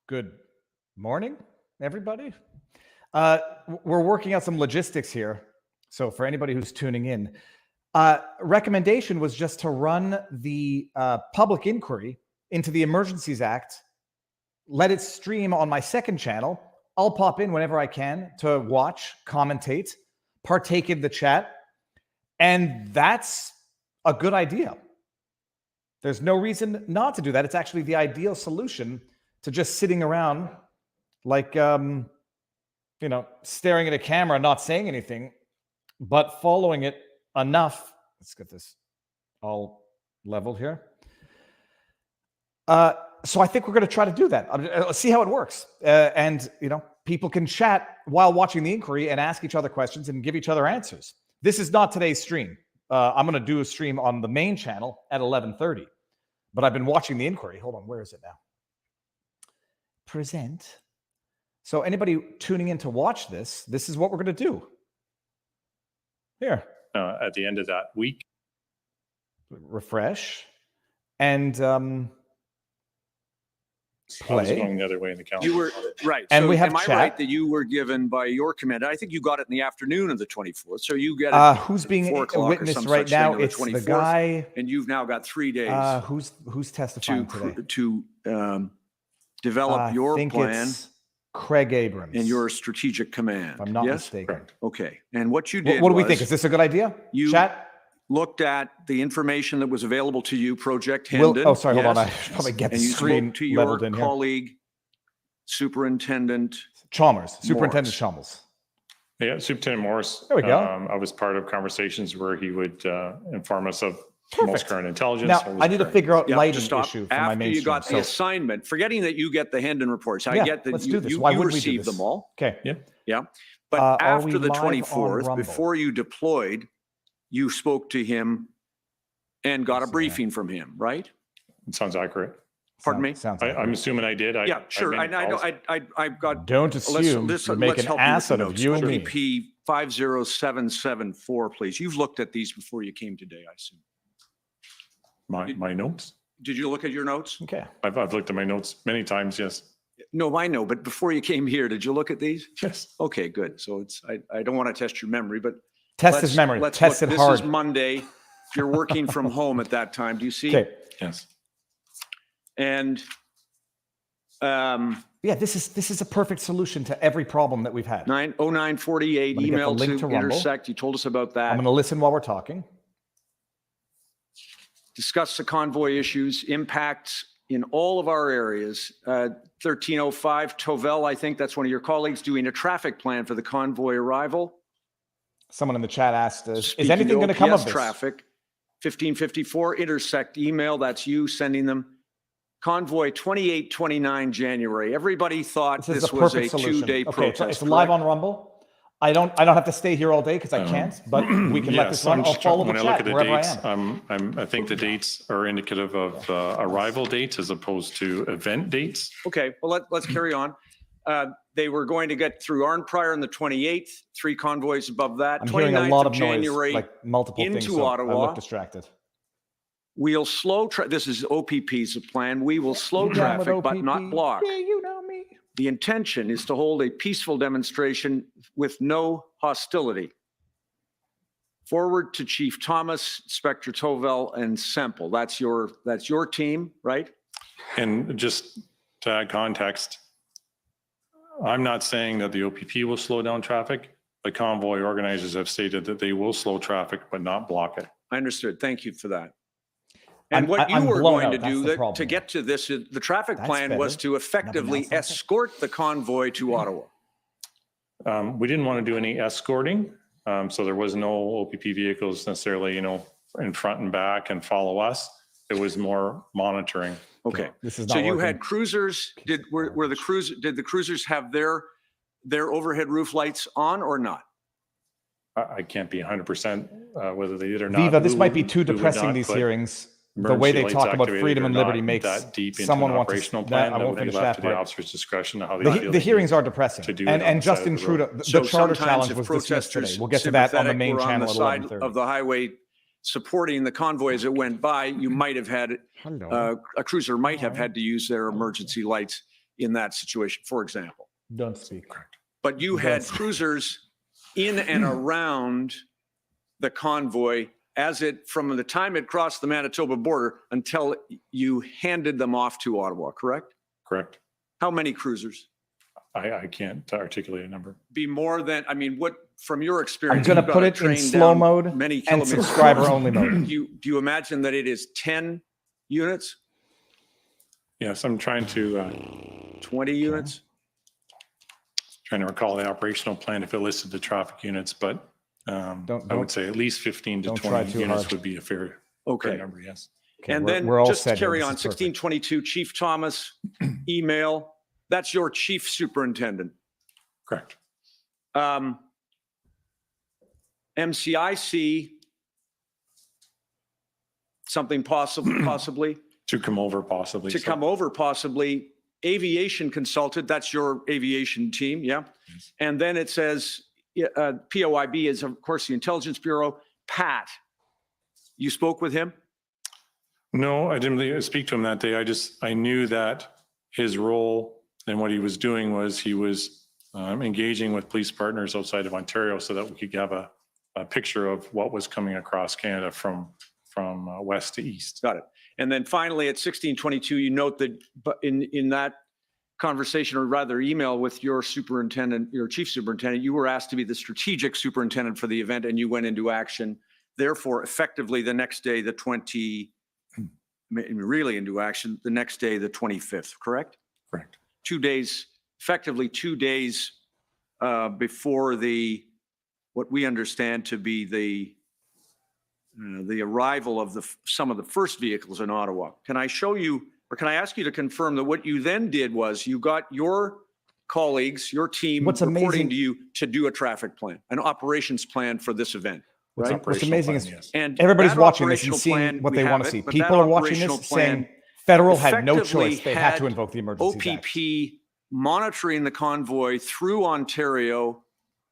Good morning, everybody. We're working out some logistics here. So for anybody who's tuning in, recommendation was just to run the public inquiry into the Emergencies Act, let it stream on my second channel. I'll pop in whenever I can to watch, commentate, partake in the chat. And that's a good idea. There's no reason not to do that. It's actually the ideal solution to just sitting around like, staring at a camera, not saying anything, but following it enough. Let's get this all leveled here. So I think we're going to try to do that. Let's see how it works. And people can chat while watching the inquiry and ask each other questions and give each other answers. This is not today's stream. I'm going to do a stream on the main channel at 11:30. But I've been watching the inquiry. Hold on, where is it now? Present. So anybody tuning in to watch this is what we're going to do. Here. At the end of that week. Refresh. And I was going the other way in the calendar. You were right. And so we have am I chat. right that you were given by your commander? I think you got it in the afternoon of the 24th. So you get it. Who's being 4 o'clock or witnessed some right such thing now? on the It's the 24th, guy. and you've now got 3 days Who's testifying today? to develop your think plan it's Craig Abrams and your strategic command. if I'm not yes? mistaken. Okay. And what you did What do we was think? Is this a good idea? you Chat? looked at the information that was available to you, Project Will, Hendon. oh, sorry, hold on. I yes, should probably get the and you screen spoke to your leveled in here. colleague, Superintendent Chalmers, Superintendent Morris. Chalmers. Yeah, Superintendent Morris. There we go. I was part of conversations where he would inform us of Perfect. most current intelligence. Now, I need to figure out Yeah, lighting just stop. issue for my After main you stream. got the So, assignment, forgetting that you get the Hendon reports. I Yeah, get that let's you, do this. you, Why you would we do received this? them all. okay. Yeah. But Are we after the live on 24th, Rumble? before you deployed, you spoke to him and got a briefing from him, right? It sounds accurate. Pardon me? Sounds I'm assuming I did. Yeah, sure. I've I been know. calls. I've got. Don't assume you make an help ass with out the of you and me. OPP 50774, please. You've looked at these before you came today, I assume. My notes. Did you look at your notes? Okay. I've looked at my notes many times. Yes. No, I know. But before you came here, did you look at these? Yes. Okay, good. So I don't want to test your memory, but Test his memory. Test it this hard. is Monday. You're working from home at that time. Do you see? Okay. Yes. And Yeah, this is a perfect solution to every problem that we've had. 90948 Let me get the email link to to Rumble. Intersect. You told us about I'm that. going to listen while we're talking. Discuss the convoy issues, impacts in all of our areas. 1305 Tovel, I think that's one of your colleagues, doing a traffic plan for the convoy arrival. Someone in the chat asked, is Speaking anything going to come OPS of this? traffic? 1554 Intersect email, that's you sending them. Convoy 28-29 January. Everybody thought This is this a was a perfect solution. 2-day Okay, protest. it's live correct? on Rumble. I don't have to stay here all day because I can't, but we can let this run. I'll follow the when I look chat at the wherever dates, I am. I think the dates are indicative of arrival dates as opposed to event dates. Okay, well, let's carry on. They were going to get through Arnprior on the 28th, 3 convoys above that. I'm hearing a 29th lot of of January, noise, like multiple things, into so I Ottawa. look distracted. We'll slow, this is OPP's plan. We will slow Down with traffic, but OPP. not block. Yeah, you know me. The intention is to hold a peaceful demonstration with no hostility. Forward to Chief Thomas, Inspector Tovel, and Semple. That's your team, right? And just to add context, I'm not saying that the OPP will slow down traffic. The convoy organizers have stated that they will slow traffic, but not block it. I understood. Thank you for that. And I'm- what you I'm were blown going out. to That's do the that, problem. to get to this, the traffic That's plan was better. to effectively Nothing else. escort the convoy to Ottawa. We didn't want to do any escorting, so there was no OPP vehicles necessarily, in front and back and follow us. It was more monitoring. Okay. This is So not you working. had cruisers. Did the cruisers have their overhead roof lights on or not? I can't be 100% whether they did or not. Viva, this We might be would- too we would depressing, not these put hearings. The emergency way they lights talk about activated freedom or and not liberty makes that deep into someone an want to. operational That, plan. I That won't would be finish left that to the part. officer's discretion of how they feel The they hearings need are depressing. to do And it on the side Justin of the road. Trudeau, the So charter sometimes challenge if was dismissed today. protesters We'll get to that on the sympathetic main were channel the at side 11:30. of the highway supporting the convoys that went by, you might have had Hello. a cruiser might have had to use their emergency lights. in that situation, for example. Don't speak. But you had Yes. cruisers in and around the convoy as it, from the time it crossed the Manitoba border until you handed them off to Ottawa, correct? Correct. How many cruisers? I can't articulate a number. Be more than, I mean, what, from your I'm experience? going to you've got put it in train slow down mode many and kilometers. subscriber only mode. Do you imagine that it is 10 units, Yes, I'm trying to 20 units? recall the operational plan if it listed the traffic units, but I would say at least 15 to don't try 20 too units hard. would be a fair Okay. number, yes. Okay, And we're- then we're all just to set here. carry This on, is perfect. 1622, Chief Thomas, email, that's your chief superintendent. Correct. MCIC, something possibly, To come over possibly. to so- come over possibly, aviation consultant, that's your aviation team, yeah? Yes. And then it says, POIB is of course the Intelligence Bureau. Pat, you spoke with him? No, I didn't really speak to him that day. I knew that his role and what he was doing was he was engaging with police partners outside of Ontario so that we could have a picture of what was coming across Canada from west to east. Got it. And then finally, at 1622, you note that in that conversation, or rather email with your superintendent, your chief superintendent, you were asked to be the strategic superintendent for the event and you went into action. Therefore, effectively the next day, really into action, the next day, the 25th, correct? Correct. 2 days, effectively 2 days before what we understand to be the arrival of some of the first vehicles in Ottawa. Can I show you, or can I ask you to confirm that what you then did was you got your colleagues, your team What's reporting amazing- to you to do a traffic plan, an operations plan for this event. What's, Right. what's amazing is Yes. And everybody's that watching this and operational seeing plan, what we they have want to it, see. but that People are watching operational this plan saying federal had no effectively choice. They had to had invoke the Emergencies Act. OPP monitoring the convoy through Ontario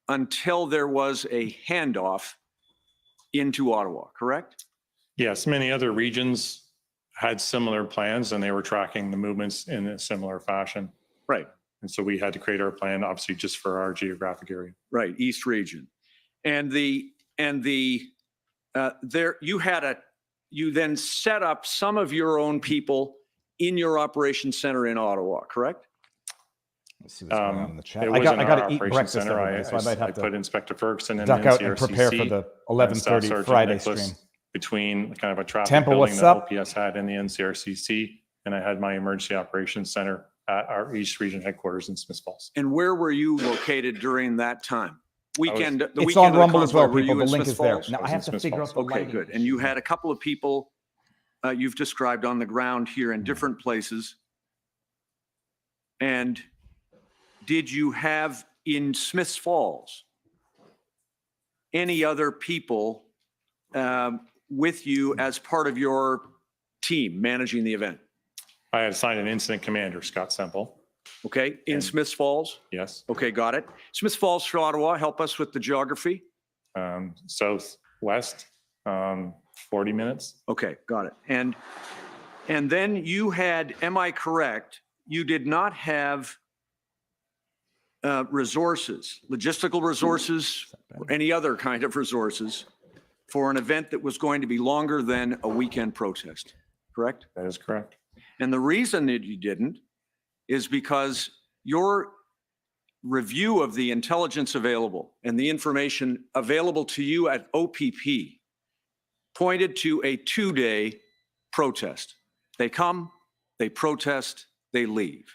until there was a handoff into Ottawa, correct? Yes, many other regions had similar plans and they were tracking the movements in a similar fashion. Right, And so we had to create our plan, obviously, just for our geographic area. right, East Region. And you then set up some of your own people in your operations center in Ottawa, correct? Let's see what's going on in the chat. It I wasn't got our to eat operations breakfast, center. everybody, so I might I have put to Inspector Ferguson and duck out and prepare for NCRCC the and Staff 11:30 Sergeant Friday Nicholas stream. between kind of a traffic Temple, building what's that up? OPS had in the NCRCC. And I had my emergency operations center at our East Region headquarters in Smiths Falls. And where were you located during that time? Weekend, the It's weekend on of the Rumble as well, convoy, were people. you The in link Smiths is there. Falls? Now I I was have in to Smiths figure Falls. out the Okay, lighting. good. And you had a couple of people you've described on the ground here in different places. And did you have in Smiths Falls any other people with you as part of your team managing the event? I had assigned an incident commander, Scott Semple. Okay, in And- Smiths Falls? Yes. Okay, got it. Smiths Falls to Ottawa, help us with the geography. Southwest, 40 minutes. Okay, got it. And then you had, am I correct, you did not have resources, logistical resources, or any other kind of resources for an event that was going to be longer than a weekend protest, correct? That is correct. And the reason that you didn't is because your review of the intelligence available and the information available to you at OPP pointed to a 2-day protest. They come, they protest, they leave,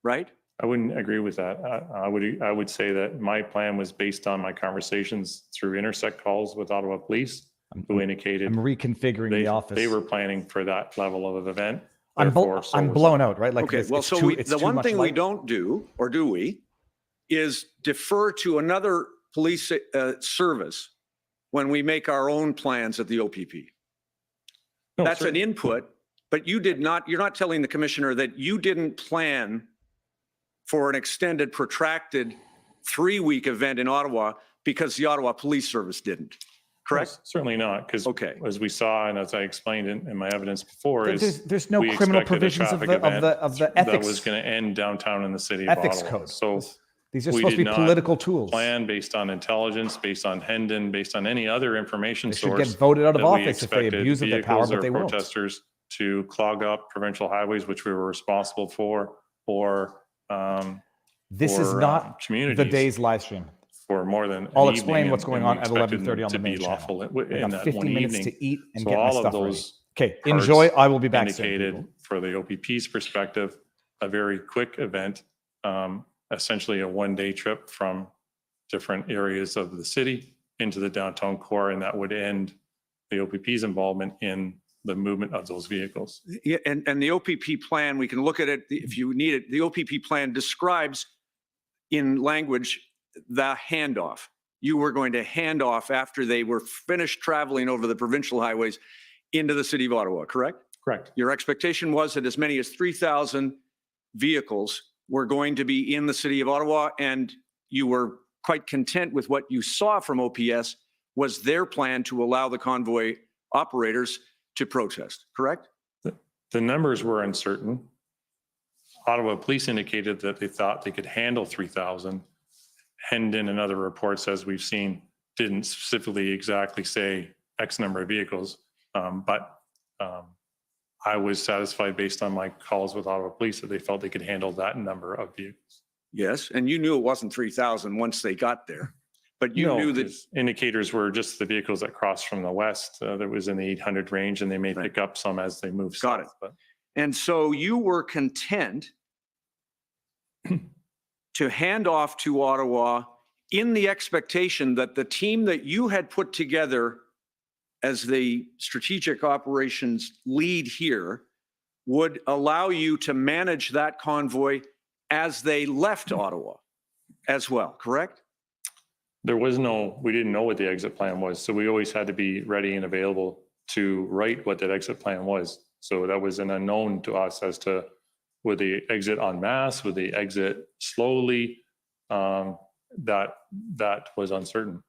right? I wouldn't agree with that. I would say that my plan was based on my conversations through intersect calls with Ottawa Police, who indicated I'm reconfiguring the office. they were planning for that level of event. I'm Therefore, so I'm was blown out, right? Like Okay, it's, well, it's so too, it's the too one much thing we light. don't do, or do we, is defer to another police service when we make our own plans at the OPP. No, That's an certainly. input, but you're not telling the commissioner that you didn't plan for an extended, protracted 3-week event in Ottawa because the Ottawa Police Service didn't, correct? Certainly not, because Okay. as we saw, and as I explained in my evidence before, is There's no we criminal expected a provisions of traffic the event ethics that was going to end downtown in the city of ethics Ottawa. code. So These are we supposed to did be not political tools. plan based on intelligence, based on Hendon, based on any other information They should source. get voted out of that we office if they expected abuse of their power, vehicles but or they won't. protesters to clog up provincial highways, which we were responsible for, or This is or, not the communities day's live stream. for more than I'll an explain evening, what's and going we on at expected 11:30 them on the to be main lawful channel. I in got that 50 one minutes evening. to eat and So get my all of stuff ready. those Okay, parts enjoy. I will be back soon. indicated people. for the OPP's perspective, a very quick event, essentially a one-day trip from different areas of the city into the downtown core, and that would end the OPP's involvement in the movement of those vehicles. Yeah, and the OPP plan, we can look at it if you need it. The OPP plan describes in language the handoff. You were going to hand off after they were finished traveling over the provincial highways into the city of Ottawa, correct? Correct. Your expectation was that as many as 3,000 vehicles were going to be in the city of Ottawa, and you were quite content with what you saw from OPS was their plan to allow the convoy operators to protest, correct? The numbers were uncertain. Ottawa police indicated that they thought they could handle 3,000. Hendon and other reports, as we've seen, didn't specifically exactly say X number of vehicles. But I was satisfied based on my calls with Ottawa police that they felt they could handle that number of vehicles. Yes, and you knew it wasn't 3,000 once they got there, but you No, knew that. 'cause indicators were just the vehicles that crossed from the west that was in the 800 range, and they may Right. pick up some as they move Got south. But And so you were content to hand off to Ottawa in the expectation that the team that you had put together as the strategic operations lead here would allow you to manage that convoy as they left Ottawa as well, correct? we didn't know what the exit plan was. So we always had to be ready and available to write what that exit plan was. So that was an unknown to us as to would they exit en masse, would they exit slowly? That was uncertain.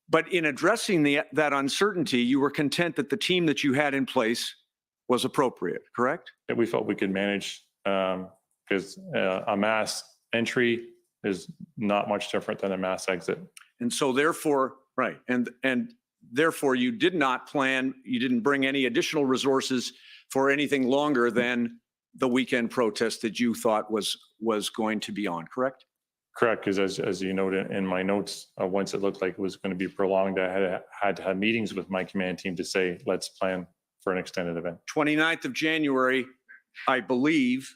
But in addressing that uncertainty, you were content that the team that you had in place was appropriate, correct? That we felt we could manage because a mass entry is not much different than a mass exit. And so therefore, right, and therefore you did not plan, you didn't bring any additional resources for anything longer than the weekend protest that you thought was going to be on, correct? Correct, because as you noted in my notes, once it looked like it was going to be prolonged, I had to have meetings with my command team to say, let's plan for an extended event. 29th of January, I believe,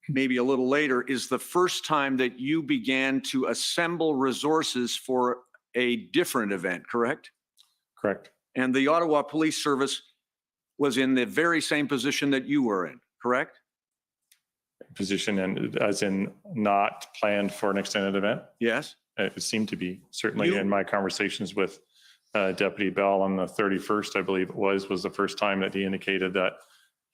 maybe a little later, is the first time that you began to assemble resources for a different event, correct? Correct. And the Ottawa Police Service was in the very same position that you were in, correct? Position and as in not planned for an extended event. Yes. It seemed to be, certainly You- in my conversations with Deputy Bell on the 31st, I believe it was the first time that he indicated that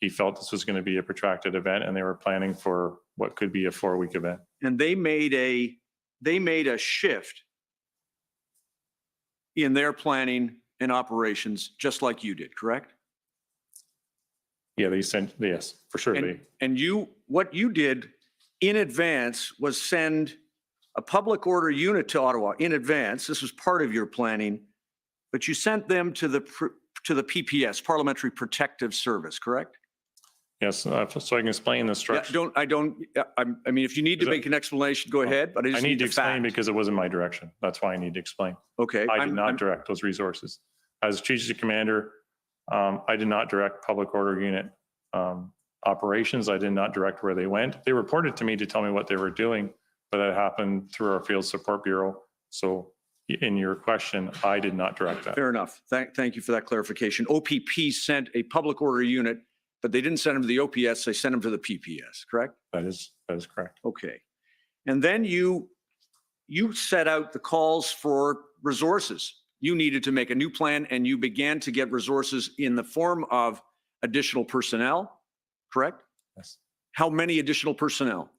he felt this was going to be a protracted event and they were planning for what could be a 4-week event. And they made a shift in their planning and operations, just like you did, correct? Yeah, yes, for sure. And what you did in advance was send a public order unit to Ottawa in advance. This was part of your planning, but you sent them to the PPS, Parliamentary Protective Service, correct? Yes, so I can explain the Yeah, structure. I mean, if you need to make an explanation, go ahead, but I I just need to the explain facts. because it wasn't my direction. That's why I need to explain. Okay. I did not direct those resources. As strategic commander, I did not direct public order unit operations. I did not direct where they went. They reported to me to tell me what they were doing, but that happened through our field support bureau. So in your question, I did not direct that. Fair enough. Thank you for that clarification. OPP sent a public order unit, but they didn't send them to the OPS, they sent them to the PPS, correct? That is correct. Okay. And then you set out the calls for resources. You needed to make a new plan and you began to get resources in the form of additional personnel, correct? Yes. How many additional personnel?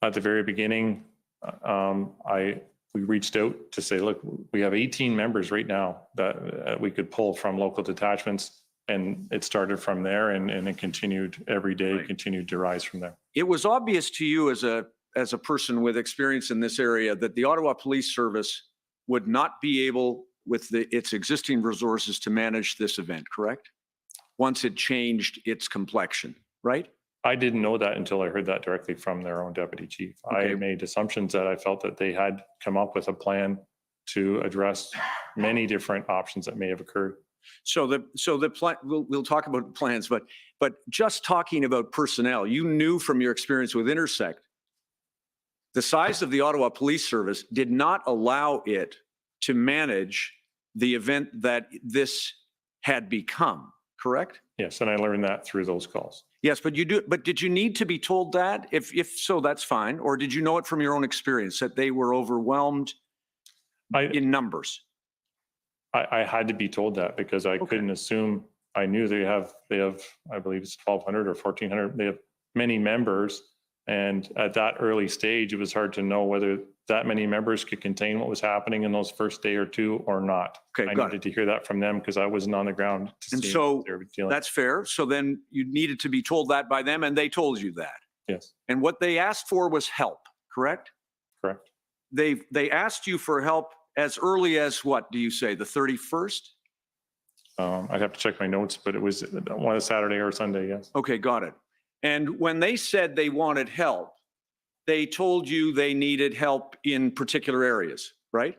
At the very beginning, I we reached out to say, look, we have 18 members right now that we could pull from local detachments. And it started from there and it continued every day, Right. continued to rise from there. It was obvious to you as a person with experience in this area that the Ottawa Police Service would not be able, with its existing resources, to manage this event, correct? Once it changed its complexion, right? I didn't know that until I heard that directly from their own deputy chief. Okay. I made assumptions that I felt that they had come up with a plan to address many different options that may have occurred. So the plan, we'll talk about plans, but just talking about personnel, you knew from your experience with Intersect, the size of the Ottawa Police Service did not allow it to manage the event that this had become, correct? Yes, and I learned that through those calls. Yes, but did you need to be told that? If so, that's fine. Or did you know it from your own experience that they were overwhelmed in numbers? I had to be told that because I couldn't assume. I knew they have, I believe it's 1,200 or 1,400. They have many members. And at that early stage, it was hard to know whether that many members could contain what was happening in those first day or two or not. Okay, I got needed to hear that from them because I wasn't on the ground to And see so what they were dealing. that's fair. So then you needed to be told that by them and they told you that. Yes, And what they asked for was help, correct? correct. They asked you for help as early as what do you say, the 31st? I'd have to check my notes, but it was one a Saturday or Sunday, yes. Okay, got it. And when they said they wanted help, they told you they needed help in particular areas, right?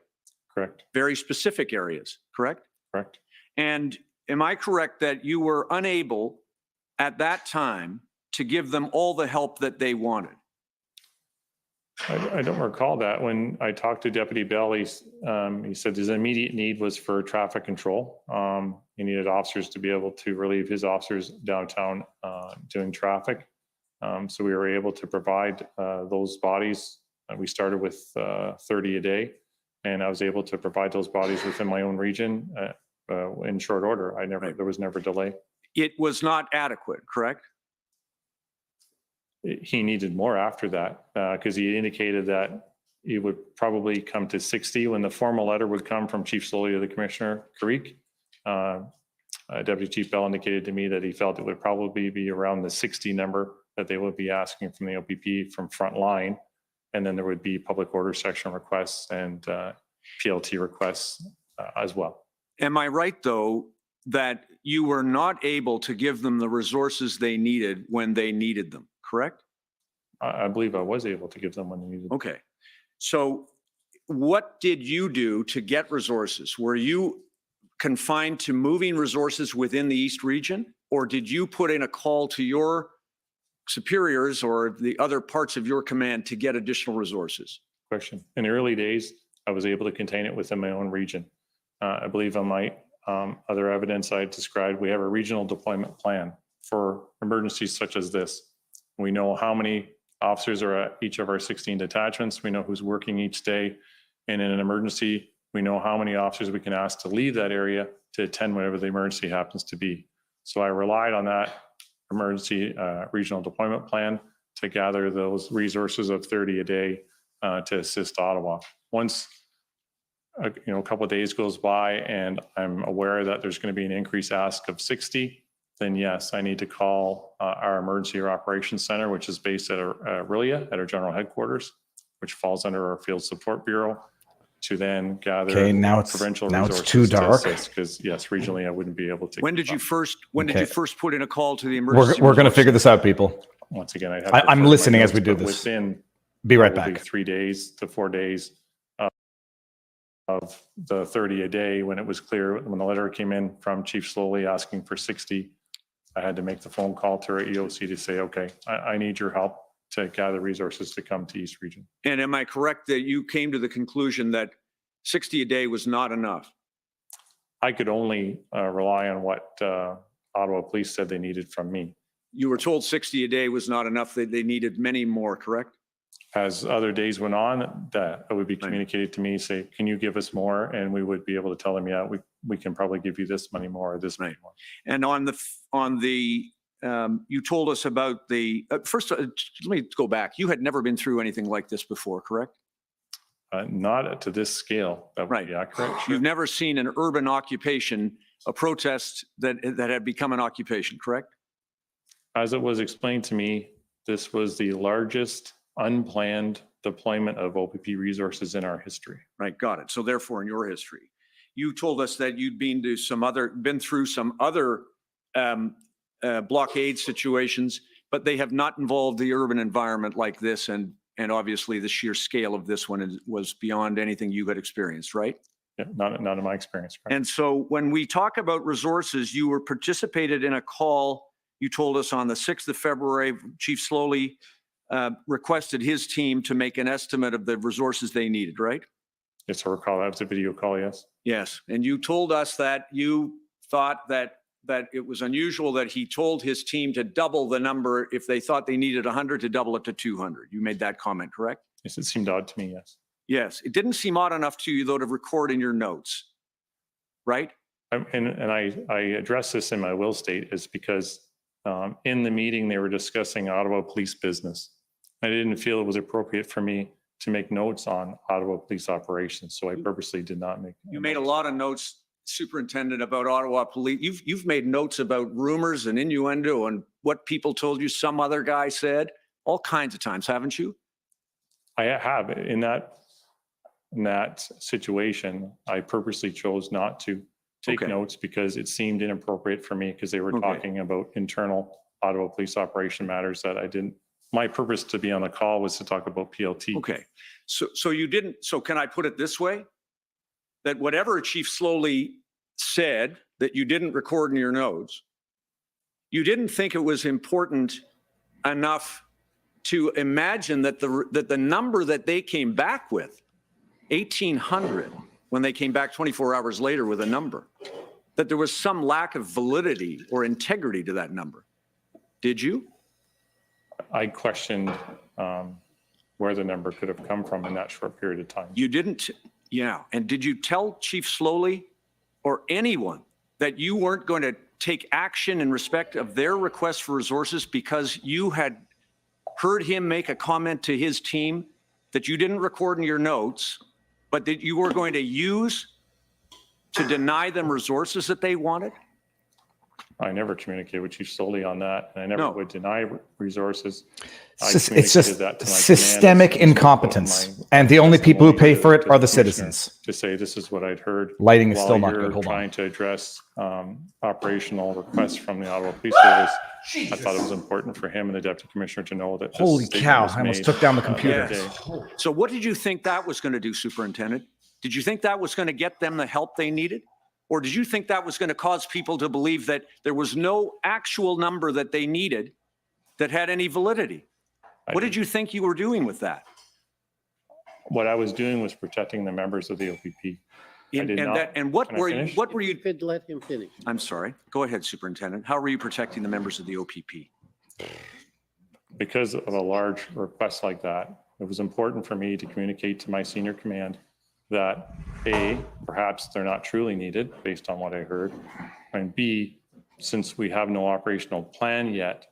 Correct, Very specific areas, correct? correct. And am I correct that you were unable at that time to give them all the help that they wanted? I don't recall that. When I talked to Deputy Bell, he said his immediate need was for traffic control. He needed officers to be able to relieve his officers downtown doing traffic. So we were able to provide those bodies. We started with 30 a day, and I was able to provide those bodies within my own region in short order. There was never delay. It was not adequate, correct? He needed more after that because he indicated that he would probably come to 60 when the formal letter would come from Chief Slowly to the Commissioner Carrique. Deputy Chief Bell indicated to me that he felt it would probably be around the 60 number that they would be asking from the OPP from frontline. And then there would be public order section requests and PLT requests as well. Am I right, though, that you were not able to give them the resources they needed when they needed them, correct? I believe I was able to give them when they needed. Okay. So what did you do to get resources? Were you confined to moving resources within the East region? Or did you put in a call to your superiors or the other parts of your command to get additional resources? Question. In the early days, I was able to contain it within my own region. I believe on my other evidence I described, we have a regional deployment plan for emergencies such as this. We know how many officers are at each of our 16 detachments. We know who's working each day. And in an emergency, we know how many officers we can ask to leave that area to attend whatever the emergency happens to be. So I relied on that emergency regional deployment plan to gather those resources of 30 a day to assist Ottawa. Once a couple of days goes by and I'm aware that there's going to be an increased ask of 60, then yes, I need to call our emergency operations center, which is based at Aurelia at our general headquarters, which falls under our field support bureau, to then gather provincial resources. It's too dark. Because yes, regionally I wouldn't be able to. When did you first put in a call to the We're emergency? going to figure this out, people. Once again, I'm listening as we do this. Within Be right probably back. 3 days to 4 days of the 30 a day, when it was clear, when the letter came in from Chief Slowly asking for 60, I had to make the phone call to our EOC to say, okay, I need your help to gather resources to come to East Region. And am I correct that you came to the conclusion that 60 a day was not enough? I could only rely on what Ottawa Police said they needed from me. You were told 60 a day was not enough, that they needed many more, correct? As other days went on, that would be communicated to me, say, can you give us more? And we would be able to tell them, yeah, we can probably give you this money more or this many more. And on the you told us about the, first, let me go back. You had never been through anything like this before, correct? Not to this scale. That would be accurate. Sure. You've never seen an urban occupation, a protest that had become an occupation, correct? As it was explained to me, this was the largest unplanned deployment of OPP resources in our history. Right, got it. So therefore, in your history, you told us that you'd been through some other blockade situations, but they have not involved the urban environment like this, and obviously the sheer scale of this one was beyond anything you had experienced, right? Yeah, not in my experience. Right? And so when we talk about resources, you were participated in a call, you told us on the 6th of February, Chief Slowly requested his team to make an estimate of the resources they needed, right? Yes, I recall. That was a video call, yes. Yes, and you told us that you thought that it was unusual that he told his team to double the number if they thought they needed 100 to double it to 200. You made that comment, correct? Yes, it seemed odd to me, yes. Yes, it didn't seem odd enough to you, though, to record in your notes, right? And I addressed this in my will state is because in the meeting, they were discussing Ottawa police business. I didn't feel it was appropriate for me to make notes on Ottawa police operations, so I purposely did not make. You made a lot of notes, Superintendent, about Ottawa police. You've made notes about rumors and innuendo and what people told you some other guy said all kinds of times, haven't you? I have. In that situation, I purposely chose not to take notes because it seemed inappropriate for me because they were talking about internal Ottawa police operation matters that I didn't. My purpose to be on the call was to talk about PLT. Okay. So you didn't, so can I put it this way? That whatever Chief Slowly said that you didn't record in your notes, you didn't think it was important enough to imagine that the number that they came back with, 1,800, when they came back 24 hours later with a number, that there was some lack of validity or integrity to that number. Did you? I questioned where the number could have come from in that short period of time. You didn't, yeah. And did you tell Chief Slowly or anyone that you weren't going to take action in respect of their request for resources because you had heard him make a comment to his team that you didn't record in your notes, but that you were going to use to deny them resources that they wanted? I never communicated with Chief Slowly on that, and I never would deny resources. It's just systemic incompetence, and the only people who pay for it are the citizens. To say this is what I'd heard. Lighting is still not good. Hold on. Trying to address operational requests from the Ottawa Police Service. I thought it was important for him and the Deputy Commissioner to know that. Holy cow! I almost took down the computer. So what did you think that was going to do, Superintendent? Did you think that was going to get them the help they needed? Or did you think that was going to cause people to believe that there was no actual number that they needed that had any validity? What did you think you were doing with that? What I was doing was protecting the members of the OPP. What were you? Could let him finish. I'm sorry. Go ahead, Superintendent. How were you protecting the members of the OPP? Because of a large request like that, it was important for me to communicate to my senior command that A, perhaps they're not truly needed based on what I heard, and B, since we have no operational plan yet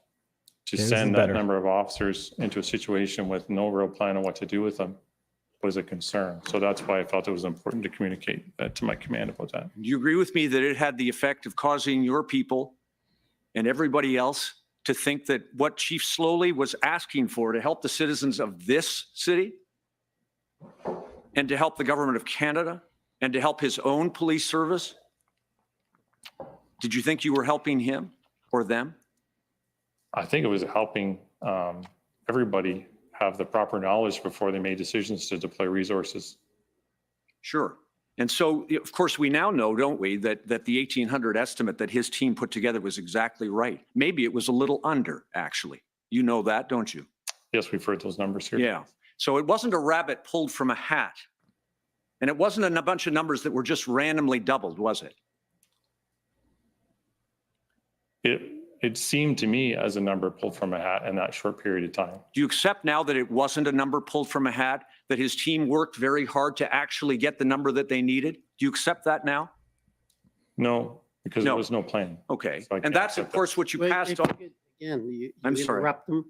to send that number of officers into a situation with no real plan on what to do with them was a concern. So that's why I felt it was important to communicate that to my command about that. Do you agree with me that it had the effect of causing your people and everybody else to think that what Chief Slowly was asking for to help the citizens of this city and to help the government of Canada and to help his own police service, did you think you were helping him or them? I think it was helping everybody have the proper knowledge before they made decisions to deploy resources. Sure. And so, of course, we now know, don't we, that the 1,800 estimate that his team put together was exactly right. Maybe it was a little under, actually. You know that, don't you? Yes, we've heard those numbers here. Yeah. So it wasn't a rabbit pulled from a hat. And it wasn't a bunch of numbers that were just randomly doubled, was it? It seemed to me as a number pulled from a hat in that short period of time. Do you accept now that it wasn't a number pulled from a hat, that his team worked very hard to actually get the number that they needed? Do you accept that now? No, because there was no plan. Okay. So and that's, of course, what you passed on. Again, you I'm sorry. interrupt him.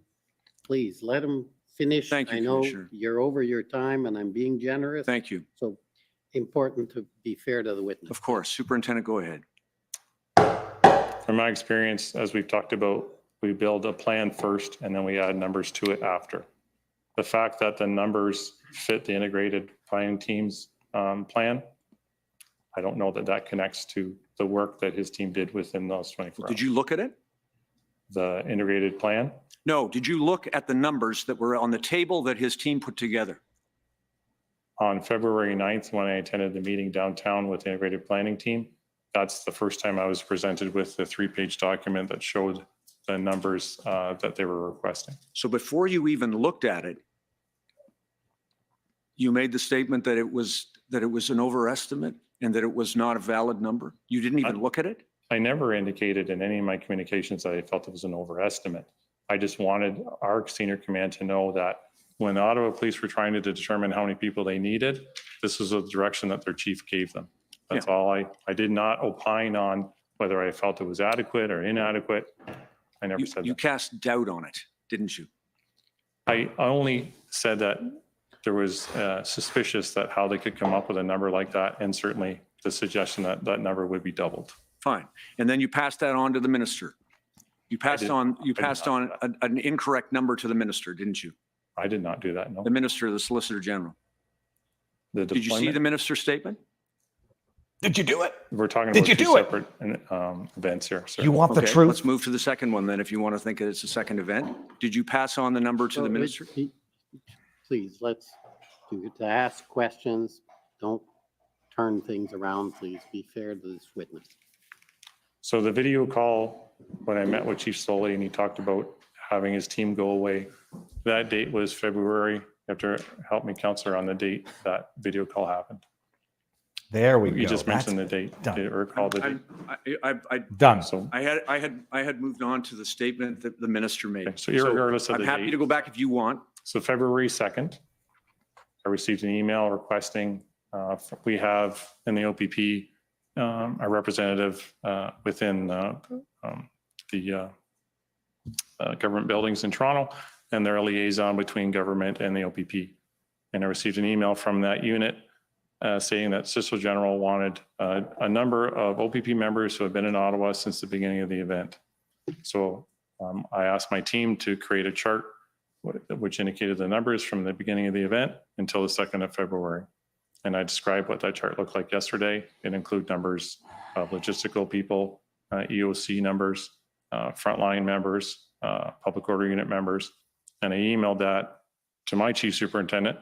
Please let him finish. Thank you, I know Commissioner. you're over your time and I'm being generous. Thank you. So important to be fair to the witness. Of course. Superintendent, go ahead. From my experience, as we've talked about, we build a plan first and then we add numbers to it after. The fact that the numbers fit the integrated planning team's plan, I don't know that that connects to the work that his team did within those 24 hours. Did you look at it? The integrated plan? No. Did you look at the numbers that were on the table that his team put together? On February 9th, when I attended the meeting downtown with the integrated planning team, that's the first time I was presented with the 3-page document that showed the numbers that they were requesting. So before you even looked at it, you made the statement that it was an overestimate and that it was not a valid number? You didn't even look at it? I never indicated in any of my communications that I felt it was an overestimate. I just wanted our senior command to know that when the Ottawa Police were trying to determine how many people they needed, this was the direction that their chief gave them. That's all. I did not opine on whether I felt it was adequate or inadequate. I never said You that. cast doubt on it, didn't you? I only said that there was suspicious that how they could come up with a number like that, and certainly the suggestion that that number would be doubled. Fine. And then you passed that on to the minister. You passed did- on did not an incorrect number to the minister, didn't you? I did not do that, no. The minister, the solicitor general. Did you see deployment- the minister's statement? Did you do it? We're talking Did about you two do it? separate events here, sir. You want the Okay, truth? let's move to the second one then, if you want to think it's a second event. Did you pass on the number to the minister? Please, to ask questions, don't turn things around, please. Be fair to this witness. So the video call, when I met with Chief Soley and he talked about having his team go away, that date was February. You have to help me, Counselor, on the date that video call happened. There we go. You just That's mentioned the date. done. Do you recall the date? done. So, I had moved on to the statement that the minister made. Okay, so irregardless of I'm the happy date. to go back if you want. so February 2nd, I received an email requesting, we have in the OPP, a representative within the government buildings in Toronto, and they're a liaison between government and the OPP. And I received an email from that unit saying that Solicitor General wanted a number of OPP members who have been in Ottawa since the beginning of the event. So I asked my team to create a chart which indicated the numbers from the beginning of the event until the 2nd of February. And I described what that chart looked like yesterday. It included numbers of logistical people, EOC numbers, frontline members, public order unit members. And I emailed that to my chief superintendent.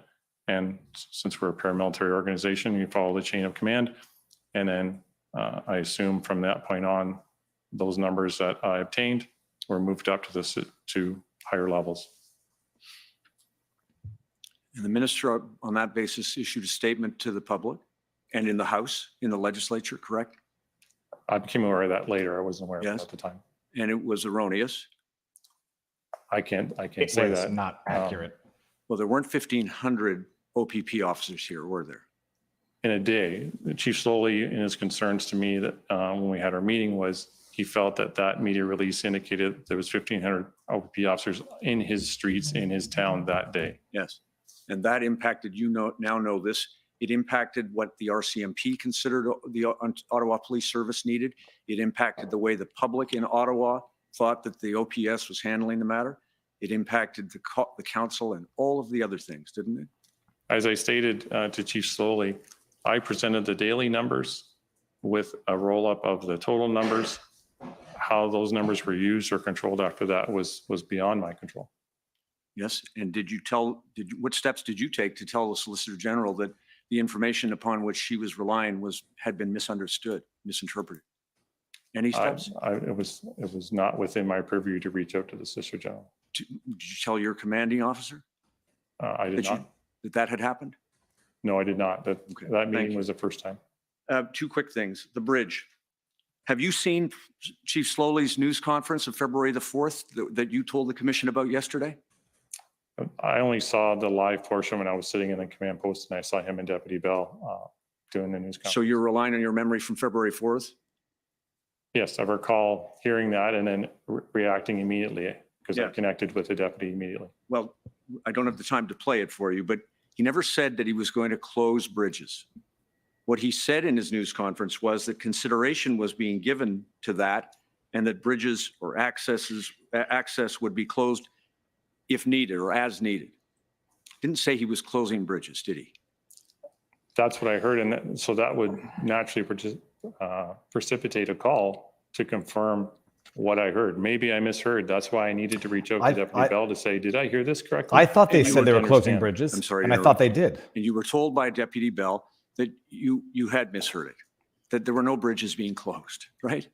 And since we're a paramilitary organization, you follow the chain of command. And then I assume from that point on, those numbers that I obtained were moved up to higher levels. And the minister, on that basis, issued a statement to the public and in the House, in the legislature, correct? I became aware of that later. I wasn't aware of Yes. it at the time. And it was erroneous. I can't It say was that. not accurate. Well, there weren't 1,500 OPP officers here, were there? In a day, Chief Slowly, in his concerns to me that when we had our meeting, was he felt that that media release indicated there was 1,500 OPP officers in his streets, in his town that day. Yes. And that impacted, now know this, it impacted what the RCMP considered the Ottawa Police Service needed. It impacted the way the public in Ottawa thought that the OPS was handling the matter. It impacted the council and all of the other things, didn't it? As I stated to Chief Slowly, I presented the daily numbers with a roll-up of the total numbers. How those numbers were used or controlled after that was beyond my control. Yes. And what steps did you take to tell the Solicitor General that the information upon which she was relying had been misunderstood, misinterpreted? Any steps? It was not within my purview to reach out to the Solicitor General. Did you tell your commanding officer I did not. that had happened? No, I did not. That thank meeting you. was the first time. Two quick things. The bridge. Have you seen Chief Slowly's news conference of February the 4th that you told the commission about yesterday? I only saw the live portion when I was sitting in the command post, and I saw him and Deputy Bell doing the news conference. So you're relying on your memory from February 4th? Yes, I recall hearing that and then reacting immediately. because Yeah. I connected with the deputy immediately. Well, I don't have the time to play it for you, but he never said that he was going to close bridges. What he said in his news conference was that consideration was being given to that and that bridges or access would be closed if needed or as needed. Didn't say he was closing bridges, did he? That's what I heard. And so that would naturally precipitate a call to confirm what I heard. Maybe I misheard. That's why I needed to reach out to Deputy Bell to say, did I hear this correctly? I thought they And you said they would were closing understand. bridges. I'm sorry to And I thought they did. And you were told by Deputy Bell that you had misheard it, that there were no bridges being closed, right?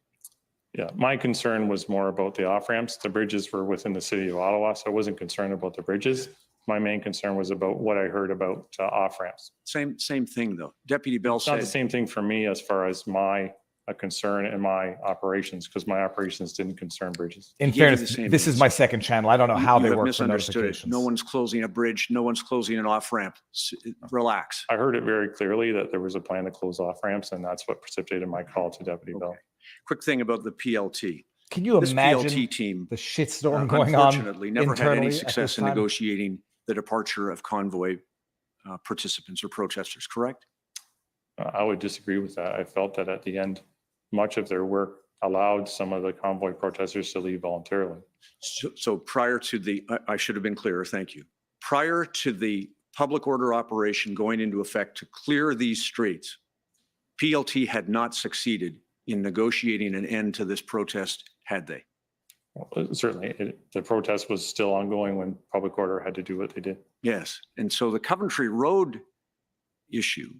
Yeah, my concern was more about the off-ramps. The bridges were within the city of Ottawa, so I wasn't concerned about the bridges. My main concern was about what I heard about off-ramps. Same thing, though. Deputy Bell It's not the said, same thing for me as far as my concern and my operations, because my operations didn't concern bridges. In He gave you fairness, the same this is my second channel. I don't know how you they have work for misunderstood it. notifications. No one's closing a bridge. No one's closing an off-ramp. Relax. I heard it very clearly that there was a plan to close off-ramps, and that's what precipitated my call to Deputy Bell. Okay. Quick thing about the PLT. Can you This imagine PLT team the shitstorm going on unfortunately never had internally any at success this in time? negotiating the departure of convoy participants or protesters, correct? I would disagree with that. I felt that at the end, much of their work allowed some of the convoy protesters to leave voluntarily. So prior to the, I should have been clearer, thank you. Prior to the public order operation going into effect to clear these streets, PLT had not succeeded in negotiating an end to this protest, had they? Well, certainly, the protest was still ongoing when public order had to do what they did. Yes. And so the Coventry Road issue,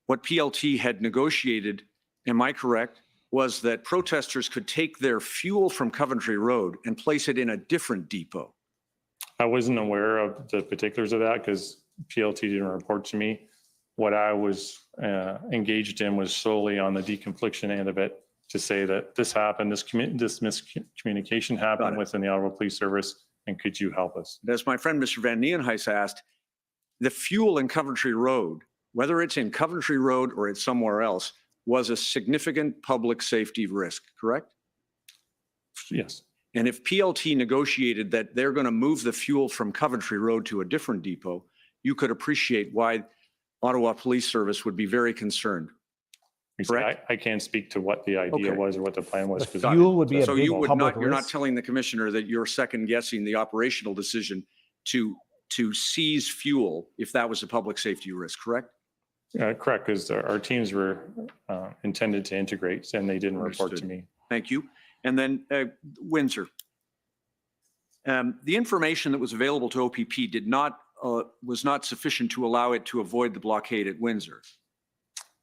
what PLT had negotiated, am I correct, was that protesters could take their fuel from Coventry Road and place it in a different depot. I wasn't aware of the particulars of that because PLT didn't report to me. What I was engaged in was solely on the deconfliction end of it, to say that this happened, this miscommunication happened within the Ottawa Police Service, and could you help us? As my friend Mr. Van Nieuwenhuis asked, the fuel in Coventry Road, whether it's in Coventry Road or it's somewhere else, was a significant public safety risk, correct? Yes. And if PLT negotiated that they're going to move the fuel from Coventry Road to a different depot, you could appreciate why Ottawa Police Service would be very concerned. Correct? I can't speak to what the idea Okay. was or what the plan was. The 'cause fuel would be a So big you would public not, you're not risk. telling the commissioner that you're second guessing the operational decision to seize fuel if that was a public safety risk, correct? Correct, because our teams were intended to integrate and they didn't report to Understood. me. Thank you. And then Windsor. The information that was available to OPP was not sufficient to allow it to avoid the blockade at Windsor.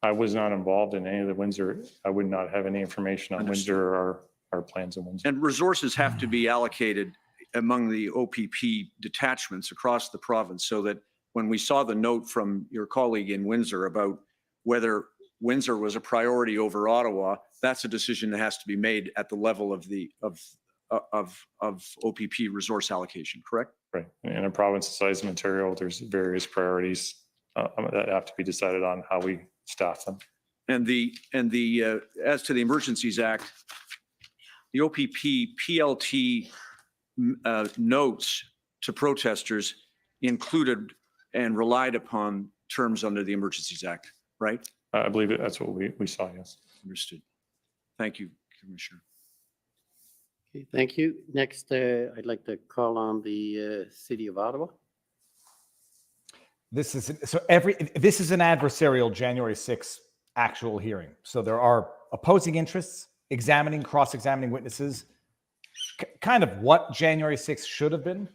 I was not involved in any of the Windsor. I would not have any information on Understood. Windsor or our plans in Windsor. And resources have to be allocated among the OPP detachments across the province so that when we saw the note from your colleague in Windsor about whether Windsor was a priority over Ottawa, that's a decision that has to be made at the level of the OPP resource allocation, correct? Right. In a province the size of Ontario, there's various priorities that have to be decided on how we staff them. And as to the Emergencies Act, the OPP PLT notes to protesters included and relied upon terms under the Emergencies Act, right? I believe that's what we saw, yes. Understood. Thank you, Commissioner. Okay, thank you. Next, I'd like to call on the City of Ottawa. This is an adversarial January 6th actual hearing. So there are opposing interests, examining, cross-examining witnesses, kind of what January 6th should have been,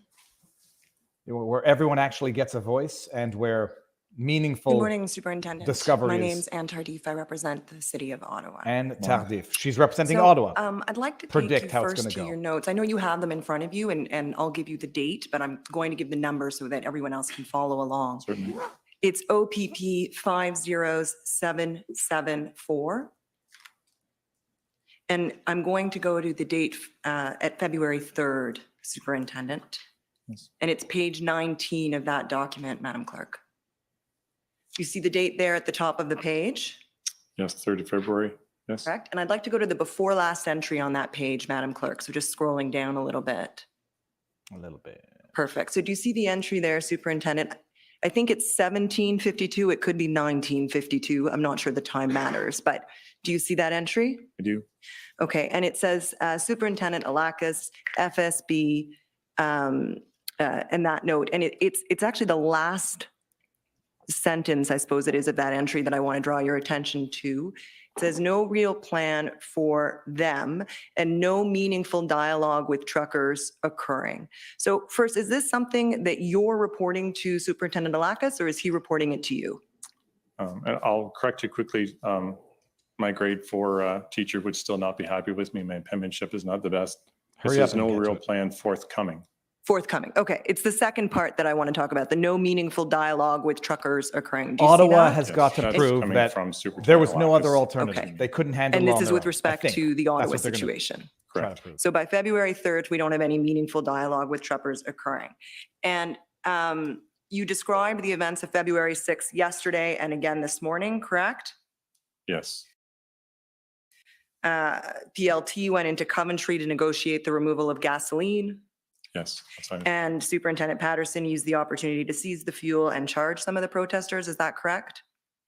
where everyone actually gets a voice and where meaningful Good morning, Superintendent. discoveries. My name's Anne Tardif. I represent the City of Ottawa. And Tardif. She's representing So, Ottawa. I'd like to take Predict you how it's first gonna to go. your notes. I know you have them in front of you, and I'll give you the date, but I'm going to give the number so that everyone else can follow along. Certainly. It's OPP 50774. And I'm going to go to the date at February 3rd, Superintendent. Yes. And it's page 19 of that document, Madam Clerk. You see the date there at the top of the page, Yes, 3rd of February. Yes. correct? And I'd like to go to the before last entry on that page, Madam Clerk. So just scrolling down a little bit. A little bit. Perfect. So do you see the entry there, Superintendent? I think it's 1752. It could be 1952. I'm not sure the time matters, but do you see that entry? I do. Okay, and it says Superintendent Alakas, FSB, and that note. And it's actually the last sentence, I suppose it is, of that entry that I want to draw your attention to. It says no real plan for them and no meaningful dialogue with truckers occurring. So first, is this something that you're reporting to Superintendent Alakas, or is he reporting it to you? And I'll correct you quickly. My grade 4 teacher would still not be happy with me. My penmanship is not the best. Hurry up There's and no get to real it. plan forthcoming. Forthcoming. Okay, it's the second part that I want to talk about, the no meaningful dialogue with truckers occurring. Do you see Ottawa that? has Yes, got to that's prove coming that from Superintendent there was no Alakas. other alternative. Okay. They couldn't handle And it this on is their with own, I respect think. to the That's Ottawa what they're gonna situation. try to Correct. prove. So by February 3rd, we don't have any meaningful dialogue with truckers occurring. And you described the events of February 6th yesterday and again this morning, correct? Yes. PLT went into Coventry to negotiate the removal of gasoline, Yes. That's fine. and Superintendent Patterson used the opportunity to seize the fuel and charge some of the protesters. Is that correct?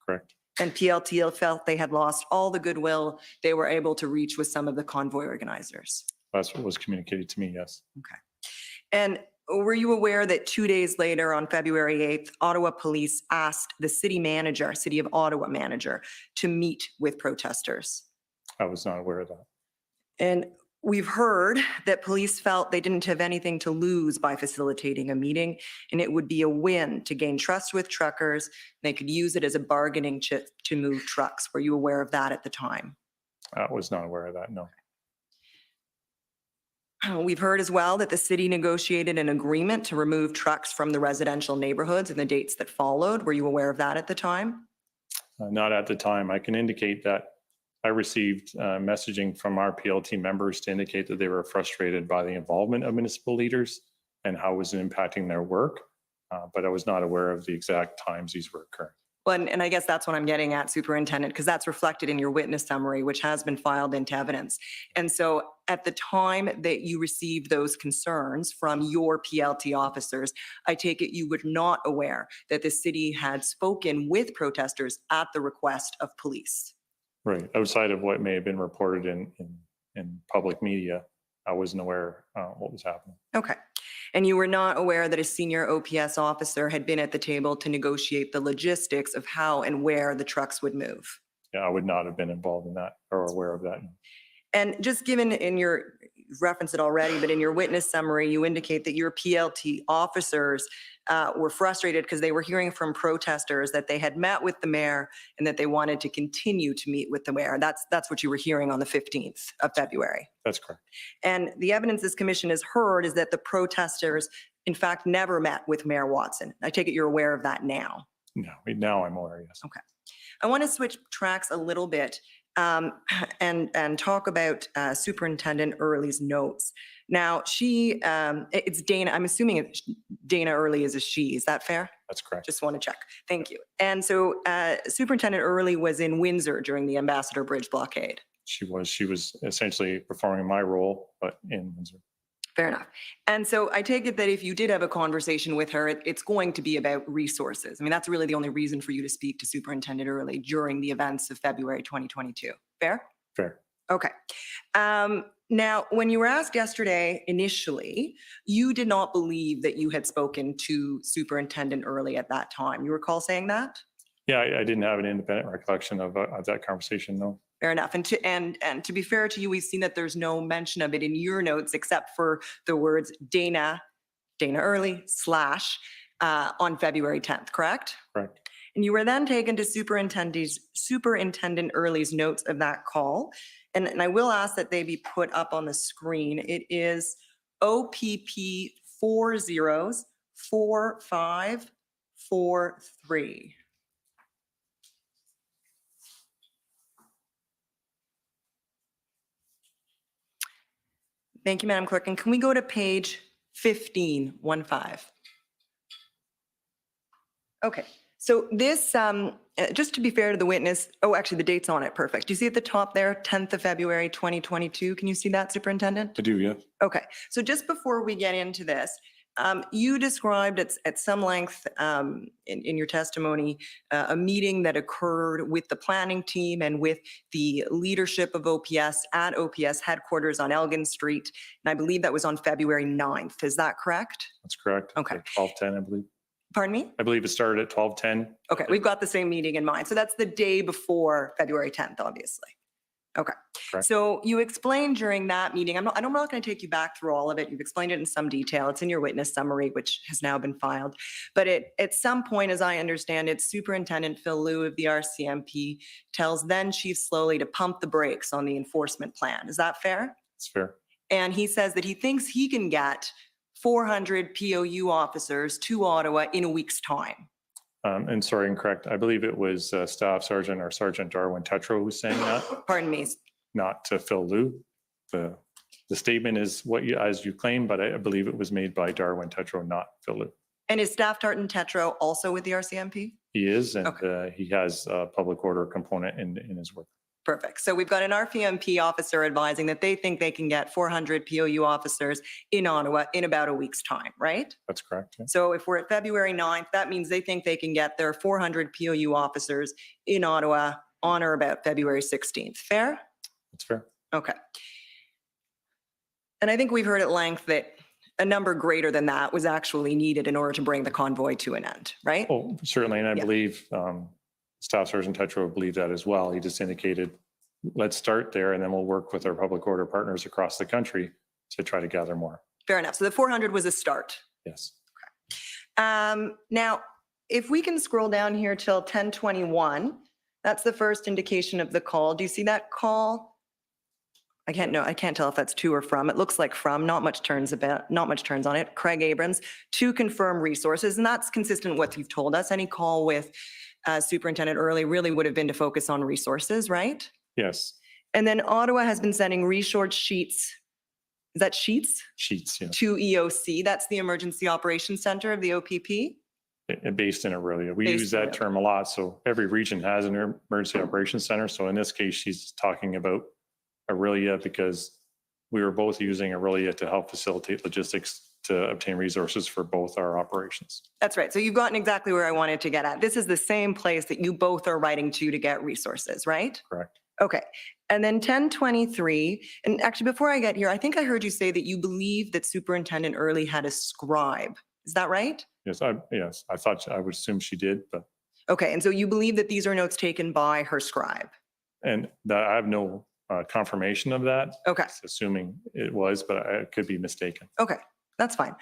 Correct. And PLT felt they had lost all the goodwill they were able to reach with some of the convoy organizers. That's what was communicated to me. Yes. And were you aware that 2 days later, on February 8th, Ottawa police asked the city manager, City of Ottawa manager, to meet with protesters? I was not aware of that. And we've heard that police felt they didn't have anything to lose by facilitating a meeting, and it would be a win to gain trust with truckers. They could use it as a bargaining chip to move trucks. Were you aware of that at the time? I was not aware of that. No. We've heard as well that the city negotiated an agreement to remove trucks from the residential neighborhoods in the dates that followed. Were you aware of that at the time? Not at the time. I can indicate that I received messaging from our PLT members to indicate that they were frustrated by the involvement of municipal leaders and how it was impacting their work. But I was not aware of the exact times these were occurring. Well, and I guess that's what I'm getting at, Superintendent, because that's reflected in your witness summary, which has been filed into evidence. And so at the time that you received those concerns from your PLT officers, I take it you were not aware that the city had spoken with protesters at the request of police. Right. Outside of what may have been reported in public media, I wasn't aware what was happening. Okay. And you were not aware that a senior OPS officer had been at the table to negotiate the logistics of how and where the trucks would move? Yeah, I would not have been involved in that or aware of that. And just given in your, you've referenced it already, but in your witness summary, you indicate that your PLT officers were frustrated because they were hearing from protesters that they had met with the mayor and that they wanted to continue to meet with the mayor. That's what you were hearing on the 15th of February. That's correct. And the evidence this commission has heard is that the protesters, in fact, never met with Mayor Watson. I take it you're aware of that now. No, now I'm aware, yes. Okay. I want to switch tracks a little bit and talk about Superintendent Early's notes. Now, it's Dana, I'm assuming Dana Early is a she, is that fair? That's correct. Just want to check. Thank you. And so Superintendent Early was in Windsor during the Ambassador Bridge blockade. She was essentially performing my role, but in Windsor. Fair enough. And so I take it that if you did have a conversation with her, it's going to be about resources. I mean, that's really the only reason for you to speak to Superintendent Early during the events of February 2022. Fair? Fair. Okay. Now, when you were asked yesterday initially, you did not believe that you had spoken to Superintendent Early at that time. You recall saying that? Yeah, I didn't have an independent recollection of that conversation, no. Fair enough. And to be fair to you, we've seen that there's no mention of it in your notes except for the words Dana Early / on February 10th, correct? Correct. And you were then taken to Superintendent Early's notes of that call. And I will ask that they be put up on the screen. It is OPP 404543. Thank you, Madam Clerk. And can we go to page 15? Okay. So this, just to be fair to the witness, oh, actually the date's on it, perfect. Do you see at the top there, 10th of February, 2022? Can you see that, Superintendent? I do, yeah. Okay, so just before we get into this, you described at some length in your testimony a meeting that occurred with the planning team and with the leadership of OPS at OPS headquarters on Elgin Street. And I believe that was on February 9th. Is that correct? That's correct. Okay. 12:10, I believe. Pardon me? I believe it started at 12:10. Okay, we've got the same meeting in mind. So that's the day before February 10th, obviously. Okay. Correct. So you explained during that meeting, I'm not going to take you back through all of it. You've explained it in some detail. It's in your witness summary, which has now been filed. But at some point, as I understand it, Superintendent Phil Liu of the RCMP tells then Chief Slowly to pump the brakes on the enforcement plan. Is that fair? It's fair. And he says that he thinks he can get 400 POU officers to Ottawa in a week's time. And sorry, incorrect. I believe it was Staff Sergeant or Sergeant Darwin Tetro who's saying that, Pardon me. not to Phil Liu. The statement is what you, as you claim, but I believe it was made by Darwin Tetro, not Phil Liu. And is Staff Tartan Tetro also with the RCMP? He is, and Okay. he has a public order component in his work. Perfect. So we've got an RCMP officer advising that they think they can get 400 POU officers in Ottawa in about a week's time, right? That's correct. Yeah. So if we're at February 9th, that means they think they can get their 400 POU officers in Ottawa on or about February 16th. Fair? That's fair. Okay. And I think we've heard at length that a number greater than that was actually needed in order to bring the convoy to an end, right? Oh, certainly. And I Yeah. believe Staff Sergeant Tetro believed that as well. He just indicated, let's start there and then we'll work with our public order partners across the country to try to gather more. Fair enough. So the 400 was a start. Yes. Now, if we can scroll down here till 10:21, that's the first indication of the call. Do you see that call? I can't tell if that's to or from. It looks like from, not much turns on it. Craig Abrams to confirm resources, and that's consistent with what you've told us. Any call with Superintendent Early really would have been to focus on resources, right? Yes. And then Ottawa has been sending resource sheets. Is that sheets? Sheets, yeah. To EOC. That's the Emergency Operations Center of the OPP. Based in Aurelia. We Based use in that Aurelia. term a lot. So every region has an emergency operations center. So in this case, she's talking about Aurelia because we were both using Aurelia to help facilitate logistics to obtain resources for both our operations. That's right. So you've gotten exactly where I wanted to get at. This is the same place that you both are writing to get resources, right? Correct. Okay. And then 1023, and actually before I get here, I think I heard you say that you believe that Superintendent Early had a scribe. Is that right? Yes, I thought, I would assume she did, but, Okay. And so you believe that these are notes taken by her scribe? and that I have no confirmation of that. Okay. Assuming it was, but I could be mistaken. Okay. That's fine.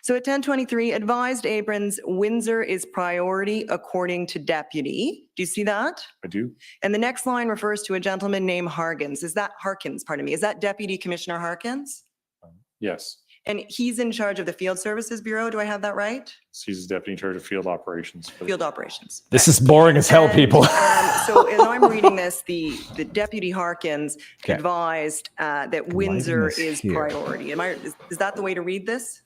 So at 1023, advised Abrams, Windsor is priority according to deputy. Do you see that? I do. And the next line refers to a gentleman named Harkins. Is that Harkins, pardon me? Is that Deputy Commissioner Harkins? Yes. And he's in charge of the Field Services Bureau. Do I have that right? She's the deputy in charge of field operations. for the- Field operations. This is boring as hell, And, people. So as I'm reading this, the Deputy Harkins Okay. advised that Lighting Windsor is is here. priority. Is that the way to read this?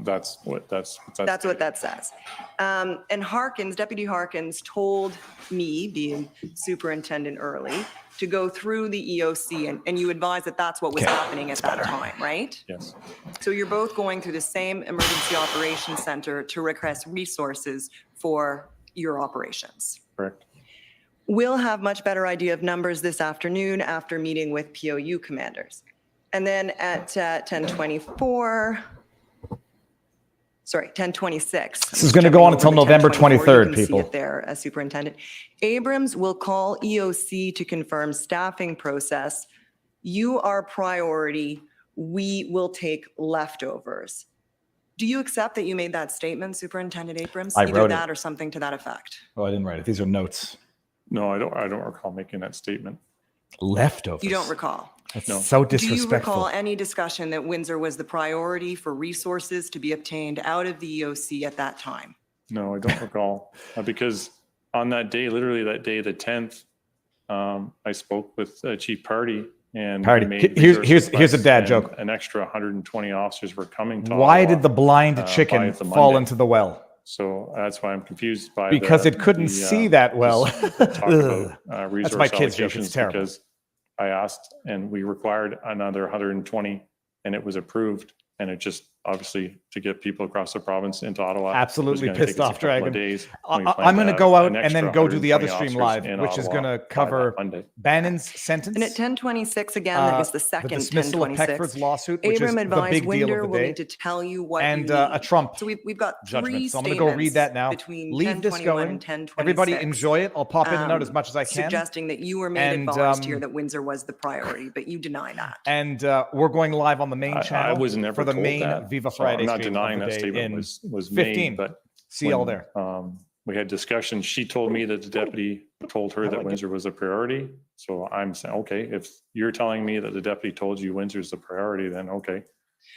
That's what That's what that says. And Harkins, Deputy Harkins told me, being Superintendent Early, to go through the EOC and you advised that that's what was Okay, happening at that time, right? Yes. So you're both going through the same Emergency Operations Center to request resources for your operations. Correct. We'll have much better idea of numbers this afternoon after meeting with POU commanders. And then at 1026. This is gonna go on until November 23rd, people. There, Superintendent. Abrams will call EOC to confirm staffing process. You are priority. We will take leftovers. Do you accept that you made that statement, Superintendent Abrams? I Either wrote it. that or something to that effect. Oh, I didn't write it. These are notes. No, I don't recall making that statement. Leftovers. You don't recall? That's No. so Do you disrespectful. recall any discussion that Windsor was the priority for resources to be obtained out of the EOC at that time? No, I don't recall. Because on that day, literally that day, the 10th, I spoke with Chief Party and Party, we made here's resource a requests, dad and joke. An extra 120 officers were coming to Why Ottawa, did the blind by chicken the fall Monday. into the well? So that's why I'm confused by Because it couldn't see that well. the talk about That's resource my kid's joke. It's allocations, terrible. because I asked and we required another 120 and it was approved. And it just obviously to get people across the province into Ottawa. was Absolutely gonna take pissed us a off, couple of Dragon. days. We plan I'm to going to have go out an and then extra go do the other 120 stream officers live, in which is Ottawa going to by that cover Monday. Bannon's sentence. And at 10:26 again, that was the the second dismissal of 10:26. Peckford's lawsuit, which Abram is the advised big deal Winder of the will day, need to tell you what and you a need. Trump So we've got judgment. three So I'm going to go read that now. between Leave this 10:21 going. and 10:26. Everybody enjoy it. I'll pop in and out as much as I can. Suggesting that you were made And, advised here that Windsor was the priority, but you deny that. And we're going live on the main I channel was never for the told main that. Viva So Friday I'm not stream denying of the that day statement in was 15. made, but See y'all when, there. we had discussion. She told me that the deputy told her that Windsor was a priority. So I'm saying, okay, if you're telling me that the deputy told you Windsor's the priority, then okay.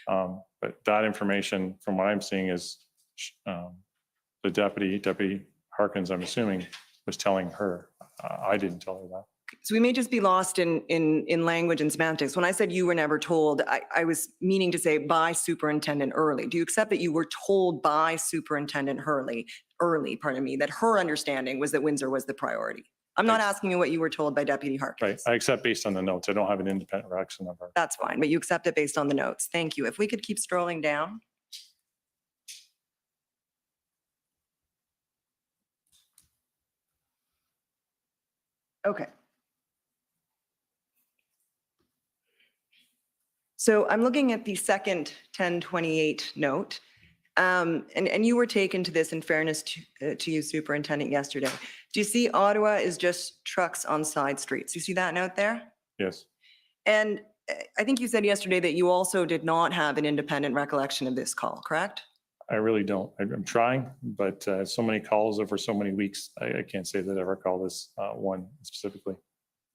But that information from what I'm seeing is the Deputy Harkins, I'm assuming, was telling her. I didn't tell her that. So we may just be lost in language and semantics. When I said you were never told, I was meaning to say by Superintendent Early. Do you accept that you were told by Superintendent Early, that her understanding was that Windsor was the priority? I'm not asking you what you were told by Deputy Harkins. Right. I accept based on the notes. I don't have an independent reaction of her. That's fine, but you accept it based on the notes. Thank you. If we could keep scrolling down. Okay. So I'm looking at the second 1028 note. And you were taken to this in fairness to you, Superintendent, yesterday. Do you see Ottawa is just trucks on side streets? You see that note there? Yes. And I think you said yesterday that you also did not have an independent recollection of this call, correct? I really don't. I'm trying, but so many calls over so many weeks, I can't say that I recall this one specifically.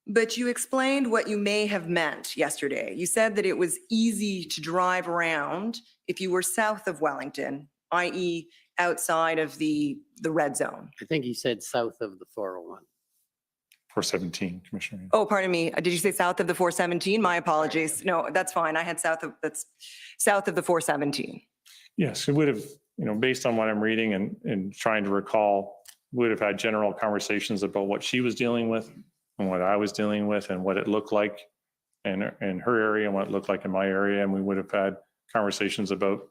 But you explained what you may have meant yesterday. You said that it was easy to drive around if you were south of Wellington, i.e. outside of the red zone. I think he said south of the 401. 417, Commissioner. Oh, pardon me. Did you say south of the 417? My apologies. No, that's fine. I had south of the 417. Yes, it would have, based on what I'm reading and trying to recall, would have had general conversations about what she was dealing with and what I was dealing with and what it looked like in her area and what it looked like in my area. And we would have had conversations about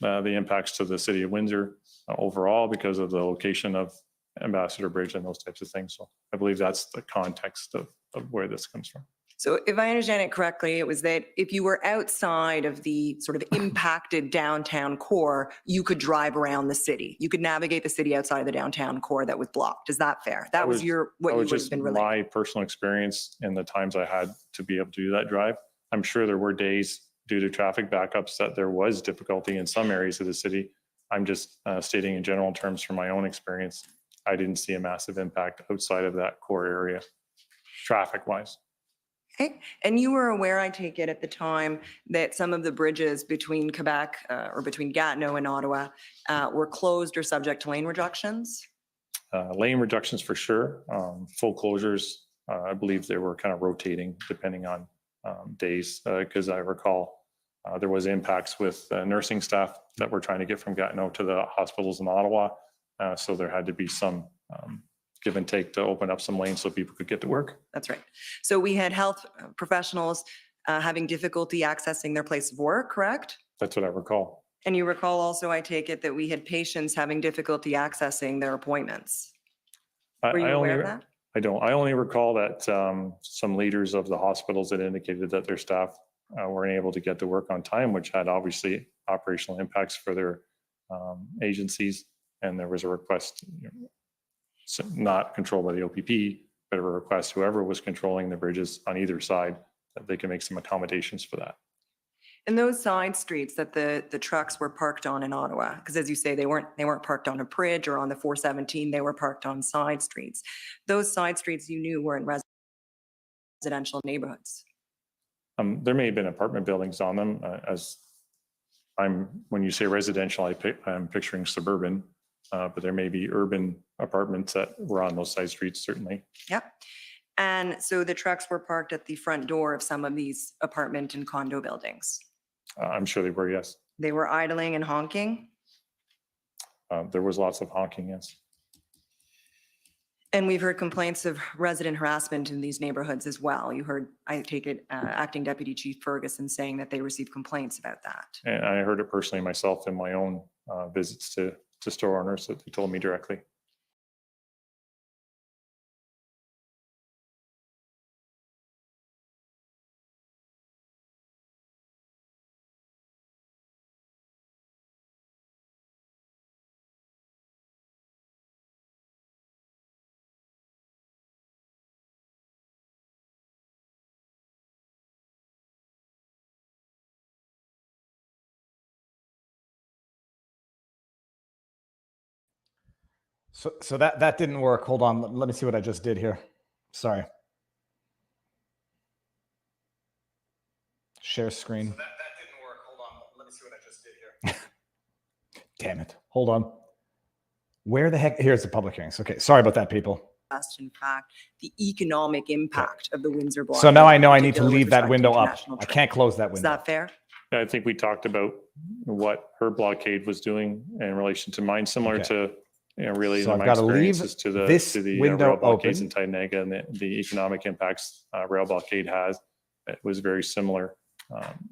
the impacts to the city of Windsor overall because of the location of Ambassador Bridge and those types of things. So I believe that's the context of where this comes from. So if I understand it correctly, it was that if you were outside of the sort of impacted downtown core, you could drive around the city. You could navigate the city outside of the downtown core that was blocked. Is that fair? That was what you would have been related. My personal experience in the times I had to be able to do that drive. I'm sure there were days due to traffic backups that there was difficulty in some areas of the city. I'm just stating in general terms from my own experience. I didn't see a massive impact outside of that core area, traffic-wise. Okay. And you were aware, I take it at the time, that some of the bridges between Quebec or between Gatineau and Ottawa were closed or subject to lane reductions? Lane reductions for sure. Full closures, I believe they were kind of rotating depending on days, because I recall there was impacts with nursing staff that were trying to get from Gatineau to the hospitals in Ottawa. So there had to be some give and take to open up some lanes so people could get to work. That's right. So we had health professionals having difficulty accessing their place of work, correct? That's what I recall. And you recall also, I take it, that we had patients having difficulty accessing their appointments. Were you aware of that? I don't. I only recall that some leaders of the hospitals had indicated that their staff weren't able to get to work on time, which had obviously operational impacts for their agencies. And there was a request, not controlled by the OPP, but a request whoever was controlling the bridges on either side that they can make some accommodations for that. And those side streets that the trucks were parked on in Ottawa, because as you say, they weren't parked on a bridge or on the 417, they were parked on side streets. Those side streets you knew were in residential neighborhoods. There may have been apartment buildings on them. When you say residential, I'm picturing suburban, but there may be urban apartments that were on those side streets, certainly. Yep. And so the trucks were parked at the front door of some of these apartment and condo buildings. I'm sure they were, yes. They were idling and honking. there was lots of honking, yes. And we've heard complaints of resident harassment in these neighborhoods as well. You heard, I take it, Acting Deputy Chief Ferguson saying that they received complaints about that. And I heard it personally myself in my own visits to store owners that they told me directly. So that didn't work. Hold on. Let me see what I just did here. Sorry. Share screen. So that didn't work. Hold on. Let me see what I just did here. Damn it. Hold on. Where the heck? Here's the public hearings. Okay. Sorry about that, people. In fact, the economic impact of the Windsor blockade. So now I know I need to particularly with leave that respect to window up. international I trade. can't close that Is window. that fair? I think we talked about what her blockade was doing in relation to mine, similar Okay. to really So I've my got to leave experiences to the this window rail blockades open. in Tydenega and the economic impacts rail blockade has. It was very similar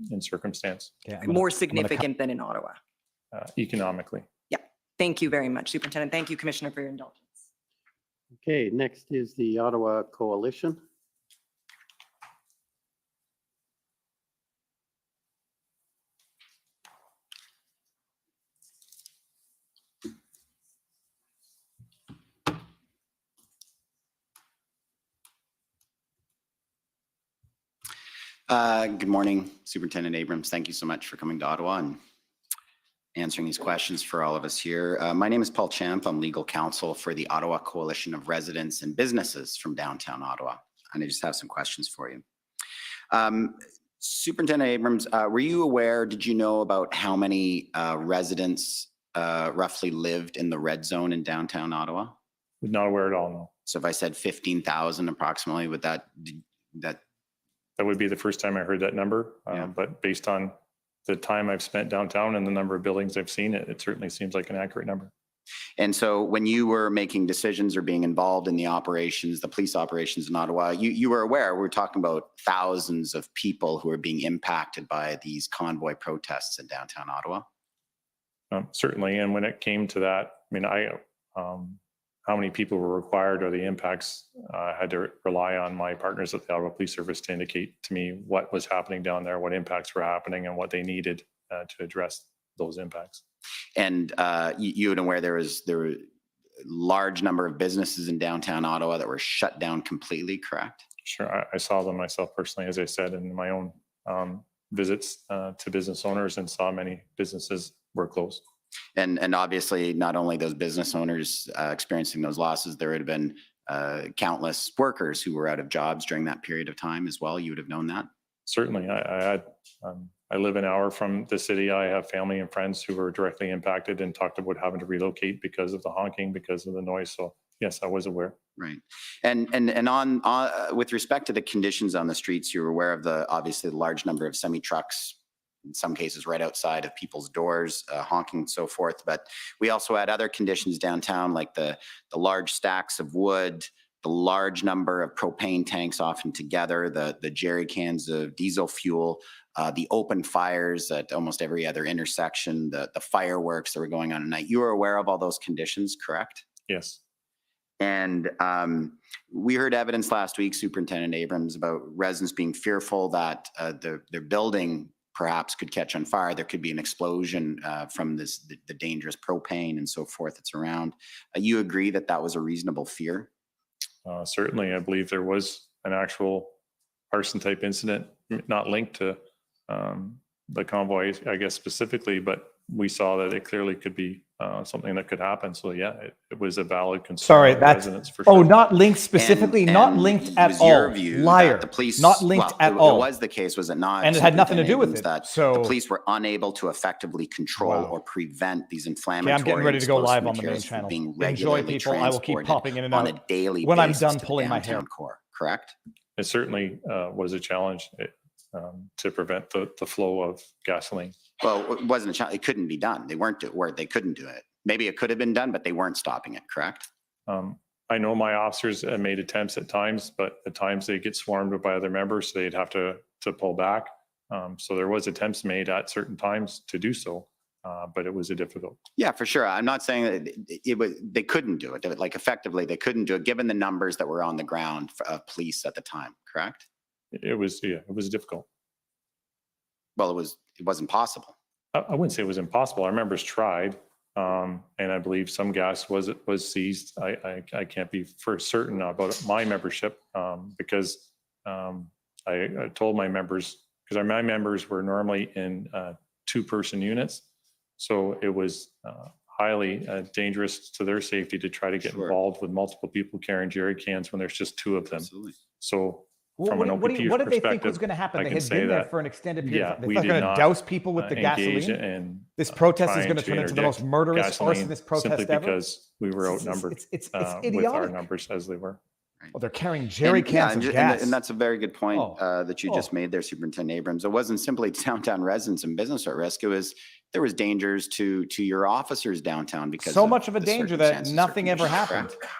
in circumstance Okay, I'm gonna- More I'm gonna cut- significant than in Ottawa. economically. Thank you very much, Superintendent. Thank you, Commissioner, for your indulgence. Okay, next is the Ottawa Coalition. Good morning, Superintendent Abrams. Thank you so much for coming to Ottawa and answering these questions for all of us here. My name is Paul Champ. I'm legal counsel for the Ottawa Coalition of Residents and Businesses from downtown Ottawa. And I just have some questions for you. Superintendent Abrams, were you aware, did you know about how many residents roughly lived in the red zone in downtown Ottawa? Not aware at all, no. So if I said 15,000 approximately, would that That would be the first time I heard that number. Yeah. But based on the time I've spent downtown and the number of buildings I've seen, it certainly seems like an accurate number. And so when you were making decisions or being involved in the operations, the police operations in Ottawa, you were aware, we're talking about thousands of people who are being impacted by these convoy protests in downtown Ottawa? Certainly. And when it came to that, I mean, how many people were required or the impacts, I had to rely on my partners at the Ottawa Police Service to indicate to me what was happening down there, what impacts were happening and what they needed to address those impacts. And you were aware there were a large number of businesses in downtown Ottawa that were shut down completely, correct? Sure. I saw them myself personally, as I said, in my own visits to business owners, and saw many businesses were closed. And obviously, not only those business owners experiencing those losses, there would have been countless workers who were out of jobs during that period of time as well. You would have known that. Certainly. I live an hour from the city. I have family and friends who were directly impacted and talked about having to relocate because of the honking, because of the noise. So yes, I was aware. Right. And on with respect to the conditions on the streets, you're aware of obviously the large number of semi trucks, in some cases right outside of people's doors, honking and so forth. But we also had other conditions downtown, like the large stacks of wood, the large number of propane tanks often together, the jerry cans of diesel fuel, the open fires at almost every other intersection, the fireworks that were going on at night. You were aware of all those conditions, correct? Yes. And we heard evidence last week, Superintendent Abrams, about residents being fearful that their building perhaps could catch on fire. There could be an explosion from the dangerous propane and so forth that's around. You agree that that was a reasonable fear? Certainly. I believe there was an actual arson type incident, not linked to the convoy, I guess, specifically, but we saw that it clearly could be something that could happen. So yeah, it was a valid concern. Sorry, of that's residents for oh, sure. not linked specifically, not And linked was at your all. view Liar. that the police, Not linked well, at all. It was the case, was it not? And it had nothing to do with Superintendent it. Abrams, So that the police were unable to effectively control Wow. or prevent these okay, inflammatory I'm getting ready to go explosive live on the main materials from channel. being Enjoy, regularly people. I will keep transported popping in and on out a daily when I'm basis done to the pulling my hair. downtown core, correct? It certainly was a challenge to prevent the flow of gasoline. Well, it wasn't a challenge. It couldn't be done. They couldn't do it. maybe it could have been done, but they weren't stopping it, correct? I know my officers made attempts at times, but at times they get swarmed by other members, so they'd have to pull back. So there was attempts made at certain times to do so, but it was difficult. Yeah, for sure. I'm not saying that they couldn't do it. Like effectively, they couldn't do it given the numbers that were on the ground of police at the time, correct? It was difficult. Well, it wasn't possible. I wouldn't say it was impossible. Our members tried, and I believe some gas was seized. I can't be for certain about my membership because I told my members, because my members were normally in 2-person units, so it was highly dangerous to their safety to try to get involved with multiple people carrying jerry cans when there's just 2 of them. Absolutely. So Well, from an what OPP did they think perspective, was going to happen? I They can had say been there that, for an extended period. yeah, of time. we They thought did going to not douse people with the engage gasoline. in This protest is trying going to turn into the most interdict murderous, gasoline arsonist protest simply ever. because we were outnumbered It's with our idiotic. numbers as they were. Well, they're carrying jerry cans of and gas. and that's a very good point Oh. that you just made there, Superintendent Abrams. It wasn't simply downtown residents and business at risk. There was dangers to your officers downtown because So much of a the danger that circumstances or nothing ever conditions, happened. correct?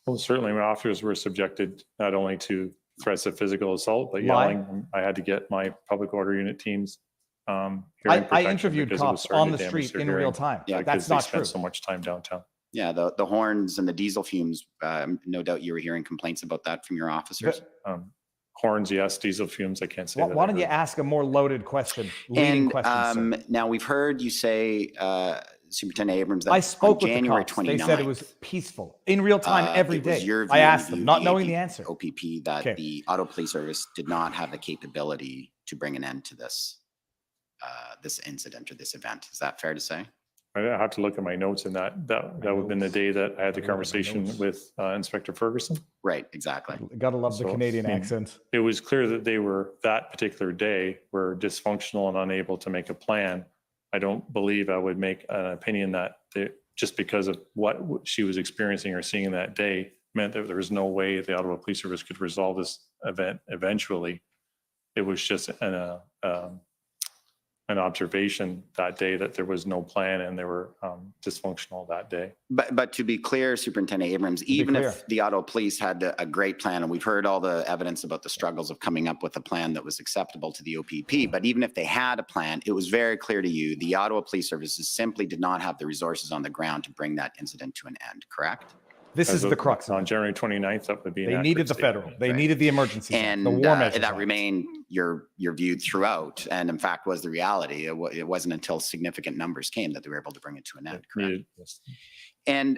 Well, certainly my officers were subjected not only to threats of physical assault, but Lie. yelling. I had to get my public order unit teams. Hearing I protection interviewed because it was cops starting on to the damage street their in hearing. real time. Yeah, That's because they not spent true. so much time downtown. Yeah, the horns and the diesel fumes. No doubt you were hearing complaints about that from your officers. Horns, yes. Diesel fumes, I can't say that. Why I don't you heard. ask a more loaded question? Leading And question, sir. now we've heard you say, Superintendent Abrams, that I spoke on with January the cops. 29th, They said it was peaceful in real time every it was day. your I view, asked them, you, not the knowing the answer. OPP, that Okay. the Auto Police Service did not have the capability to bring an end to this incident or this event. Is that fair to say? I have to look at my notes, and that would have been the day that I had the conversation with Inspector Ferguson. Right, exactly. Gotta love the So, Canadian I mean, accent. It was clear that they were, that particular day, were dysfunctional and unable to make a plan. I don't believe I would make an opinion that just because of what she was experiencing or seeing that day meant that there was no way the Ottawa Police Service could resolve this event eventually. It was just an observation that day that there was no plan and they were dysfunctional that day. But to be clear, Superintendent Abrams, even clear. if the Auto Police had a great plan, and we've heard all the evidence about the struggles of coming up with a plan that was acceptable to the OPP, but even if they had a plan, it was very clear to you the Ottawa Police Services simply did not have the resources on the ground to bring that incident to an end, correct? This is the crux. On January 29th, that would be an They accurate needed the statement. federal. They Right. needed the emergency. And the war measures. that Act. remained your view throughout, and in fact was the reality. It wasn't until significant numbers came that they were able to bring it to an end, correct? Yes. And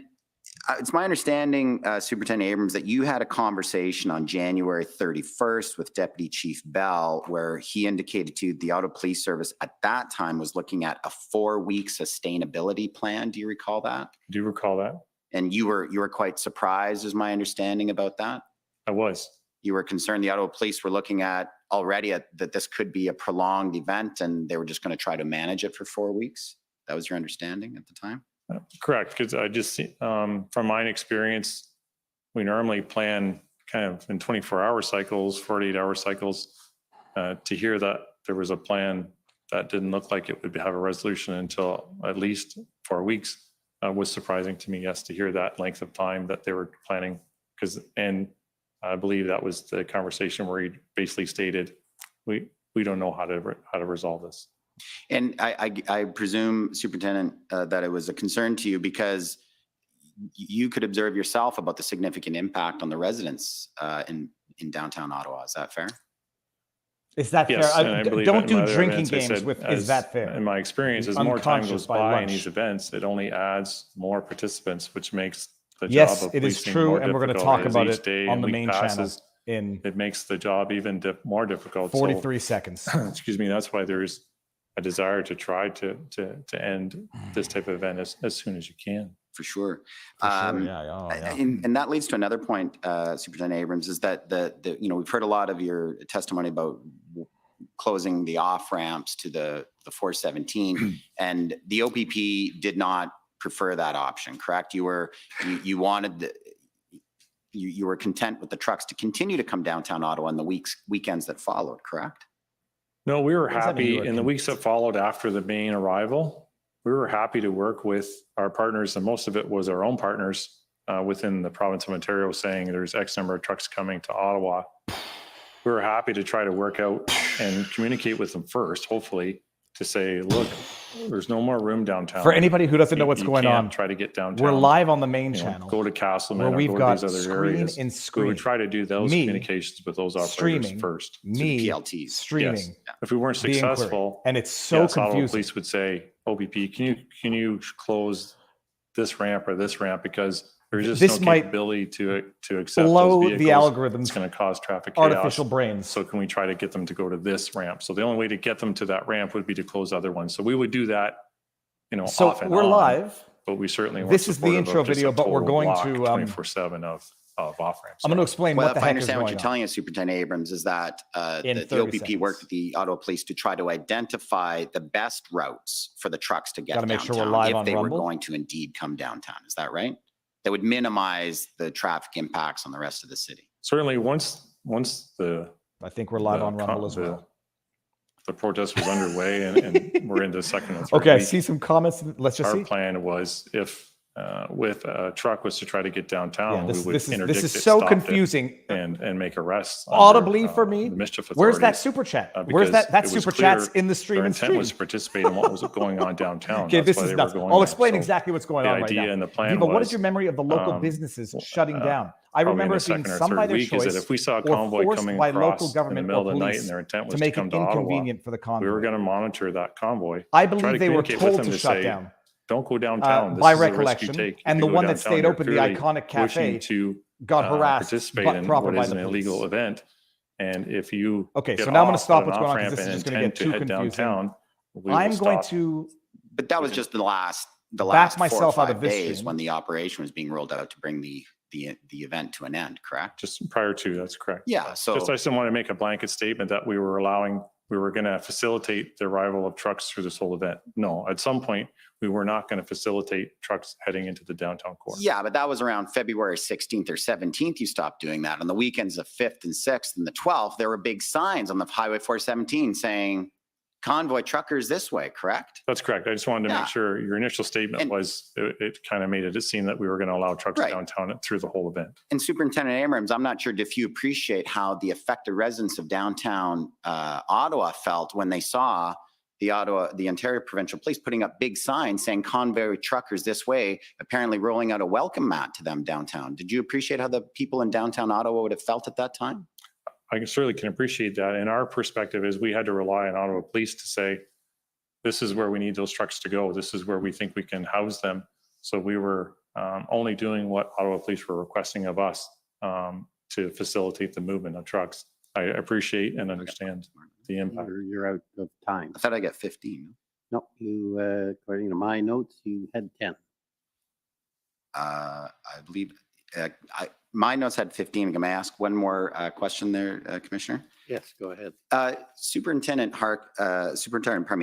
it's my understanding, Superintendent Abrams, that you had a conversation on January 31st with Deputy Chief Bell, where he indicated to you the Auto Police Service at that time was looking at a 4-week sustainability plan. Do you recall that? Do you recall that? And you were quite surprised, is my understanding about that? I was. You were concerned the Ottawa Police were looking at already that this could be a prolonged event and they were just going to try to manage it for 4 weeks. That was your understanding at the time? Correct, because I just, from my experience, we normally plan kind of in 24-hour cycles, 48-hour cycles. To hear that there was a plan that didn't look like it would have a resolution until at least 4 weeks was surprising to me. Yes, to hear that length of time that they were planning, and I believe that was the conversation where he basically stated, we don't know how to resolve this. And I presume, Superintendent, that it was a concern to you because you could observe yourself about the significant impact on the residents in downtown Ottawa. Is that fair? Is that Yes, fair? and I believe Don't in do my other drinking events, I games said, with. as- Is that fair? In my experience, as more time Unconscious goes by by in lunch. these events, it only adds more participants, which makes the job Yes, of it is policing true, more and we're going to difficult talk as about each it day on and the week main passes. channel in It makes the job even more difficult. So, 43 seconds. excuse me, that's why there's a desire to try to end this type of event as soon as you can. For sure. For sure, yeah. And that leads to another point, Superintendent Abrams, is that we've heard a lot of your testimony about closing the off ramps to the 417, and the OPP did not prefer that option. Correct? You were content with the trucks to continue to come downtown Ottawa in the weekends that followed. Correct? No, we were does that mean you happy were in the weeks that followed after the main arrival. we were happy to work with our partners, and most of it was our own partners within the province of Ontario saying there's X number of trucks coming to Ottawa. We were happy to try to work out and communicate with them first, hopefully, to say, look, there's no more room downtown. For anybody who doesn't know what's You going can't on, try to get downtown. we're live on the main You know, channel go to Castleman where or we've go to got these other screen areas. and So screen. we try to do those Me communications with those operators streaming, first. me PLTs. streaming. Yes. If we weren't the inquiry. successful, And it's so yes, Ottawa confusing. police would say, OBP, can you close this ramp or this ramp because there's just This no might capability to accept blow those the vehicles. algorithms, It's going to cause traffic chaos. artificial brains. So can we try to get them to go to this ramp? So the only way to get them to that ramp would be to close other ones. So we would do that, you know, So off and we're on, live. but we certainly weren't This is the supportive intro of just video, a but we're total going block to, 24/7 of off ramps. I'm going to explain Well, what the if I heck is understand what going you're on. telling us, Superintendent Abrams, is that In the 30 OPP worked seconds. with the Ottawa Police to try to identify the best routes for the trucks to get Gotta make sure downtown we're live if on they were Rumble. going to indeed come downtown. Is that right? That would minimize the traffic impacts on the rest of the city. Certainly once the I think we're live the on Rumble as the- well. the protest was underway and we're into second and third Okay, I week. see some comments. Let's just Our see. plan was if with a truck was to try to get Yeah, downtown, we would this interdict is it, so stop it, confusing. and make arrests. Audibly under, for me, the mischief where's that authorities, super chat? because Where's that it was super clear chat's in the stream Their and intent stream? was to participate in what was going on downtown. Okay, That's this why is they nuts. were going I'll there. explain So exactly what's going the on right idea now. and the plan Viva, what is was, your memory of the local businesses shutting down? I probably in remember the it being second or some by third their week is that choice if we saw a or convoy forced coming by across local in the government middle or of the night police and their intent to was make to come it to Ottawa, inconvenient for the convoy. we were going to monitor that convoy. I try believe to they were communicate with told them to to shut say, down. Don't go downtown. This By is a risk you recollection, take. If and you the go one that downtown, stayed you're open, the clearly iconic wishing cafe, to got harassed, participate but in proper what by is the an police. illegal event. And if you Okay, get so now I'm going to off stop at an what's going on off-ramp because this is and just going to intend get too head confusing. downtown, we will I'm going stop. to But that was just the last back 4 or myself out 5 of this days stream. when the operation was being rolled out to bring the event to an end, correct? Just prior to, that's correct. Yeah, so Just I just didn't want to make a blanket statement that we were going to facilitate the arrival of trucks through this whole event. No, at some point, we were not going to facilitate trucks heading into the downtown core. yeah, but that was around February 16th or 17th. You stopped doing that. On the weekends of 5th and 6th and the 12th, there were big signs on the Highway 417 saying convoy truckers this way, correct? That's correct. I just wanted to Yeah. make sure your initial statement And- was, it kind of made it seem that we were going to allow trucks Right. downtown through the whole event. And Superintendent Abrams, I'm not sure if you appreciate how the affected residents of downtown Ottawa felt when they saw the Ontario Provincial Police putting up big signs saying convoy truckers this way, apparently rolling out a welcome mat to them downtown. Did you appreciate how the people in downtown Ottawa would have felt at that time? I certainly can appreciate that. And our perspective is we had to rely on Ottawa Police to say, this is where we need those trucks to go. This is where we think we can house them. So we were only doing what Ottawa Police were requesting of us to facilitate the movement of trucks. I appreciate and understand the impact. You're out of time. I thought I got 15. No, you, according to my notes, you had 10. I believe my notes had 15. Can I ask one more question there, Commissioner? Yes, go ahead. Superintendent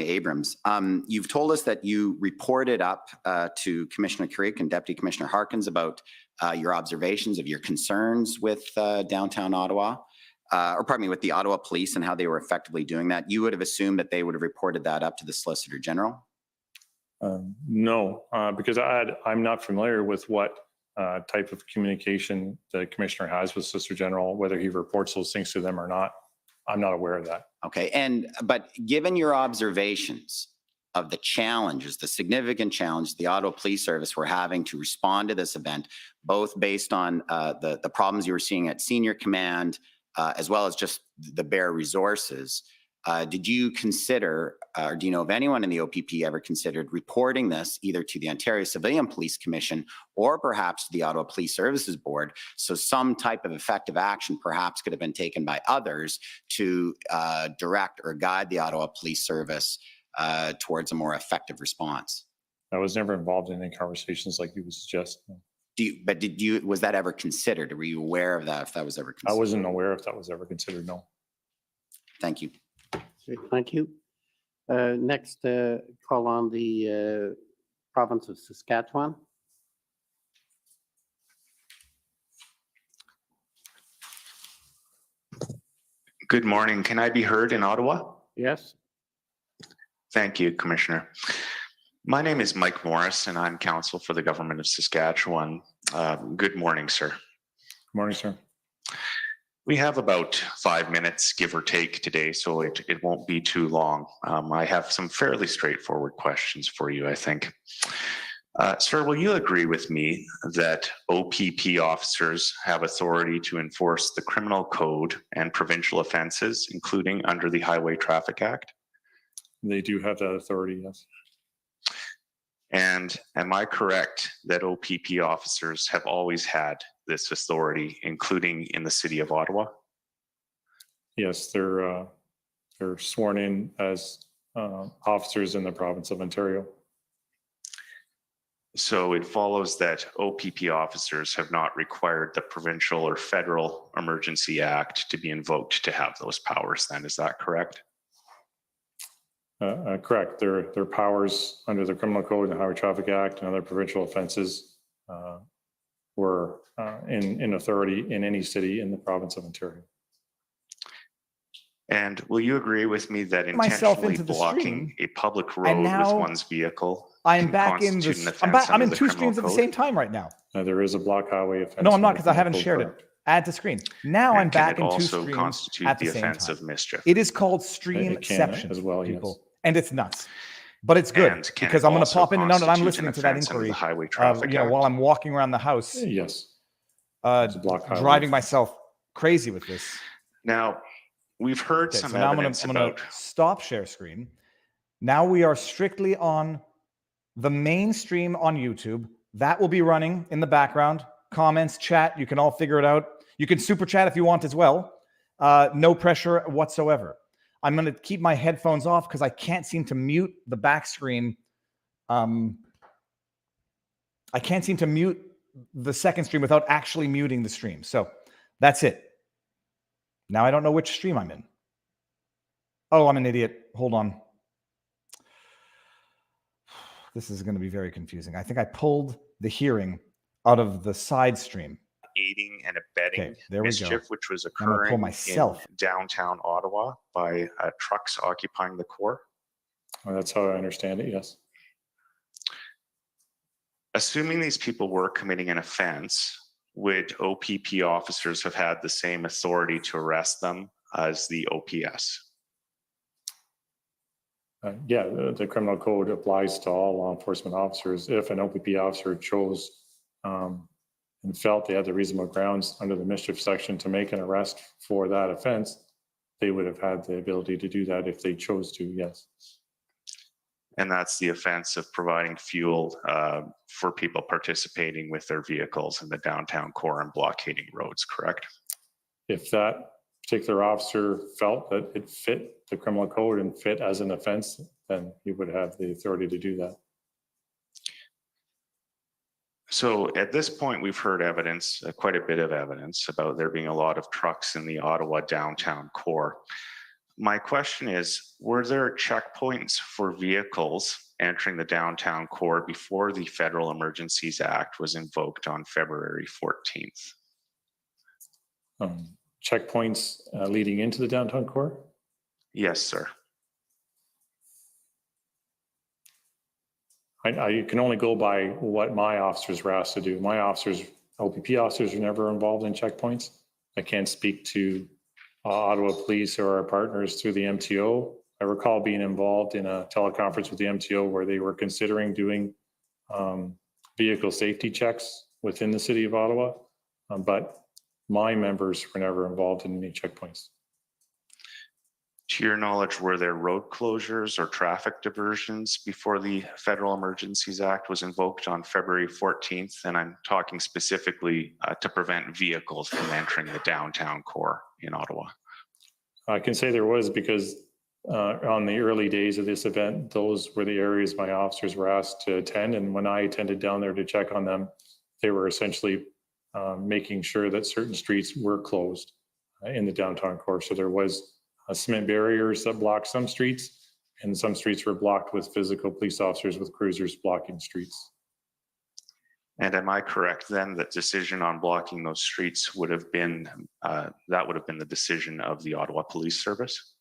Abrams, you've told us that you reported up to Commissioner Creek and Deputy Commissioner Harkins about your observations of your concerns with downtown Ottawa, or pardon me, with the Ottawa Police and how they were effectively doing that. You would have assumed that they would have reported that up to the Solicitor General? No, because I'm not familiar with what type of communication the commissioner has with Solicitor General, whether he reports those things to them or not. I'm not aware of that. Okay, but given your observations of the challenges, the significant challenge the Ottawa Police Service were having to respond to this event, both based on the problems you were seeing at senior command, as well as just the bare resources, did you consider, or do you know of anyone in the OPP ever considered reporting this either to the Ontario Civilian Police Commission or perhaps to the Ottawa Police Services Board, so some type of effective action perhaps could have been taken by others to direct or guide the Ottawa Police Service towards a more effective response? I was never involved in any conversations like you would suggest. Was that ever considered? Were you aware of that if that was ever considered? I wasn't aware if that was ever considered, no. Thank you. Okay, thank you. Next, call on the province of Saskatchewan. Good morning. Can I be heard in Ottawa? Yes, Thank you, Commissioner. My name is Mike Morris, and I'm counsel for the government of Saskatchewan. Good morning, sir. Good morning, sir. We have about 5 minutes, give or take, today, so it won't be too long. I have some fairly straightforward questions for you, I think. Sir, will you agree with me that OPP officers have authority to enforce the criminal code and provincial offenses, including under the Highway Traffic Act? They do have that authority, yes. And am I correct that OPP officers have always had this authority, including in the city of Ottawa? Yes, they're sworn in as officers in the province of Ontario. So it follows that OPP officers have not required the provincial or federal Emergency Act to be invoked to have those powers then, is that correct? Correct. Their powers under the Criminal Code and Highway Traffic Act and other provincial offenses were in authority in any city in the province of Ontario. And will you agree with me that Myself intentionally into the blocking stream, a public and road with now one's vehicle I'm can back in constitute this. an offense I'm in under the two criminal screens at the code? same time right now. There is a block highway offense. No, I'm not under because I haven't criminal shared code, it. Add to screen. Now And I'm can back it in two also screens constitute at the the same offense time. of mischief? It is called It can streamception, as well, yes. people, and it's nuts. But it's good And can because it I'm going to also pop in and out, and I'm constitute an listening to that offense under inquiry. the Highway Traffic Act? While I'm walking around the house, Yes. It's a block highway driving offense. myself crazy with this. Now, we've heard Okay, some so now I'm evidence going about to stop share screen. Now we are strictly on the mainstream on YouTube. That will be running in the background. Comments, chat, you can all figure it out. You can super chat if you want as well. No pressure whatsoever. I'm going to keep my headphones off because I can't seem to mute the back screen. I can't seem to mute the second stream without actually muting the stream. So that's it. Now I don't know which stream I'm in. Oh, I'm an idiot. Hold on. This is going to be very confusing. I think I pulled the out of the side stream. aiding and abetting Okay, there we go. mischief, which was I'm gonna pull occurring myself. in downtown Ottawa by trucks occupying the core. Well, that's how I understand it, yes. Assuming these people were committing an offense, would OPP officers have had the same authority to arrest them as the OPS? Yeah, the criminal code applies to all law enforcement officers. If an OPP officer chose and felt they had the reasonable grounds under the mischief section to make an arrest for that offense, they would have had the ability to do that if they chose to, yes. And that's the offense of providing fuel for people participating with their vehicles in the downtown core and blockading roads, correct? If that particular officer felt that it fit the criminal code and fit as an offense, then he would have the authority to do that. So at this point, we've heard evidence, quite a bit of evidence about there being a lot of trucks in the Ottawa downtown core. My question is, were there checkpoints for vehicles entering the downtown core before the Federal Emergencies Act was invoked on February 14th? Checkpoints leading into the downtown core? Yes, sir. I can only go by what my officers were asked to do. My officers, OPP officers, were never involved in checkpoints. I can't speak to Ottawa Police or our partners through the MTO. I recall being involved in a teleconference with the MTO where they were considering doing vehicle safety checks within the city of Ottawa, but my members were never involved in any checkpoints. To your knowledge, were there road closures or traffic diversions before the Federal Emergencies Act was invoked on February 14th? And I'm talking specifically to prevent vehicles from entering the downtown core in Ottawa. I can say there was because on the early days of this event, those were the areas my officers were asked to attend. And when I attended down there to check on them, they were essentially making sure that certain streets were closed in the downtown core. So there was cement barriers that blocked some streets, and some streets were blocked with physical police officers with cruisers blocking streets. And am I correct then that decision on blocking those streets would have been, that would have been the decision of the Ottawa Police Service?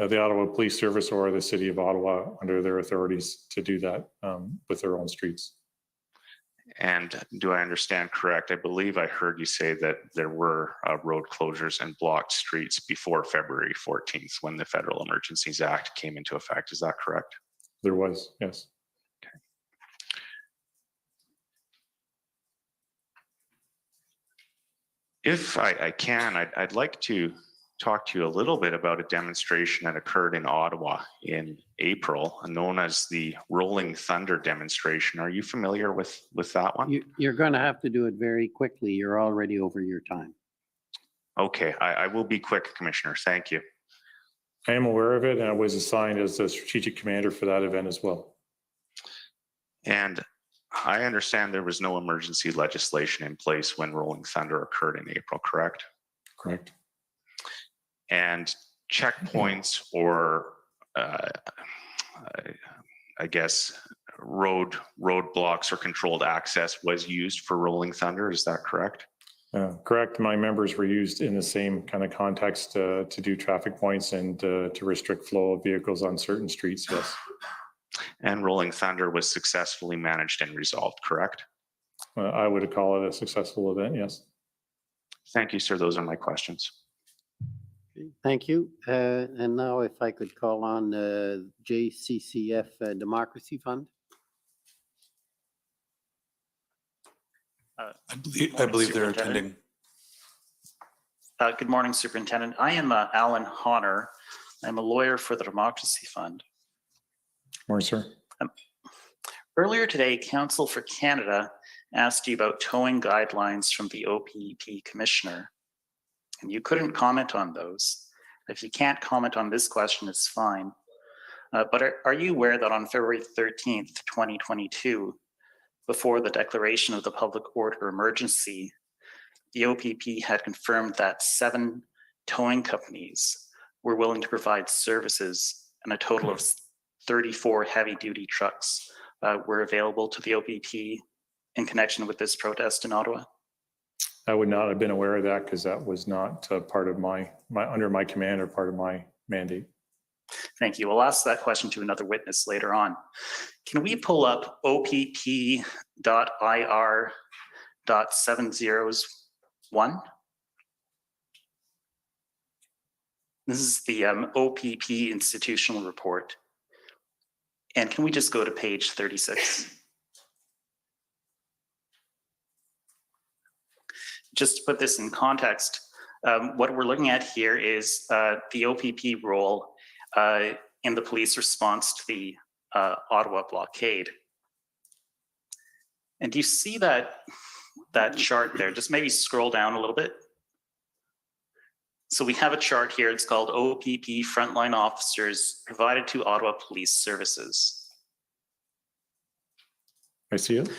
the Ottawa Police Service or the City of Ottawa under their authorities to do that with their own streets. And do I understand correct? I believe I heard you say that there were road closures and blocked streets before February 14th when the Federal Emergencies Act came into effect. Is that correct? There was, yes. If I can, I'd like to talk to you a little bit about a demonstration that occurred in Ottawa in April, known as the Rolling Thunder demonstration. Are you familiar with that one? You're going to have to do it very quickly. You're already over your time. Okay, I will be quick, Commissioner. Thank you. I am aware of it, and I was assigned as the strategic commander for that event as well. And I understand there was no emergency legislation in place when Rolling Thunder occurred in April, correct? Correct. And checkpoints or I guess roadblocks or controlled access was used for Rolling Thunder. Is that correct? Correct. My members were used in the same kind of context to do traffic points and to restrict flow of vehicles on certain streets. Yes. And Rolling Thunder was successfully managed and resolved, correct? I would call it a successful event. Yes. Thank you, sir. Those are my questions. Thank you. And now if I could call on JCCF Democracy Fund. I believe they're attending. Good morning, Superintendent. I am Alan Honor. I'm a lawyer for the Democracy Fund. Morning, sir. Earlier today, Council for Canada asked you about towing guidelines from the OPP Commissioner, and you couldn't comment on those. If you can't comment on this question, it's fine. But are you aware that on February 13th, 2022, before the declaration of the public order emergency, the OPP had confirmed that 7 towing companies were willing to provide services, and a total of 34 heavy-duty trucks were available to the OPP in connection with this protest in Ottawa? I would not have been aware of that because that was not part of my under my command or part of my mandate. Thank you. We'll ask that question to another witness later on. Can we pull up OPP.IR.701? This is the OPP institutional report. And can we just go to page 36? Just to put this in context, what we're looking at here is the OPP role in the police response to the Ottawa blockade. And do you see that chart there? Just maybe scroll down a little bit. So we have a chart here. It's called OPP Frontline Officers Provided to Ottawa Police Services. I see it.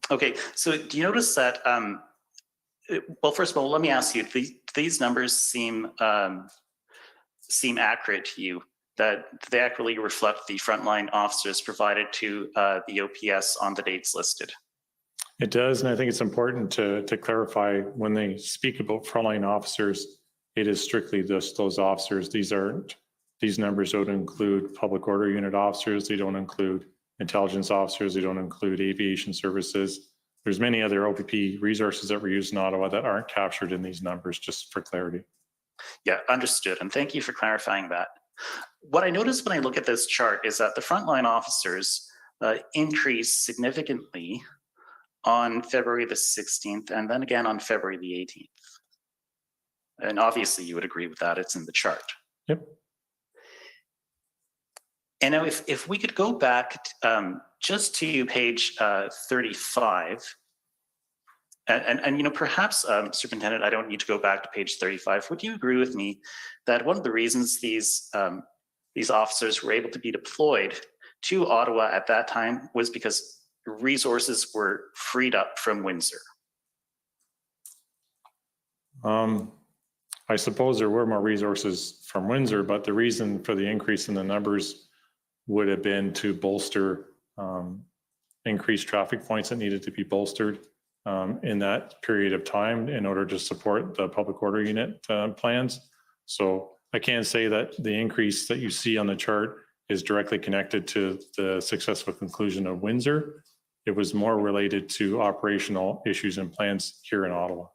Okay, so do you notice that, well, first of all, let me ask you, these numbers seem accurate to you, that they accurately reflect the frontline officers provided to the OPS on the dates listed? It does, and I think it's important to clarify when they speak about frontline officers, it is strictly just those officers. These numbers don't include public order unit officers. They don't include intelligence officers. They don't include aviation services. There's many other OPP resources that were used in Ottawa that aren't captured in these numbers, just for clarity. Yeah, understood. And thank you for clarifying that. What I noticed when I look at this chart is that the frontline officers increased significantly on February the 16th and then again on February the 18th. And obviously you would agree with that, it's in the chart. Yep. And now if we could go back just to page 35, and you know, perhaps Superintendent, I don't need to go back to page 35. Would you agree with me that one of the reasons these officers were able to be deployed to Ottawa at that time was because resources were freed up from Windsor? I suppose there were more resources from Windsor, but the reason for the increase in the numbers would have been to bolster increased traffic points that needed to be bolstered in that period of time in order to support the public order unit plans. So I can't say that the increase that you see on the chart is directly connected to the successful conclusion of Windsor. It was more related to operational issues and plans here in Ottawa.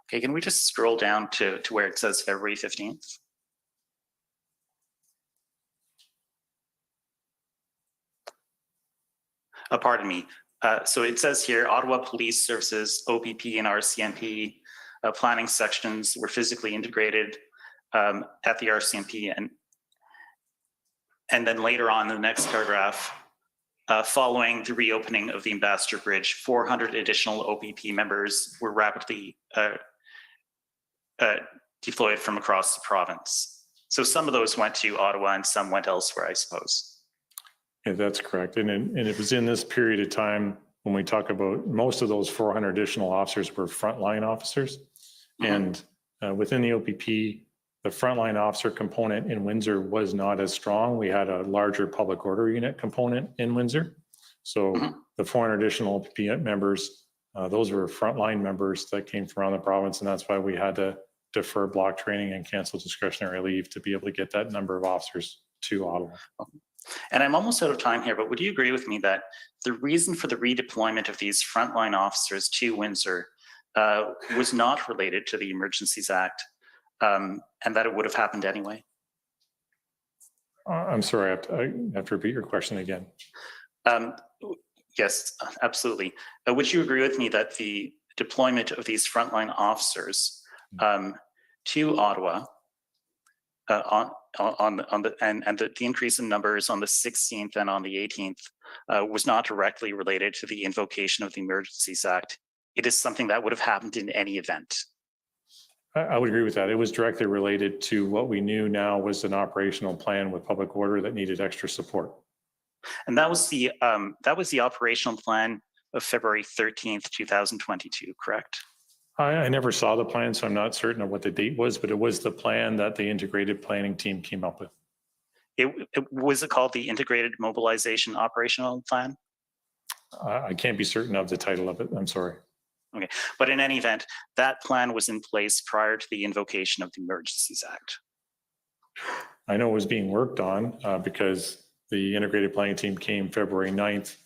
Okay, can we just scroll down to where it says February 15th? Pardon me. So it says here, Ottawa Police Services, OPP and RCMP planning sections were physically integrated at the RCMP. And then later on in the next paragraph, following the reopening of the Ambassador Bridge, 400 additional OPP members were rapidly deployed from across the province. So some of those went to Ottawa and some went elsewhere, I suppose. Yeah, that's correct. And it was in this period of time when we talk about most of those 400 additional officers were frontline officers. And within the OPP, the frontline officer component in Windsor was not as strong. We had a larger public order unit component in Windsor. So the 400 additional OPP members, those were frontline members that came from around the province. And that's why we had to defer block training and cancel discretionary leave to be able to get that number of officers to Ottawa. And I'm almost out of time here, but would you agree with me that the reason for the redeployment of these frontline officers to Windsor was not related to the Emergencies Act, and that it would have happened anyway? I'm sorry, I have to repeat your question again. Yes, absolutely. Would you agree with me that the deployment of these frontline officers to Ottawa the increase in numbers on the 16th and on the 18th was not directly related to the invocation of the Emergencies Act? It is something that would have happened in any event. I would agree with that. It was directly related to what we knew now was an operational plan with public order that needed extra support. And that was the operational plan of February 13th, 2022, correct? I never saw the plan, so I'm not certain of what the date was, but it was the plan that the integrated planning team came up with. Was it called the Integrated Mobilization Operational Plan? I can't be certain of the title of it. I'm sorry. Okay, but in any event, that plan was in place prior to the invocation of the Emergencies Act. I know it was being worked on because the integrated planning team came February 9th.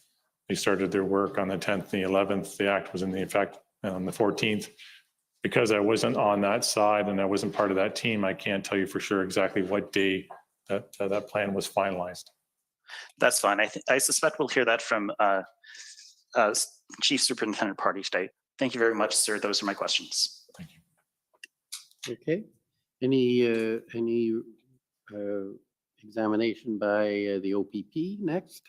They started their work on the 10th and the 11th. The act was in the effect on the 14th. Because I wasn't on that side and I wasn't part of that team, I can't tell you for sure exactly what day that plan was finalized. That's fine. I suspect we'll hear that from Chief Superintendent Party today. Thank you very much, sir. Those are my questions. Thank you. Okay. Any examination by the OPP next?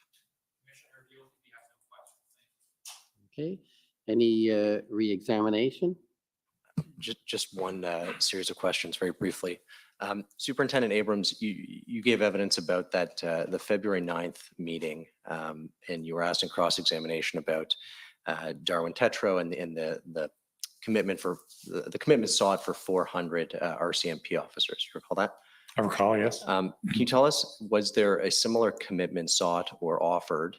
Okay. Any re-examination? Just one series of questions very briefly. Superintendent Abrams, you gave evidence about that the February 9th meeting, and you were asked in cross-examination about Darwin Tetro and the commitment sought for 400 RCMP officers. You recall that? I recall, yes. Can you tell us, was there a similar commitment sought or offered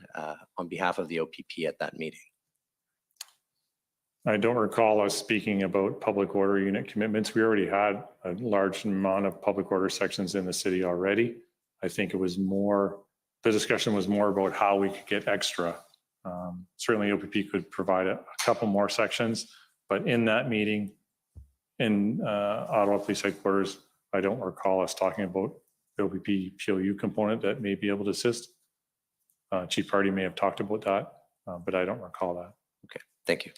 on behalf of the OPP at that meeting? I don't recall us speaking about public order unit commitments. We already had a large amount of public order sections in the city already. I think it was more, the discussion was more about how we could get extra. Certainly OPP could provide a couple more sections, but in that meeting in Ottawa Police Headquarters, I don't recall us talking about the OPP POU component that may be able to assist. Chief Party may have talked about that, but I don't recall that. Okay, thank you.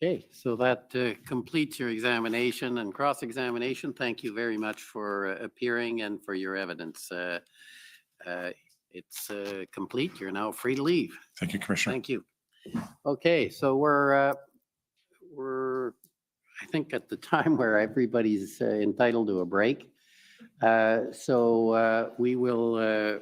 Okay, so that completes your examination and cross-examination. Thank you very much for appearing and for your evidence. It's complete. You're now free to leave. Thank you, Commissioner. Thank you. Okay, so we're I think at the time where everybody's entitled to a break. So we will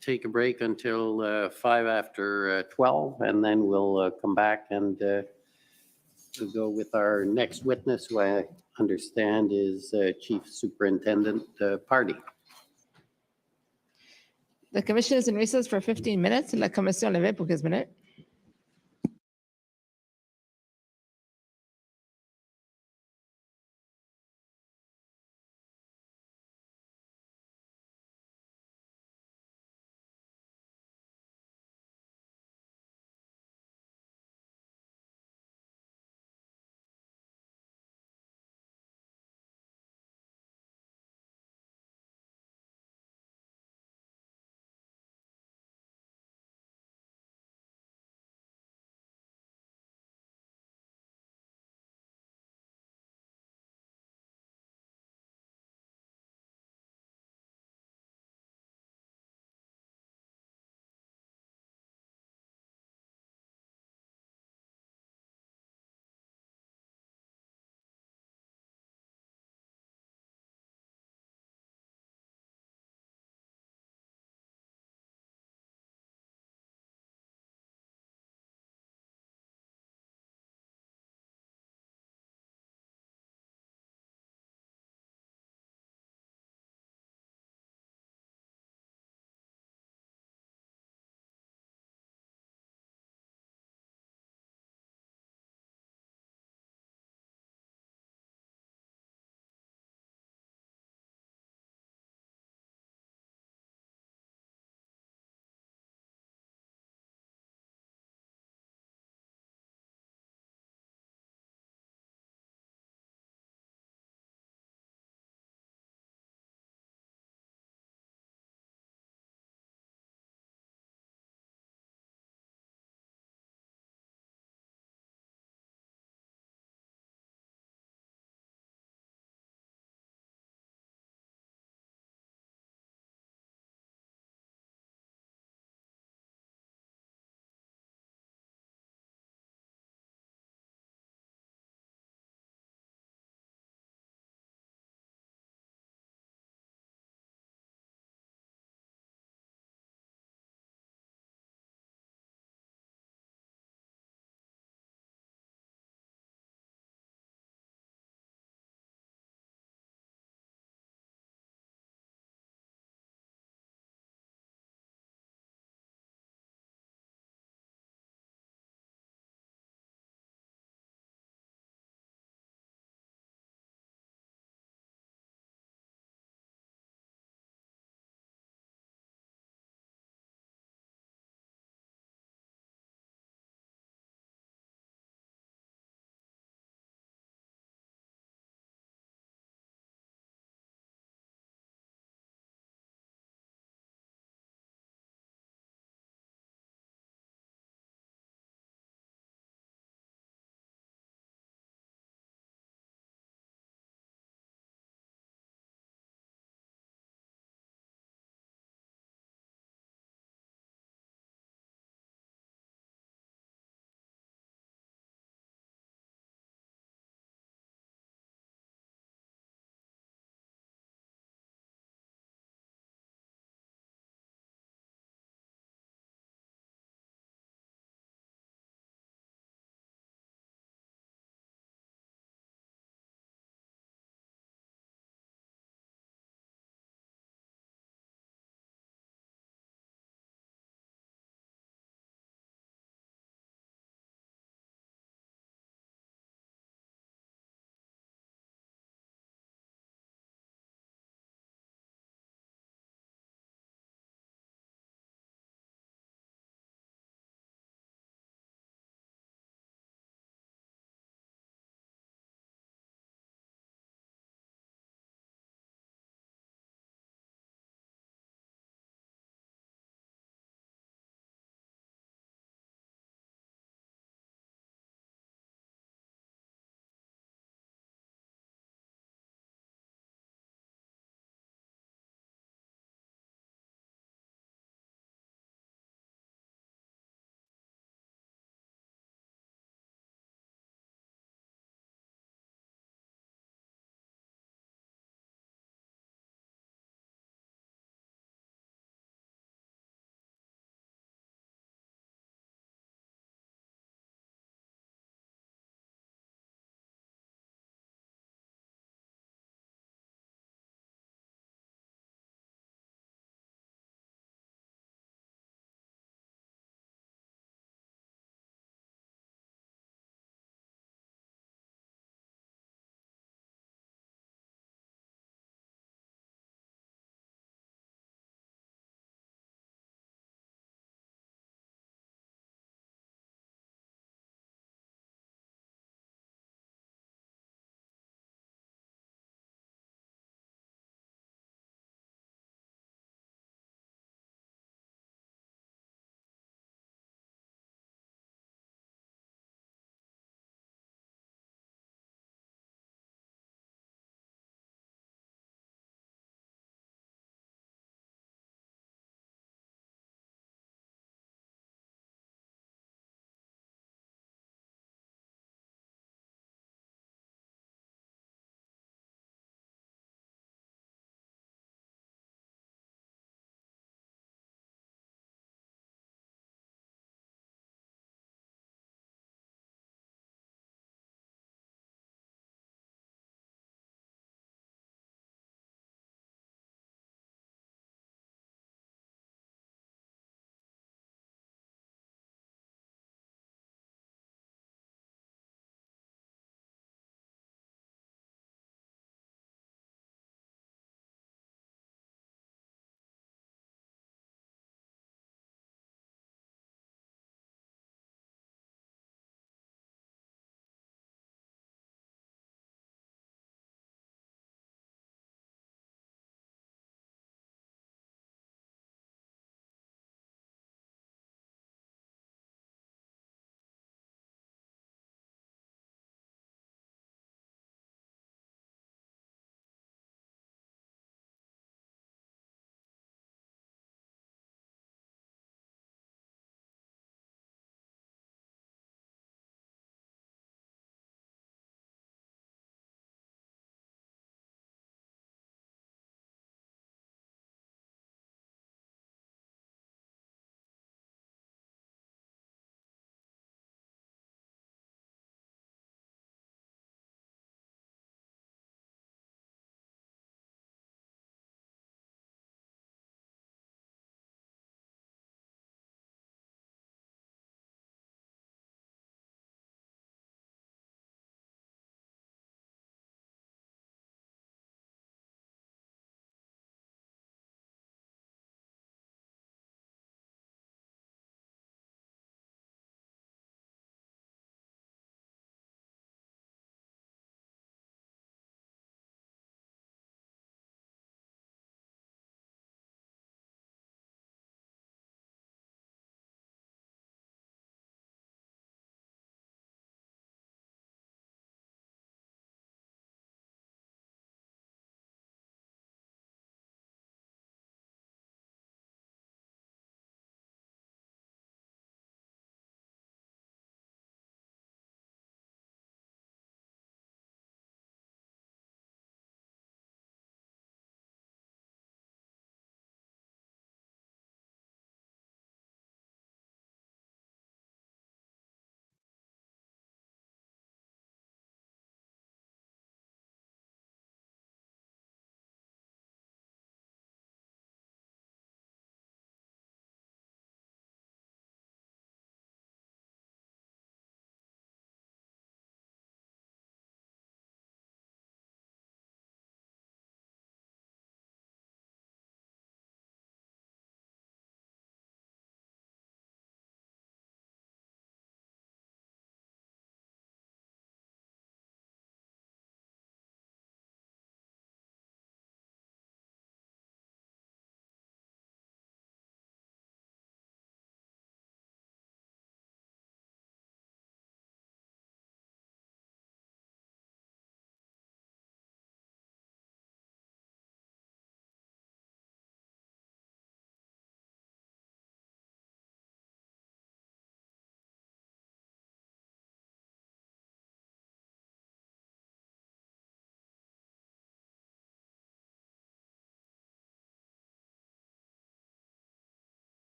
take a break until 5 after 12, and then we'll come back and we'll go with our next witness, who I understand is Chief Superintendent Party. The commission is in recess for 15 minutes. La commission levée pour 15 minutes.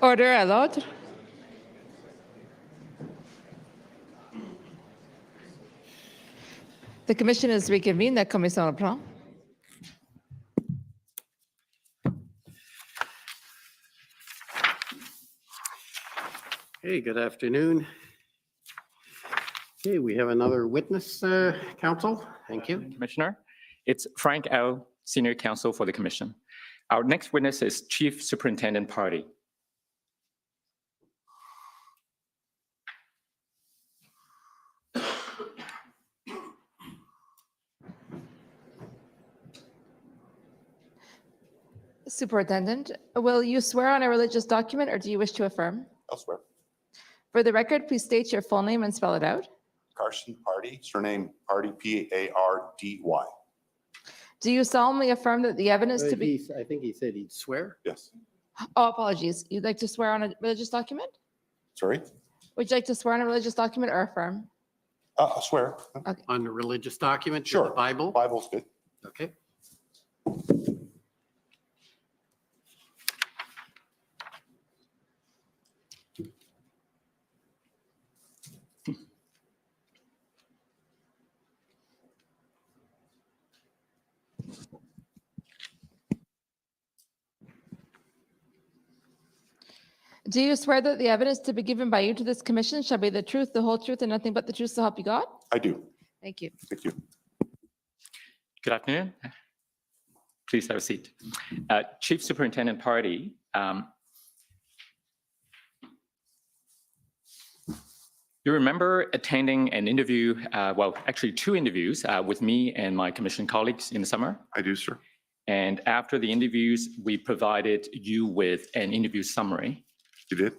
Order à l'ordre. The commission is reconvened. La commission reprend. Okay, good afternoon. Okay, we have another witness, counsel. Thank you. Commissioner. It's Frank Au, Senior Counsel for the Commission. Our next witness is Chief Superintendent Party. Superintendent, will you swear on a religious document or do you wish to affirm? I'll swear. For the record, please state your full name and spell it out. Carson Party, surname Party, P-A-R-D-Y. Do you solemnly affirm that the evidence to be, I think he said he'd swear. Yes. oh, apologies. You'd like to swear on a religious document? Sorry? Would you like to swear on a religious document or affirm? I'll swear. On the religious document, Sure. the Bible? Bible's good. Okay. Do you swear that the evidence to be given by you to this commission shall be the truth, the whole truth, and nothing but the truth so help you God? I do. Thank you. Thank you. Good afternoon. Please have a seat. Chief Superintendent Party. You remember attending an interview, well, actually 2 interviews with me and my commission colleagues in the summer? I do, sir. And after the interviews, we provided you with an interview summary. You did?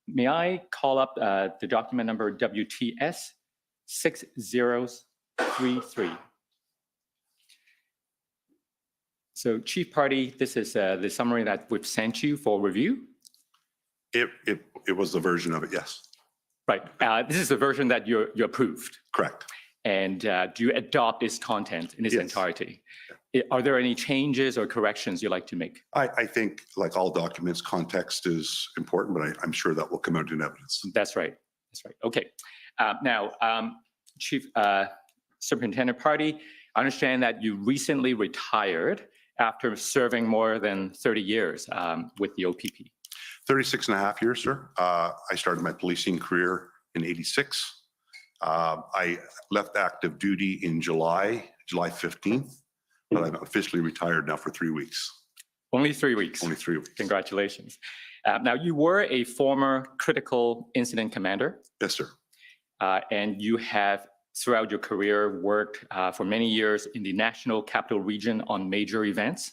May I call up the document number WTS 6033? So Chief Party, this is the summary that we've sent you for review. It was the version of it, yes. Right. This is the version that you approved. Correct. And do you adopt its content in its Yes. entirety? Are there any changes or corrections you'd like to make? I think, like all documents, context is important, but I'm sure that will come out in evidence. That's right. That's right. Okay. Now, Chief Superintendent Party, I understand that you recently retired after serving more than 30 years with the OPP. 36 and a half years, sir. I started my policing career in '86. I left active duty in July 15th, but I'm officially retired now for 3 weeks. Only 3 weeks. Only 3 weeks. Congratulations. Now, you were a former critical incident commander, Yes, sir. and you have, throughout your career, worked for many years in the National Capital Region on major events.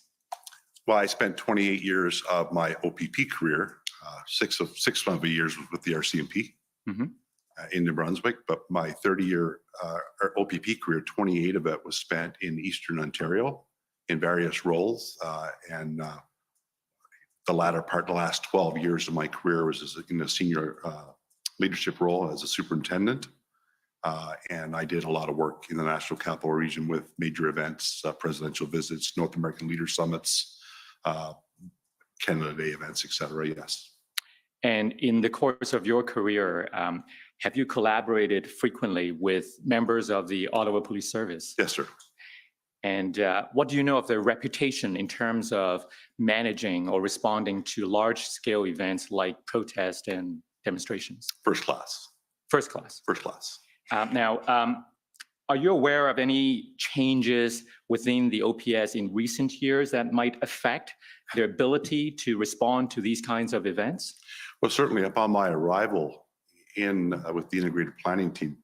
Well, I spent 28 years of my OPP career. Six of the years was with the RCMP in New Brunswick, but my 30-year OPP career, 28 of it was spent in Eastern Ontario in various roles. And the latter part, the last 12 years of my career was in a senior leadership role as a superintendent. And I did a lot of work in the National Capital Region with major events, presidential visits, North American Leader Summits, Canada Day events, et cetera, yes. And in the course of your career, have you collaborated frequently with members of the Ottawa Police Service? Yes, sir. And what do you know of their reputation in terms of managing or responding to large-scale events like protests and demonstrations? First class. First class. First class. Now, are you aware of any changes within the OPS in recent years that might affect their ability to respond to these kinds of events? Well, certainly upon my arrival with the integrated planning team,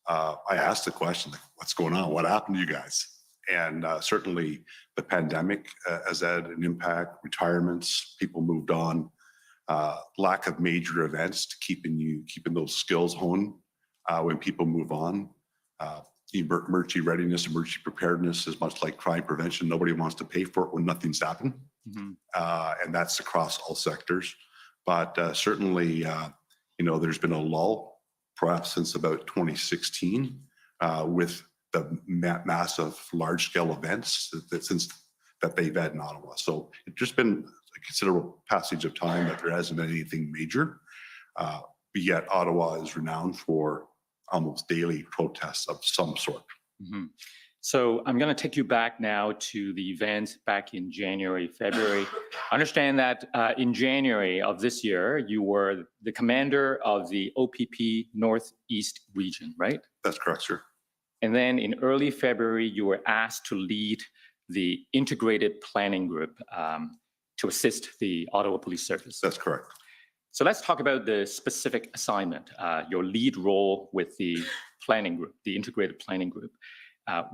I asked the question, like, what's going on? What happened to you guys? And certainly the pandemic has had an impact, retirements, people moved on, lack of major events to keeping those skills honed when people move on. Emergency readiness, emergency preparedness is much like crime prevention. Nobody wants to pay for it when nothing's happened. And that's across all sectors. But certainly, there's been a lull, perhaps since about 2016, with the massive large-scale events that they've had in Ottawa. So it's just been a considerable passage of time that there hasn't been anything major. But yet Ottawa is renowned for almost daily protests of some sort. Mhm. So I'm going to take you back now to the event back in January, February. I understand that in January of this year, you were the commander of the OPP Northeast region, right? That's correct, sir. And then in early February, you were asked to lead the integrated planning group to assist the Ottawa Police Service. That's correct. So let's talk about the specific assignment, your lead role with the planning group, the integrated planning group.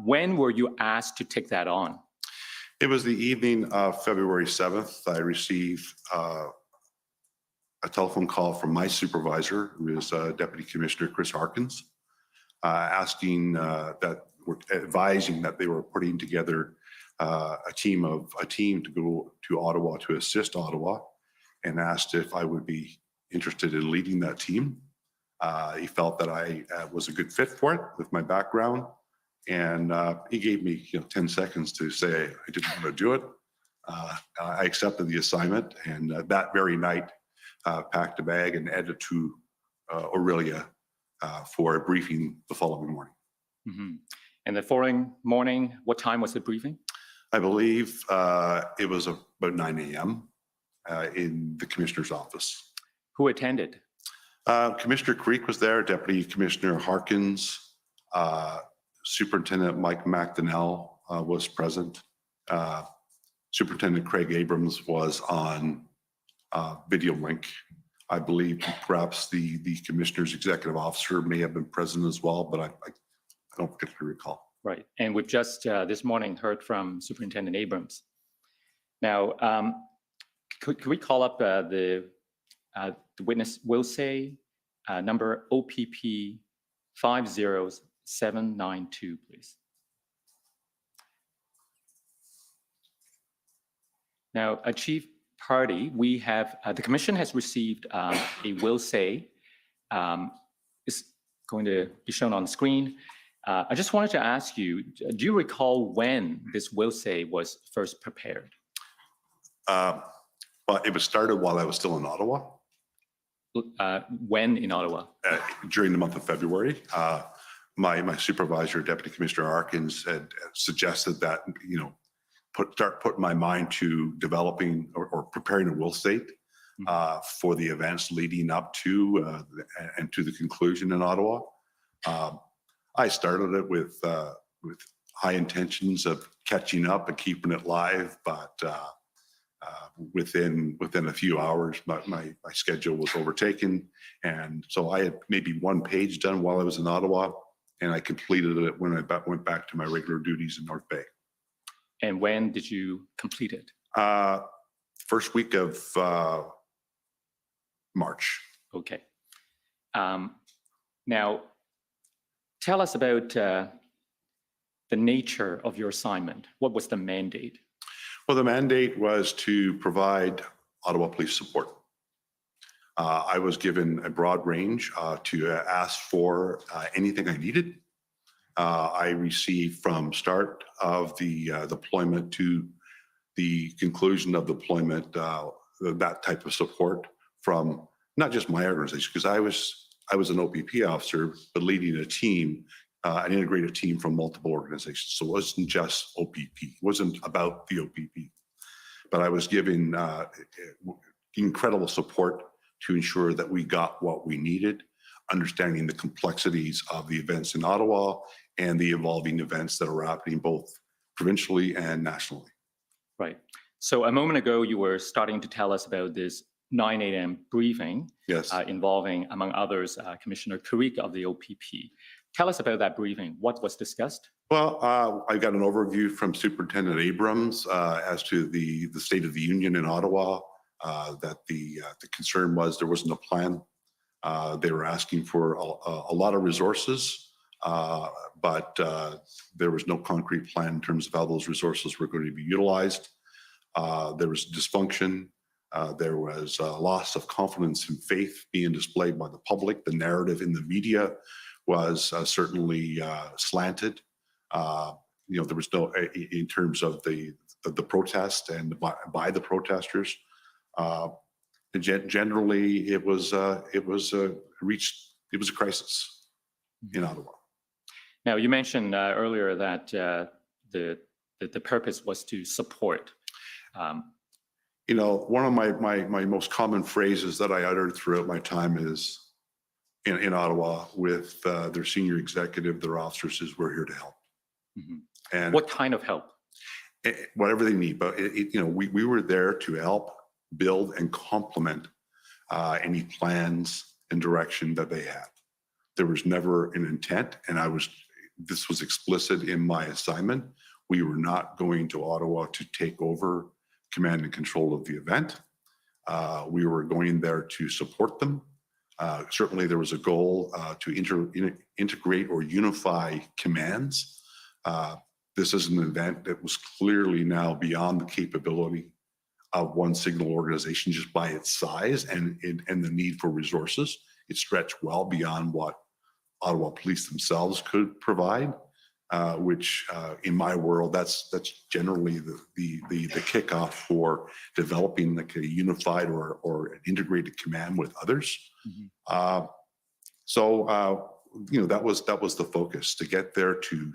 When were you asked to take that on? It was the evening of February 7th. I received a telephone call from my supervisor, who is Deputy Commissioner Chris Harkins, asking advising that they were putting together a team to go to Ottawa to assist Ottawa, and asked if I would be interested in leading that team. He felt that I was a good fit for it with my background. And he gave me 10 seconds to say I didn't want to do it. I accepted the assignment, and that very night packed a bag and headed to Aurelia for a briefing the following morning. Mm-hmm. And the following morning, what time was the briefing? I believe it was about 9 a.m. In the commissioner's office. Who attended? Commissioner Creek was there, Deputy Commissioner Harkins, Superintendent Mike McDonnell was present. Superintendent Craig Abrams was on video link. I believe perhaps the commissioner's executive officer may have been present as well, but I don't particularly recall. Right. And we've just this morning heard from Superintendent Abrams. Now, could we call up the witness will say number OPP 50792, please. Now, Chief Party, we have the commission has received a will say. It's going to be shown on the screen. I just wanted to ask you, do you recall when this will say was first prepared? Well, it was started while I was still in Ottawa. When in Ottawa? During the month of February. My supervisor, Deputy Commissioner Harkins, had suggested that, start putting my mind to developing or preparing a will state for the events leading up to and to the conclusion in Ottawa. I started it with high intentions of catching up and keeping it live, but within a few hours, my schedule was overtaken, and so I had maybe one page done while I was in Ottawa, and I completed it when I went back to my regular duties in North Bay. And when did you complete it? First week of March. Okay. Now, tell us about the nature of your assignment. What was the mandate? Well, the mandate was to provide Ottawa Police support. I was given a broad range to ask for anything I needed. I received from start of the deployment to the conclusion of deployment that type of support from not just my organization, because I was an OPP officer, but leading a team, an integrated team from multiple organizations. So it wasn't just OPP. It wasn't about the OPP. But I was given incredible support to ensure that we got what we needed, understanding the complexities of the events in Ottawa and the evolving events that are happening both provincially and nationally. Right. So a moment ago, you were starting to tell us about this 9 a.m. briefing. Yes. Involving, among others, Commissioner Creek of the OPP. Tell us about that briefing. What was discussed? Well, I got an overview from Superintendent Abrams as to the state of the union in Ottawa, that the concern was there wasn't a plan. They were asking for a lot of resources, but there was no concrete plan in terms of how those resources were going to be utilized. There was dysfunction. There was a loss of confidence and faith being displayed by the public. The narrative in the media was certainly slanted. There was no, in terms of the the protest and by the protesters. Generally, it was a crisis in Ottawa. Now, you mentioned earlier that the purpose was to support. One of my most common phrases that I uttered throughout my time is in Ottawa with their senior executive, their officers, is we're here to help. Mhm. And What kind of help? whatever they need, but we were there to help build and complement any plans and direction that they had. There was never an intent, and this was explicit in my assignment. We were not going to Ottawa to take over command and control of the event. We were going there to support them. Certainly there was a goal to integrate or unify commands. This is an event that was clearly now beyond the capability of one signal organization just by its size and the need for resources. It stretched well beyond what Ottawa Police themselves could provide, which in my world, that's generally the kickoff for developing like a unified or an integrated command with others. Mm-hmm. That was the focus, to get there to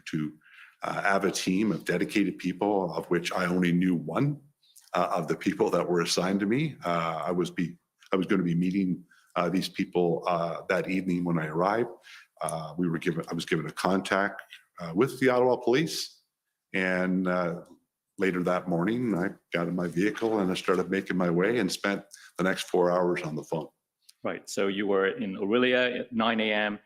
have a team of dedicated people, of which I only knew one of the people that were assigned to me. I was going to be meeting these people that evening when I arrived. I was given a contact with the Ottawa Police, and later that morning I got in my vehicle and I started making my way and spent the next 4 hours on the phone. Right. So you were in Orillia at 9 a.m.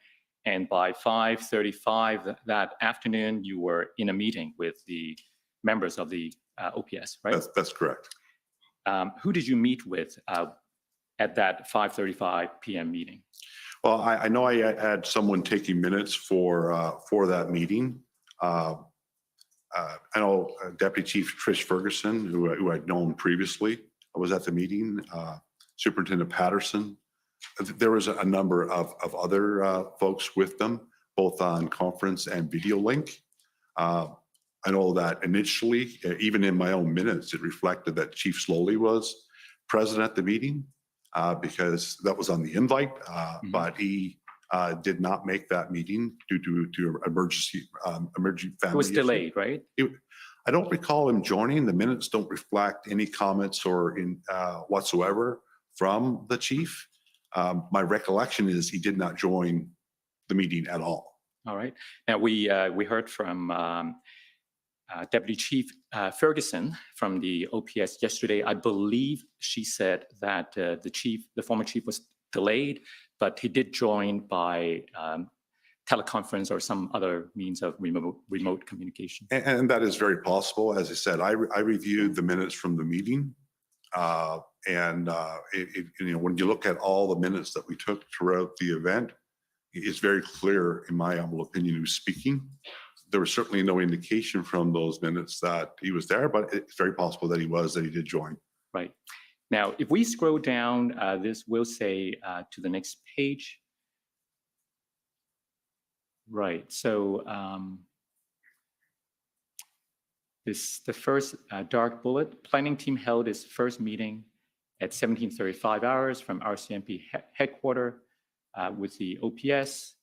and by 5:35 that afternoon, you were in a meeting with the members of the OPS, right? That's correct. Who did you meet with at that 5:35 p.m. meeting? Well, I know I had someone taking minutes for that meeting. I know Deputy Chief Trish Ferguson, who I'd known previously, was at the meeting. Superintendent Patterson. There was a number of other folks with them, both on conference and video link. I know that initially, even in my own minutes, it reflected that Chief Slowly was present at the meeting because that was on the invite, but he did not make that meeting due to emergency family. It was delayed, right? I don't recall him joining. The minutes don't reflect any comments or whatsoever from the chief. My recollection is he did not join the meeting at all. All right. Now we heard from Deputy Chief Ferguson from the OPS yesterday. I believe she said that the former chief was delayed, but he did join by teleconference or some other means of remote communication. And that is very possible. As I said, I reviewed the minutes from the meeting. When you look at all the minutes that we took throughout the event, it's very clear, in my humble opinion, who's speaking. There was certainly no indication from those minutes that he was there, but it's very possible that he did join. Right. Now, if we scroll down, this will say to the next page. Right. So the first dark bullet, planning team held its first meeting at 17:35 hours from RCMP headquarters with the OPS.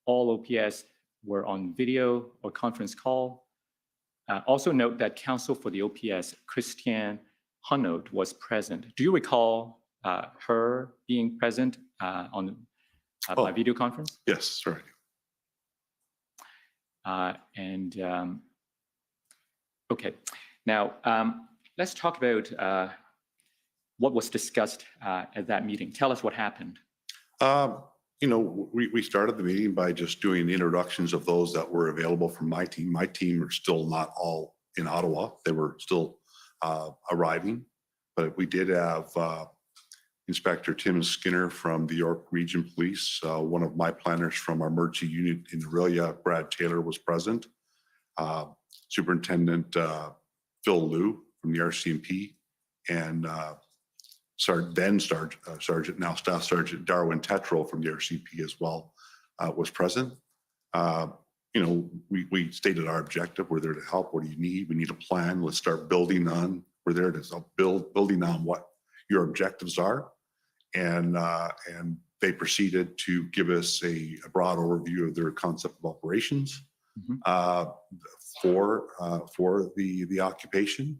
All OPS were on video or conference call. Also note that counsel for the OPS, Christiane Hunnot, was present. Do you recall her being present by video conference? Yes, right. Okay, now let's talk about what was discussed at that meeting. Tell us what happened. We started the meeting by just doing introductions of those that were available from my team. My team are still not all in Ottawa. They were still arriving, but we did have Inspector Tim Skinner from the York Region Police. One of my planners from our emergency unit in Orillia, Brad Taylor, was present. Superintendent Phil Liu from the RCMP, and Sergeant, now Staff Sergeant Darwin Tetrell from the RCMP as well was present. we stated our objective. We're there to help. What do you need? We need a plan. Let's start building on. We're there to building on what your objectives are. And they proceeded to give us a broad overview of their concept of operations for the occupation.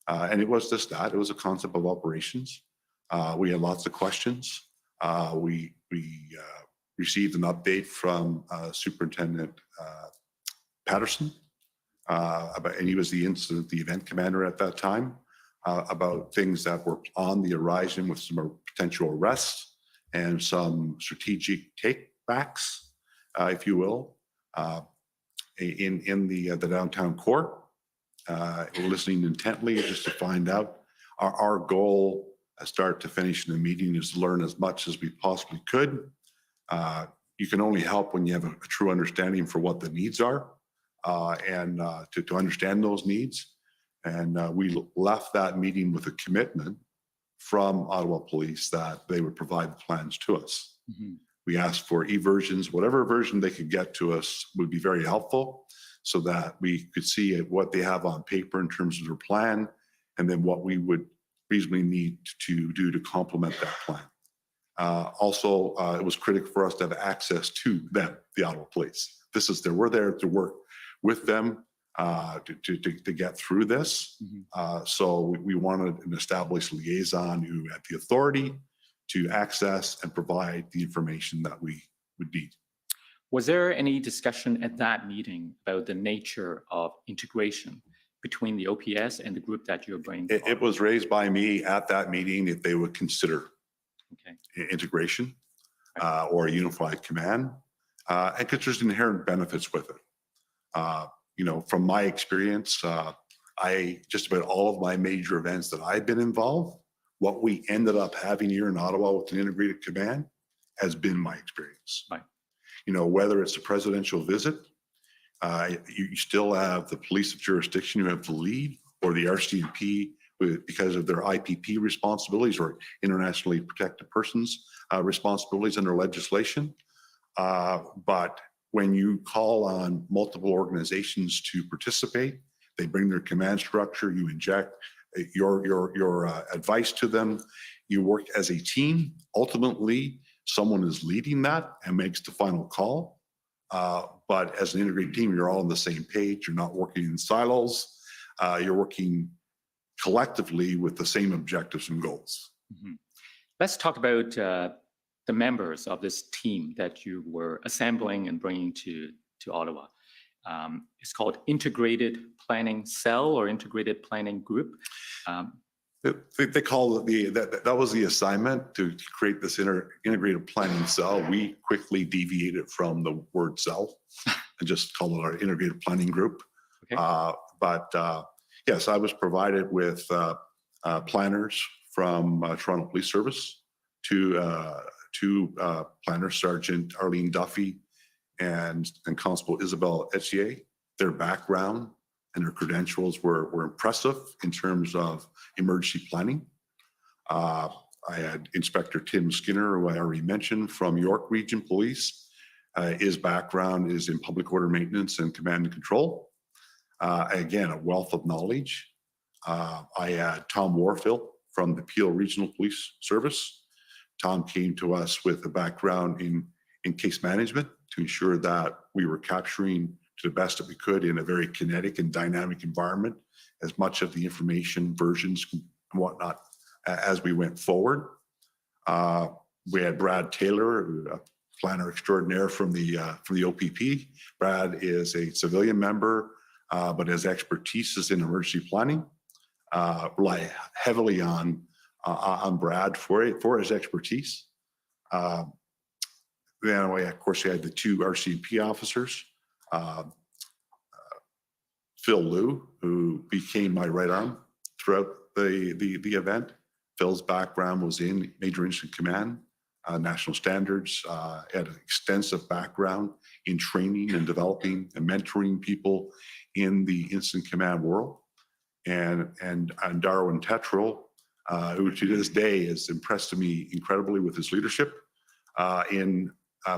And it was just that. It was a concept of operations. We had lots of questions. We received an update from Superintendent Patterson, and he was the event commander at that time, about things that were on the horizon with some potential arrests and some strategic takebacks, if you will, in the downtown core. We're listening intently just to find out. Our goal, start to finish in the meeting, is to learn as much as we possibly could. You can only help when you have a true understanding for what the needs are, and to understand those needs. And we left that meeting with a commitment from Ottawa Police that they would provide the plans to us. We asked for e-versions, whatever version they could get to us would be very helpful, so that we could see what they have on paper in terms of their plan, and then what we would reasonably need to do to complement that plan. Also, it was critical for us to have access to them, the Ottawa Police. We're there to work with them to get through this. So we wanted an established liaison who had the authority to access and provide the information that we would need. Was there any discussion at that meeting about the nature of integration between the OPS and the group that you're bringing? It was raised by me at that meeting if they would consider integration or a unified command, and because there's inherent benefits with it. From my experience, just about all of my major events that I've been involved, what we ended up having here in Ottawa with an integrated command has been my experience. Right. Whether it's a presidential visit, you still have the police of jurisdiction who have the lead, or the RCMP because of their IPP responsibilities or internationally protected persons responsibilities under legislation. But when you call on multiple organizations to participate, they bring their command structure, you inject your advice to them, you work as a team. Ultimately, someone is leading that and makes the final call. But as an integrated team, you're all on the same page. You're not working in silos. You're working collectively with the same objectives and goals. Let's talk about the members of this team that you were assembling and bringing to Ottawa. It's called Integrated Planning Cell or Integrated Planning Group. They call it that was the assignment, to create this integrated planning cell. We quickly deviated from the word cell and just call it our integrated planning group. But yes, I was provided with planners from Toronto Police Service, two planners, Sergeant Arlene Duffy and Constable Isabel Etier. Their background and their credentials were impressive in terms of emergency planning. I had Inspector Tim Skinner, who I already mentioned, from York Region Police. His background is in public order maintenance and command and control. Again, a wealth of knowledge. I had Tom Warfield from the Peel Regional Police Service. Tom came to us with a background in case management to ensure that we were capturing to the best that we could in a very kinetic and dynamic environment as much of the information, versions and whatnot as we went forward. We had Brad Taylor, a planner extraordinaire from the OPP. Brad is a civilian member, but his expertise is in emergency planning. Rely heavily on Brad for his expertise. Then, of course, we had the two RCMP officers, Phil Liu, who became my right arm throughout the event. Phil's background was in Major Incident Command, national standards, had an extensive background in training and developing and mentoring people in the incident command world. And Darwin Tetral, who to this day has impressed me incredibly with his leadership in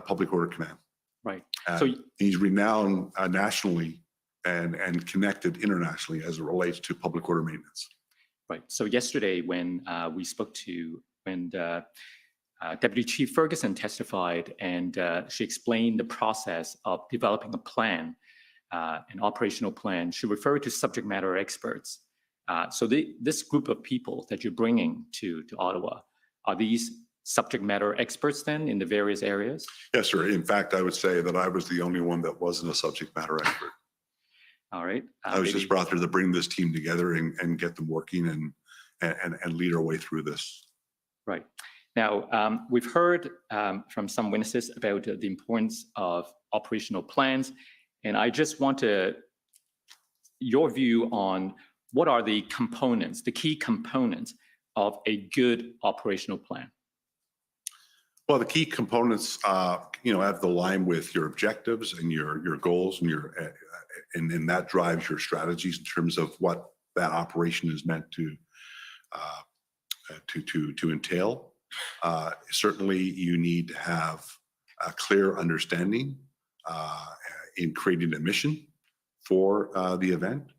public order command. Right. And So he's renowned nationally and connected internationally as it relates to public order maintenance. right. So yesterday, when we spoke to Deputy Chief Ferguson testified, and she explained the process of developing a plan, an operational plan. She referred to subject matter experts. So this group of people that you're bringing to Ottawa, are these subject matter experts then in the various areas? Yes, sir. In fact, I would say that I was the only one that wasn't a subject matter expert. All right. I was just brought there to bring this team together and get them working and lead our way through this. Right. Now, we've heard from some witnesses about the importance of operational plans, and I just want your view on what are the components, the key components of a good operational plan. Well, the key components, have to align with your objectives and your goals and and that drives your strategies in terms of what that operation is meant to entail. Certainly, you need to have a clear understanding in creating a mission for the event.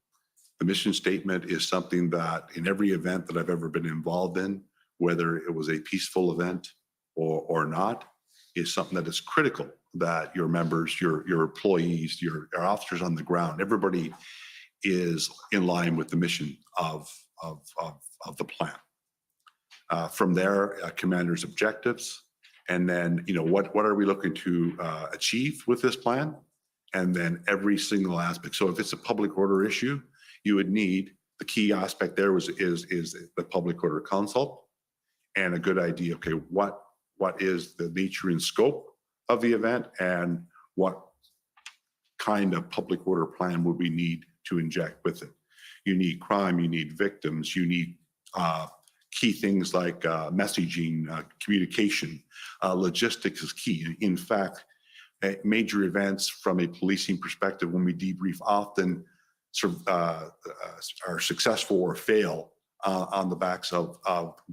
The mission statement is something that in every event that I've ever been involved in, whether it was a peaceful event or not, is something that is critical that your members, your employees, your officers on the ground, everybody is in line with the mission of the plan. From there, commander's objectives, and then what are we looking to achieve with this plan, and then every single aspect. So if it's a public order issue, you would need the key aspect there is the public order consult and a good idea. Okay, what is the nature and scope of the event, and what kind of public order plan would we need to inject with it? You need crime, you need victims, you need key things like messaging, communication, logistics is key. In fact, major events from a policing perspective, when we debrief, often are successful or fail on the backs of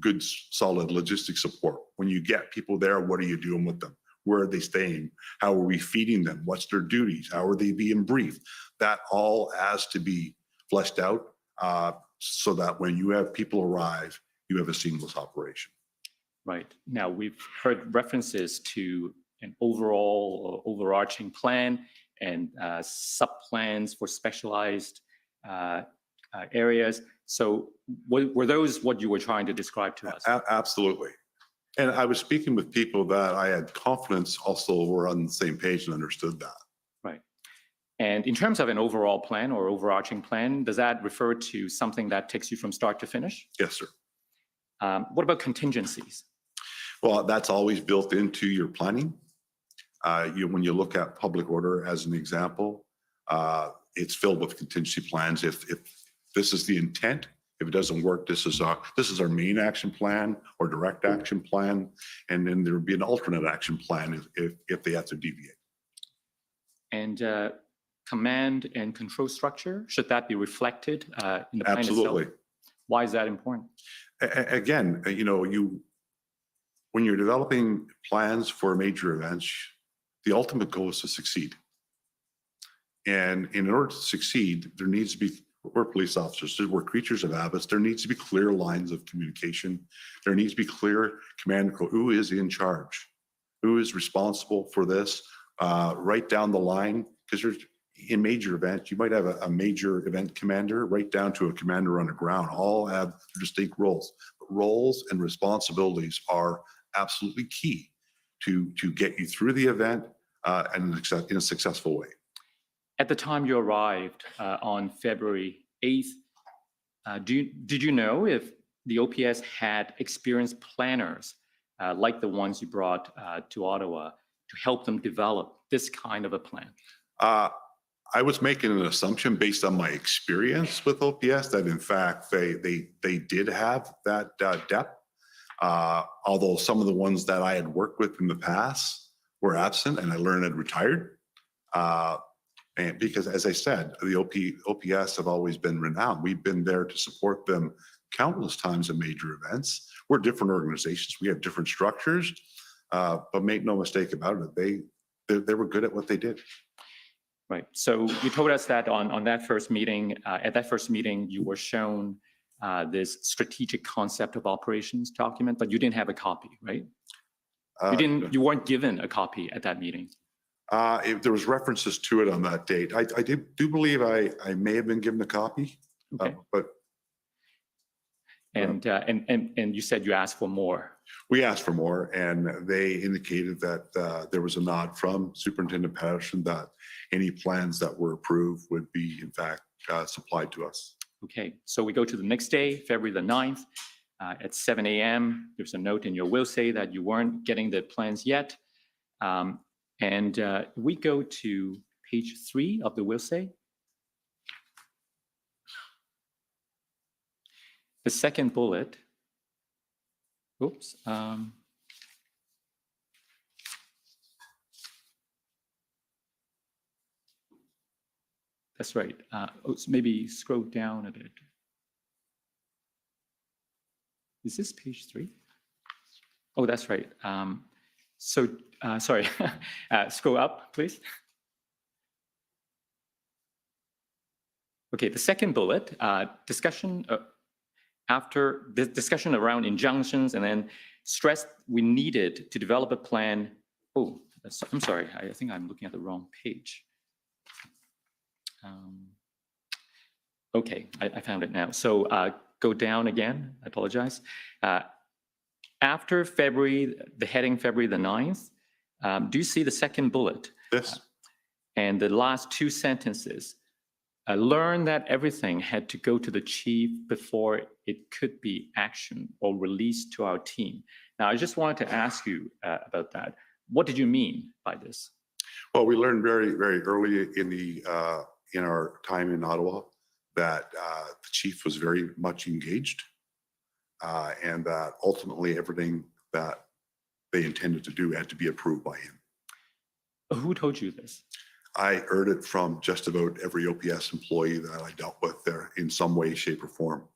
good, solid logistics support. When you get people there, what are you doing with them? Where are they staying? How are we feeding them? What's their duties? How are they being briefed? That all has to be fleshed out so that when you have people arrive, you have a seamless operation. Right. Now, we've heard references to an overall or overarching plan and sub-plans for specialized areas. So were those what you were trying to describe to us? Absolutely. And I was speaking with people that I had confidence also were on the same page and understood that. Right. And in terms of an overall plan or overarching plan, does that refer to something that takes you from start to finish? Yes, sir. What about contingencies? Well, that's always built into your planning. When you look at public order as an example, it's filled with contingency plans. If this is the intent, if it doesn't work, this is our main action plan or direct action plan, and then there would be an alternate action plan if they have to deviate. And command and control structure, should that be reflected in the plan absolutely. itself? Why is that important? Again, when you're developing plans for major events, the ultimate goal is to succeed. And in order to succeed, there needs to be, we're police officers, we're creatures of habits. There needs to be clear lines of communication. There needs to be clear command and control. Who is in charge? Who is responsible for this? Right down the line, because in major events, you might have a major event commander right down to a commander on the ground, all have distinct roles. But roles and responsibilities are absolutely key to get you through the event in a successful way. At the time you arrived on February 8th, did you know if the OPS had experienced planners like the ones you brought to Ottawa to help them develop this kind of a plan? I was making an assumption based on my experience with OPS that in fact they did have that depth. Although some of the ones that I had worked with in the past were absent and I learned I'd retired. And because as I said, the OPS have always been renowned. We've been there to support them countless times in major events. We're different organizations. We have different structures, but make no mistake about it. they were good at what they did. Right. So you told us that on that first meeting, at that first meeting, you were shown this strategic concept of operations document, but you didn't have a copy, right? You weren't given a copy at that meeting. There was references to it on that date. I do believe I may have been given a copy, Okay. but And you said you asked for more. we asked for more, and they indicated that there was a nod from Superintendent Patterson that any plans that were approved would be, in fact, supplied to us. Okay, so we go to the next day, February the 9th, at 7 a.m. There's a note in your will say that you weren't getting the plans yet. And we go to page 3 of the will say. The second bullet. Oops. That's right. Maybe scroll down a bit. Is this page 3? Oh, that's right. Sorry, scroll up, please. Okay, the second bullet, discussion after the discussion around injunctions, and then stressed we needed to develop a plan. Oh, I'm sorry, I think I'm looking at the wrong page. Okay, I found it now. So go down again, I apologize. After February, the heading February the 9th, do you see the second bullet? Yes. And the last 2 sentences, learn that everything had to go to the chief before it could be actioned or released to our team. Now, I just wanted to ask you about that. What did you mean by this? Well, we learned very, very early in our time in Ottawa that the chief was very much engaged, and that ultimately everything that they intended to do had to be approved by him. Who told you this? I heard it from just about every OPS employee that I dealt with there in some way, shape, or form.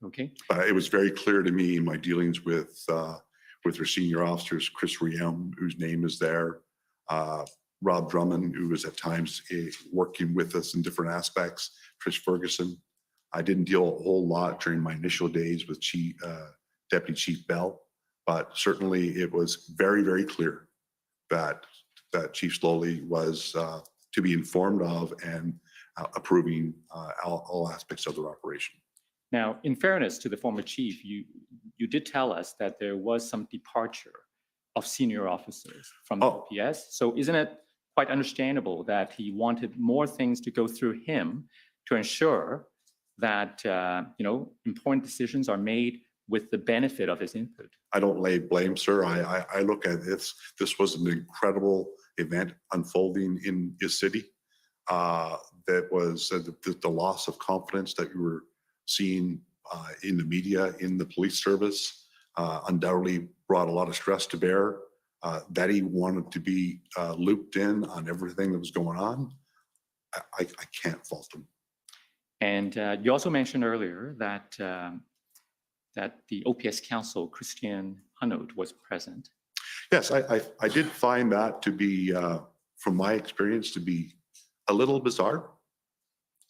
Okay. But it was very clear to me in my dealings with their senior officers, Chris Riem, whose name is there, Rob Drummond, who was at times working with us in different aspects, Trish Ferguson. I didn't deal a whole lot during my initial days with Deputy Chief Bell, but certainly it was very, very clear that Chief Slowly was to be informed of and approving all aspects of their operation. Now, in fairness to the former chief, you did tell us that there was some departure of senior officers from the OPS. So isn't it quite understandable that he wanted more things to go through him to ensure that important decisions are made with the benefit of his input? I don't lay blame, sir. I look at this. This was an incredible event unfolding in his city. That was the loss of confidence that you were seeing in the media, in the police service, undoubtedly brought a lot of stress to bear. That he wanted to be looped in on everything that was going on. I can't fault him. And you also mentioned earlier that that the OPS counsel, Christian Hunnot, was present. Yes, I did find that to be, from my experience, to be a little bizarre.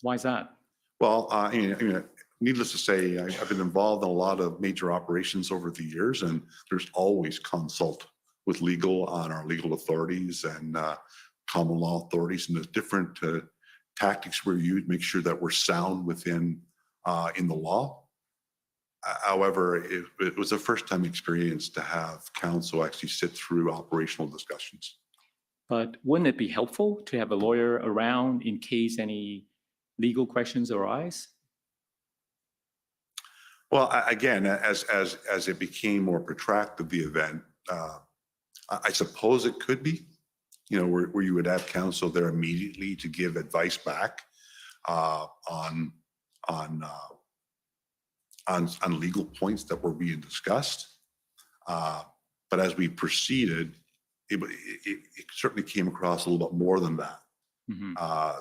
Why is that? Well, needless to say, I've been involved in a lot of major operations over the years, and there's always consult with legal on our legal authorities and common law authorities, and there's different tactics we're used to make sure that we're sound within in the law. However, it was a first-time experience to have counsel actually sit through operational discussions. But wouldn't it be helpful to have a lawyer around in case any legal questions arise? Well, again, as it became more protracted, the event, I suppose it could be, where you would have counsel there immediately to give advice back on legal points that were being discussed. But as we proceeded, it certainly came across a little bit more than that,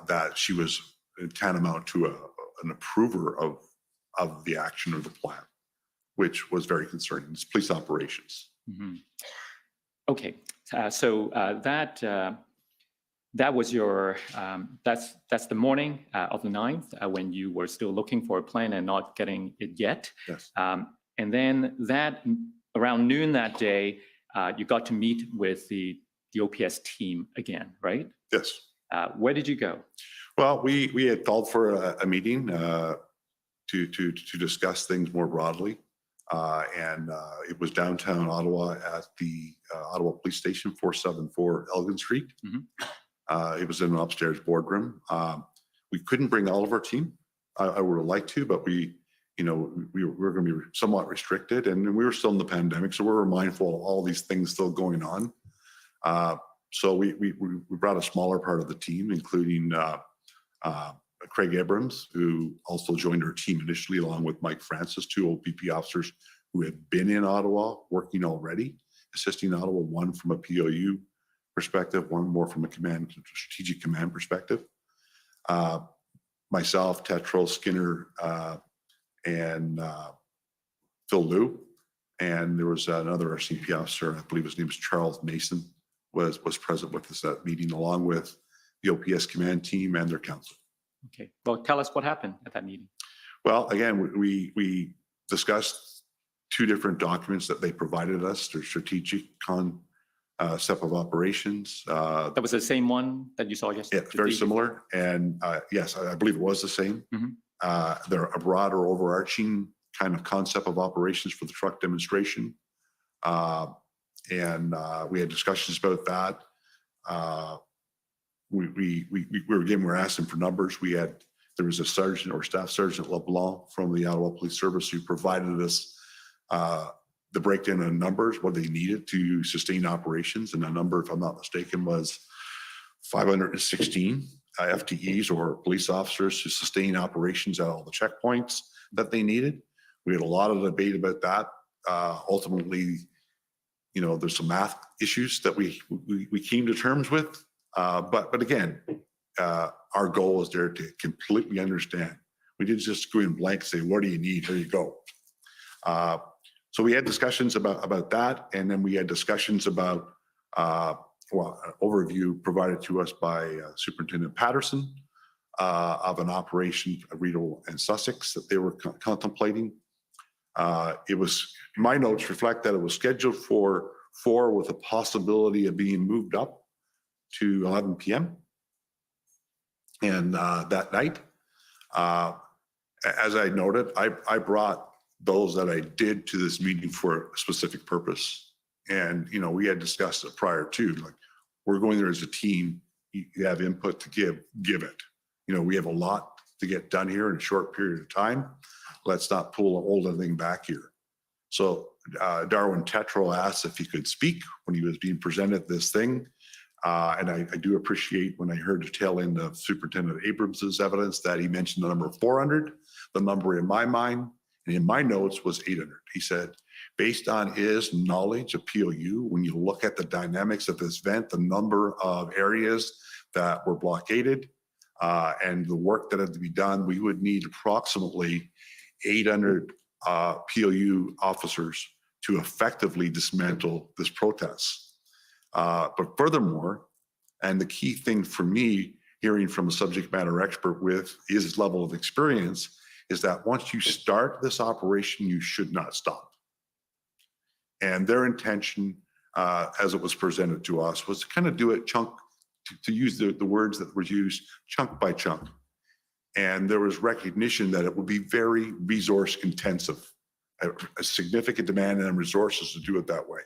that she was tantamount to an approver of the action of the plan, which was very concerning. It's police operations. Okay, so that that was your, that's the morning of the 9th when you were still looking for a plane and not getting it yet. Yes. And then around noon that day, you got to meet with the OPS team again, right? Yes. Where did you go? Well, we had called for a meeting to discuss things more broadly. And it was downtown Ottawa at the Ottawa Police Station, 474 Elgin Street. It was in an upstairs boardroom. We couldn't bring all of our team. I would have liked to, but we were going to be somewhat restricted, and we were still in the pandemic, so we were mindful of all these things still going on. So we brought a smaller part of the team, including Craig Abrams, who also joined our team initially, along with Mike Francis, 2 OPP officers who had been in Ottawa working already, assisting Ottawa, one from a POU perspective, one more from a strategic command perspective. Myself, Tetro, Skinner, and Phil Liu, and there was another RCP officer, I believe his name was Charles Mason, was present with us at meeting, along with the OPS command team and their counsel. Okay, well, tell us what happened at that meeting. Well, again, we discussed 2 different documents that they provided us, their strategic concept of operations. That was the same one that you saw yesterday? Yeah, very similar. And yes, I believe it was the same. They're a broader overarching kind of concept of operations for the truck demonstration. And we had discussions about that. We were asking for numbers. There was a sergeant or staff sergeant LeBlanc from the Ottawa Police Service who provided us the breakdown of numbers, what they needed to sustain operations. And the number, if I'm not mistaken, was 516 FTEs or police officers to sustain operations at all the checkpoints that they needed. We had a lot of debate about that. Ultimately, there's some math issues that we came to terms with. But again, our goal is there to completely understand. We didn't just go in blank and say, what do you need? Here you go. So we had discussions about that. And then we had discussions about an overview provided to us by Superintendent Patterson of an operation at Rideau and Sussex that they were contemplating. My notes reflect that it was scheduled for 4 with a possibility of being moved up to 11 p.m. And that night, as I noted, I brought those that I did to this meeting for a specific purpose. And, we had discussed it prior to, like, we're going there as a team. You have input to give it. We have a lot to get done here in a short period of time. Let's not hold anything back here. So Darwin Tetro asked if he could speak when he was being presented this thing. And I do appreciate when I heard the tail end of Superintendent Abrams's evidence that he mentioned the number 400. The number in my mind and in my notes was 800. He said, based on his knowledge of POU, when you look at the dynamics of this event, the number of areas that were blockaded and the work that had to be done, we would need approximately 800 POU officers to effectively dismantle this protest. But furthermore, and the key thing for me, hearing from a subject matter expert with his level of experience, is that once you start this operation, you should not stop. And their intention, as it was presented to us, was to kind of do it to use the words that were used, chunk by chunk. And there was recognition that it would be very resource intensive, a significant demand on resources to do it that way.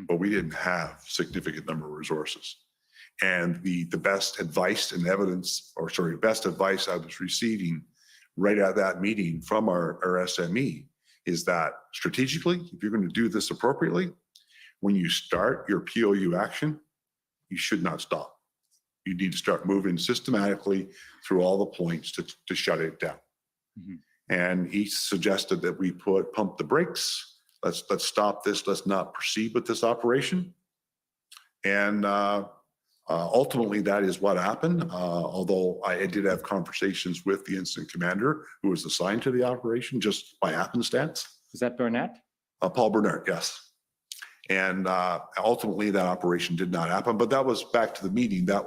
But we didn't have significant number of resources. And the best advice and evidence, best advice I was receiving right at that meeting from our SME is that strategically, if you're going to do this appropriately, when you start your POU action, you should not stop. You need to start moving systematically through all the points to shut it down. And he suggested that we pump the brakes. Let's stop this. Let's not proceed with this operation. And ultimately, that is what happened. Although I did have conversations with the incident commander who was assigned to the operation just by happenstance. Is that Burnett? Paul Burnett, yes. And ultimately, that operation did not happen. But that was back to the meeting. That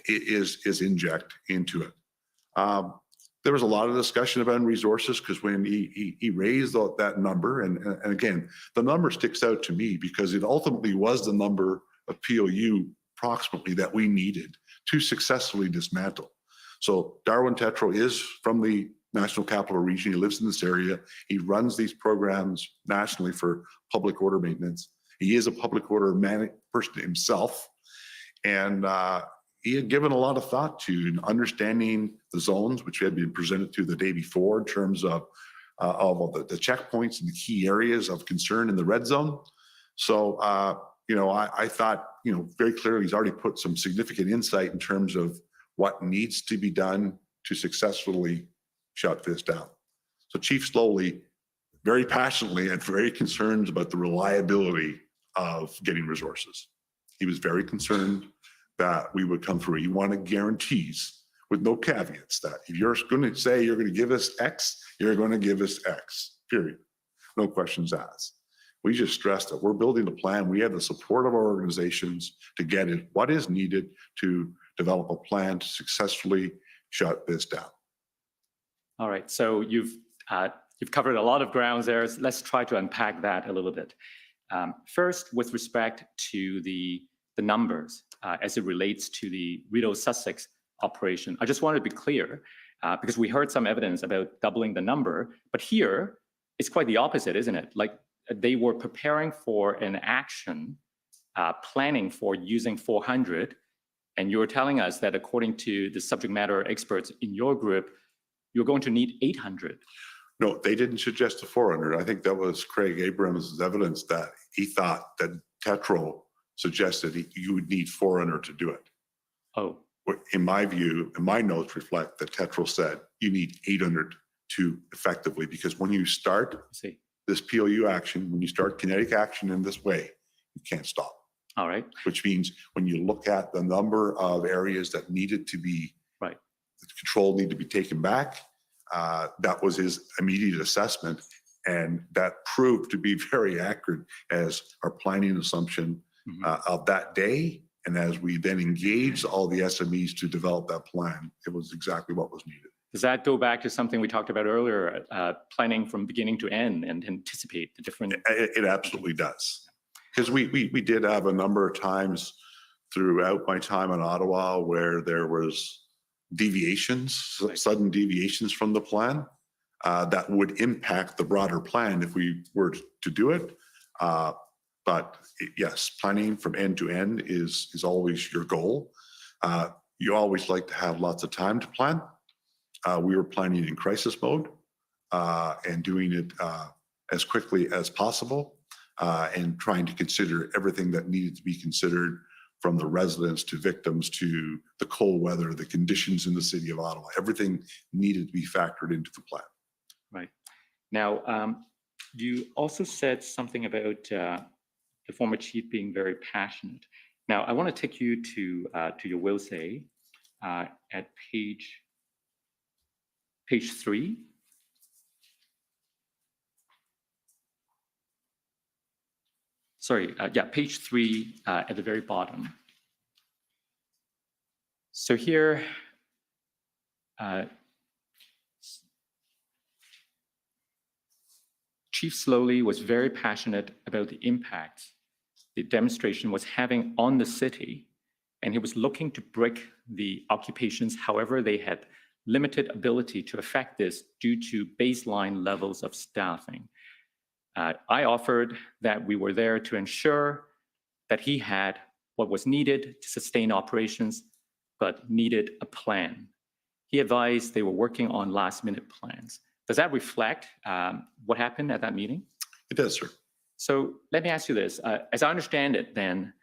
is inject into it. There was a lot of discussion about resources because when he raised that number, and again, the number sticks out to me because it ultimately was the number of POU approximately that we needed to successfully dismantle. So Darwin Tetro is from the National Capital Region. He lives in this area. He runs these programs nationally for public order maintenance. He is a public order person himself. And he had given a lot of thought to understanding the zones, which had been presented to the day before in terms of the checkpoints and the key areas of concern in the red zone. So, I thought, very clearly he's already put some significant insight in terms of what needs to be done to successfully shut this down. So Chief Slowly, very passionately and very concerned about the reliability of getting resources. He was very concerned that we would come through. He wanted guarantees with no caveats that if you're going to say you're going to give us X, you're going to give us X, period. No questions asked. We just stressed that we're building a plan. We have the support of our organizations to get it, what is needed to develop a plan to successfully shut this down. All right, so you've covered a lot of grounds there. Let's try to unpack that a little bit. First, with respect to the numbers as it relates to the Rideau Sussex operation, I just want to be clear because we heard some evidence about doubling the number, but here it's quite the opposite, isn't it? Like they were preparing for an action, planning for using 400, and you were telling us that according to the subject matter experts in your group, you're going to need 800. No, they didn't suggest the 400. I think that was Craig Abrams' evidence that he thought that Tetro suggested you would need 400 to do it. Oh. In my view, and my notes reflect that Tetro said you need 800 to effectively, because when you start this POU action, when you start kinetic action in this way, you can't stop. All right. Which means when you look at the number of areas that needed to be, right, the control need to be taken back, that was his immediate assessment. And that proved to be very accurate as our planning assumption of that day. And as we then engaged all the SMEs to develop that plan, it was exactly what was needed. Does that go back to something we talked about earlier, planning from beginning to end and anticipate the different? It absolutely does. Because we did have a number of times throughout my time in Ottawa where there was deviations, sudden deviations from the plan that would impact the broader plan if we were to do it. But yes, planning from end to end is always your goal. You always like to have lots of time to plan. We were planning in crisis mode and doing it as quickly as possible and trying to consider everything that needed to be considered, from the residents to victims to the cold weather, the conditions in the city of Ottawa. Everything needed to be factored into the plan. Right. Now, you also said something about the former chief being very passionate. Now, I want to take you to your will say at page 3. Sorry, page 3 at the very bottom. So here, Chief Slowly was very passionate about the impact the demonstration was having on the city, and he was looking to break the occupations. However, they had limited ability to affect this due to baseline levels of staffing. I offered that we were there to ensure that he had what was needed to sustain operations, but needed a plan. He advised they were working on last-minute plans. Does that reflect what happened at that meeting? It does, sir. So let me ask you this. As I understand it, then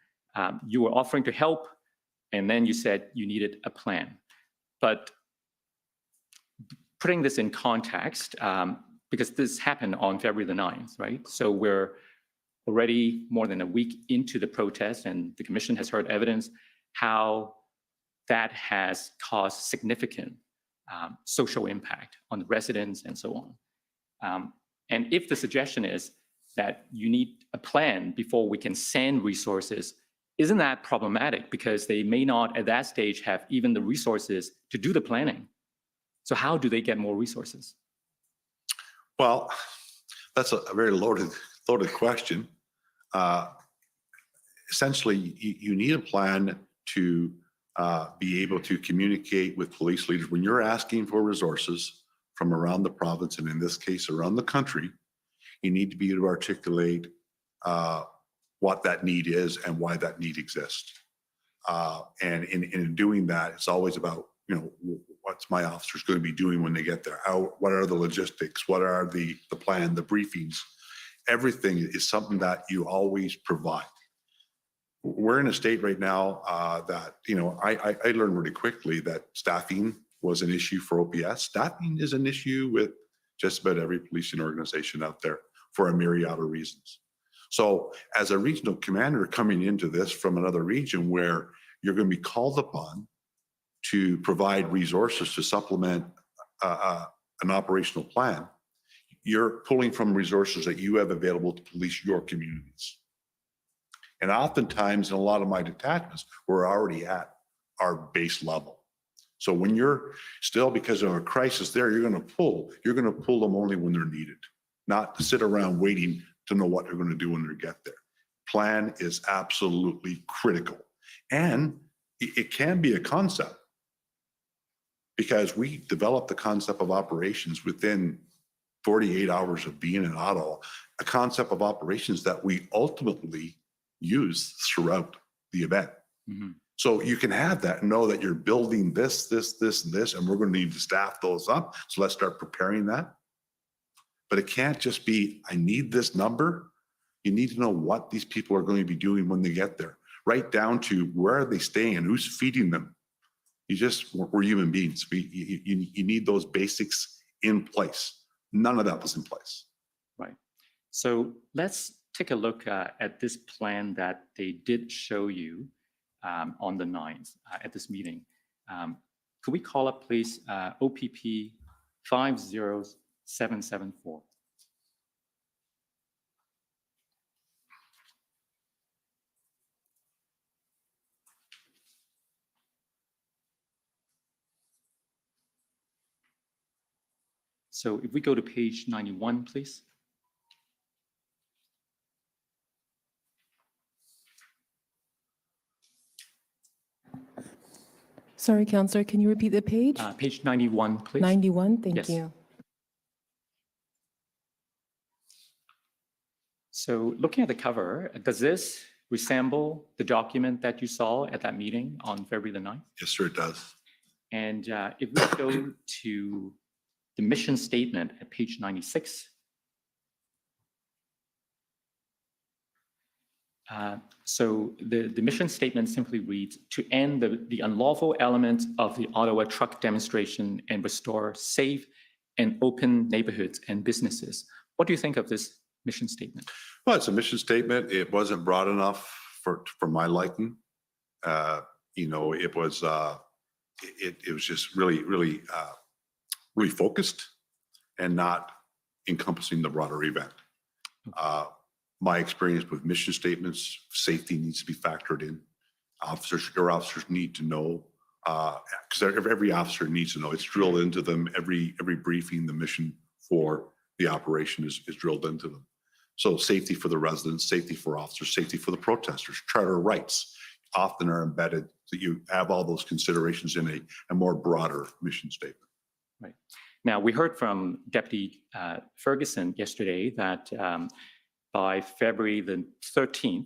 you were offering to help, and then you said you needed a plan. But putting this in context, because this happened on February the 9th, right? So we're already more than a week into the protest, and the commission has heard evidence how that has caused significant social impact on the residents and so on. And if the suggestion is that you need a plan before we can send resources. Isn't that problematic? Because they may not at that stage have even the resources to do the planning. So how do they get more resources? Well, that's a very loaded question. Essentially, you need a plan to be able to communicate with police leaders. When you're asking for resources from around the province, and in this case, around the country, you need to be able to articulate what that need is and why that need exists. And in doing that, it's always about, what's my officers going to be doing when they get there? What are the logistics? What are the plan, the briefings? Everything is something that you always provide. We're in a state right now that, I learned really quickly that staffing was an issue for OPS. Staffing is an issue with just about every policing organization out there for a myriad of reasons. So as a regional commander coming into this from another region where you're going to be called upon to provide resources to supplement an operational plan, you're pulling from resources that you have available to police your communities. And oftentimes in a lot of my detachments, we're already at our base level. So when you're still, because of a crisis there, you're going to pull them only when they're needed, not to sit around waiting to know what they're going to do when they get there. Plan is absolutely critical. And it can be a concept, because we developed the concept of operations within 48 hours of being in Ottawa, a concept of operations that we ultimately use throughout the event. Mm-hmm. So you can have that and know that you're building this, and we're going to need to staff those up. So let's start preparing that. But it can't just be, I need this number. You need to know what these people are going to be doing when they get there, right down to where are they staying and who's feeding them. We're human beings. You need those basics in place. None of that was in place. Right. So let's take a look at this plan that they did show you on the 9th at this meeting. Could we call up, please, OPP 50774? So if we go to page 91, please. Sorry, Counselor, can you repeat the page? Page 91, please. 91, thank Yes. you. So looking at the cover, does this resemble the document that you saw at that meeting on February the 9th? Yes, sir, it does. And if we go to the mission statement at page 96, so the mission statement simply reads, to end the unlawful elements of the Ottawa truck demonstration and restore safe and open neighborhoods and businesses. What do you think of this mission statement? Well, it's a mission statement. It wasn't broad enough for my liking. It was just really focused and not encompassing the broader event. My experience with mission statements, safety needs to be factored in. Your officers need to know, because every officer needs to know. It's drilled into them. Every briefing, the mission for the operation is drilled into them. So safety for the residents, safety for officers, safety for the protesters, charter rights often are embedded, so you have all those considerations in a more broader mission statement. Right. Now, we heard from Deputy Ferguson yesterday that by February the 13th,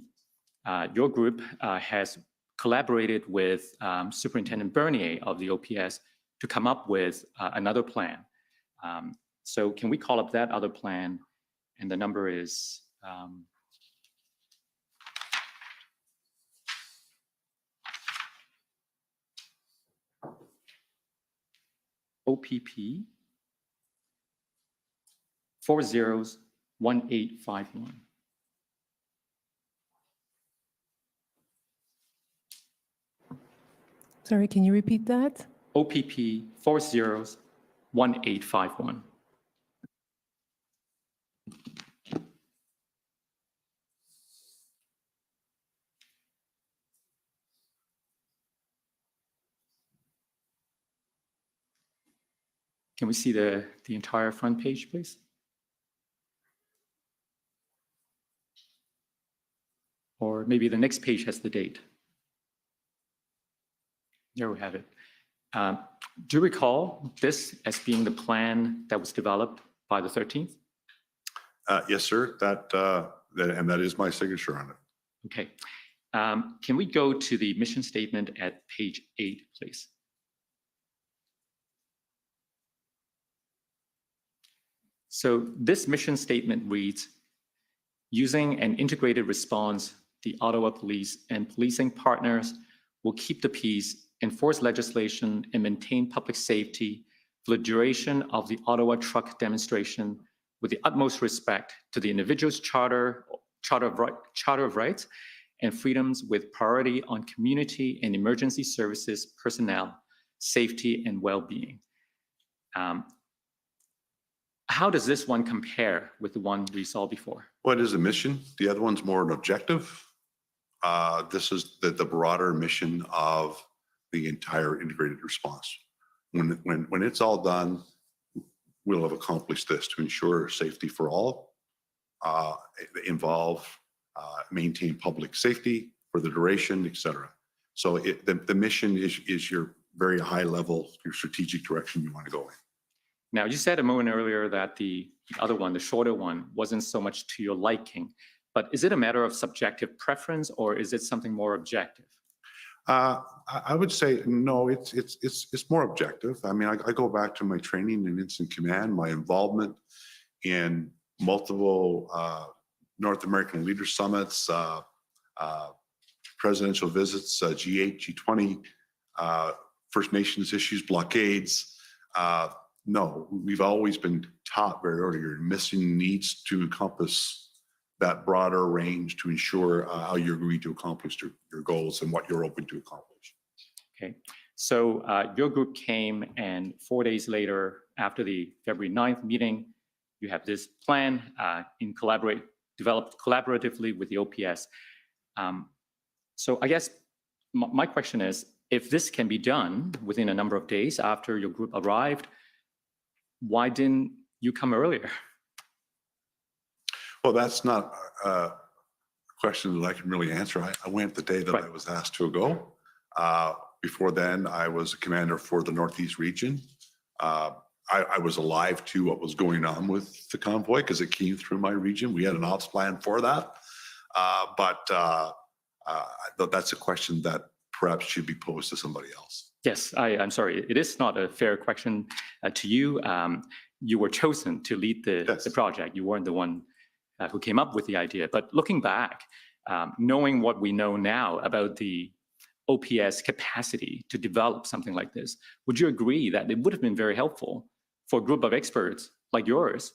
your group has collaborated with Superintendent Bernier of the OPS to come up with another plan. So can we call up that other plan? And the number is OPP 401851. Sorry, can you repeat that? OPP 401851. Can we see the entire front page, please? Or maybe the next page has the date. There we have it. Do you recall this as being the plan that was developed by the 13th? Yes, sir. That is my signature on it. Okay. Can we go to the mission statement at page 8, please? So this mission statement reads, using an integrated response, the Ottawa Police and policing partners will keep the peace, enforce legislation, and maintain public safety for the duration of the Ottawa truck demonstration with the utmost respect to the individual's charter of rights and freedoms, with priority on community and emergency services personnel, safety, and well-being. How does this one compare with the one we saw before? What is a mission? The other one's more an objective. This is the broader mission of the entire integrated response. When it's all done, we'll have accomplished this to ensure safety for all, involve, maintain public safety for the duration, et cetera. So the mission is your very high level, your strategic direction you want to go in. Now, you said a moment earlier that the other one, the shorter one, wasn't so much to your liking, but is it a matter of subjective preference or is it something more objective? I would say no, it's more objective. I mean, I go back to my training in incident command, my involvement in multiple North American leader summits, presidential visits, G8, G20, First Nations issues, blockades. No, we've always been taught very early, your mission needs to encompass that broader range to ensure how you're going to accomplish your goals and what you're open to accomplish. Okay, so your group came and 4 days later, after the February 9th meeting, you have this plan developed collaboratively with the OPS. So I guess my question is, if this can be done within a number of days after your group arrived, why didn't you come earlier? Well, that's not a question that I can really answer. I went the day that I was asked to go. Before then, I was a commander for the Northeast region. I was alive to what was going on with the convoy because it came through my region. We had an ops plan for that. But that's a question that perhaps should be posed to somebody else. Yes, I'm sorry. It is not a fair question to you. You were chosen to lead the project. You weren't the one who came up with the idea. But looking back, knowing what we know now about the OPS capacity to develop something like this, would you agree that it would have been very helpful for a group of experts like yours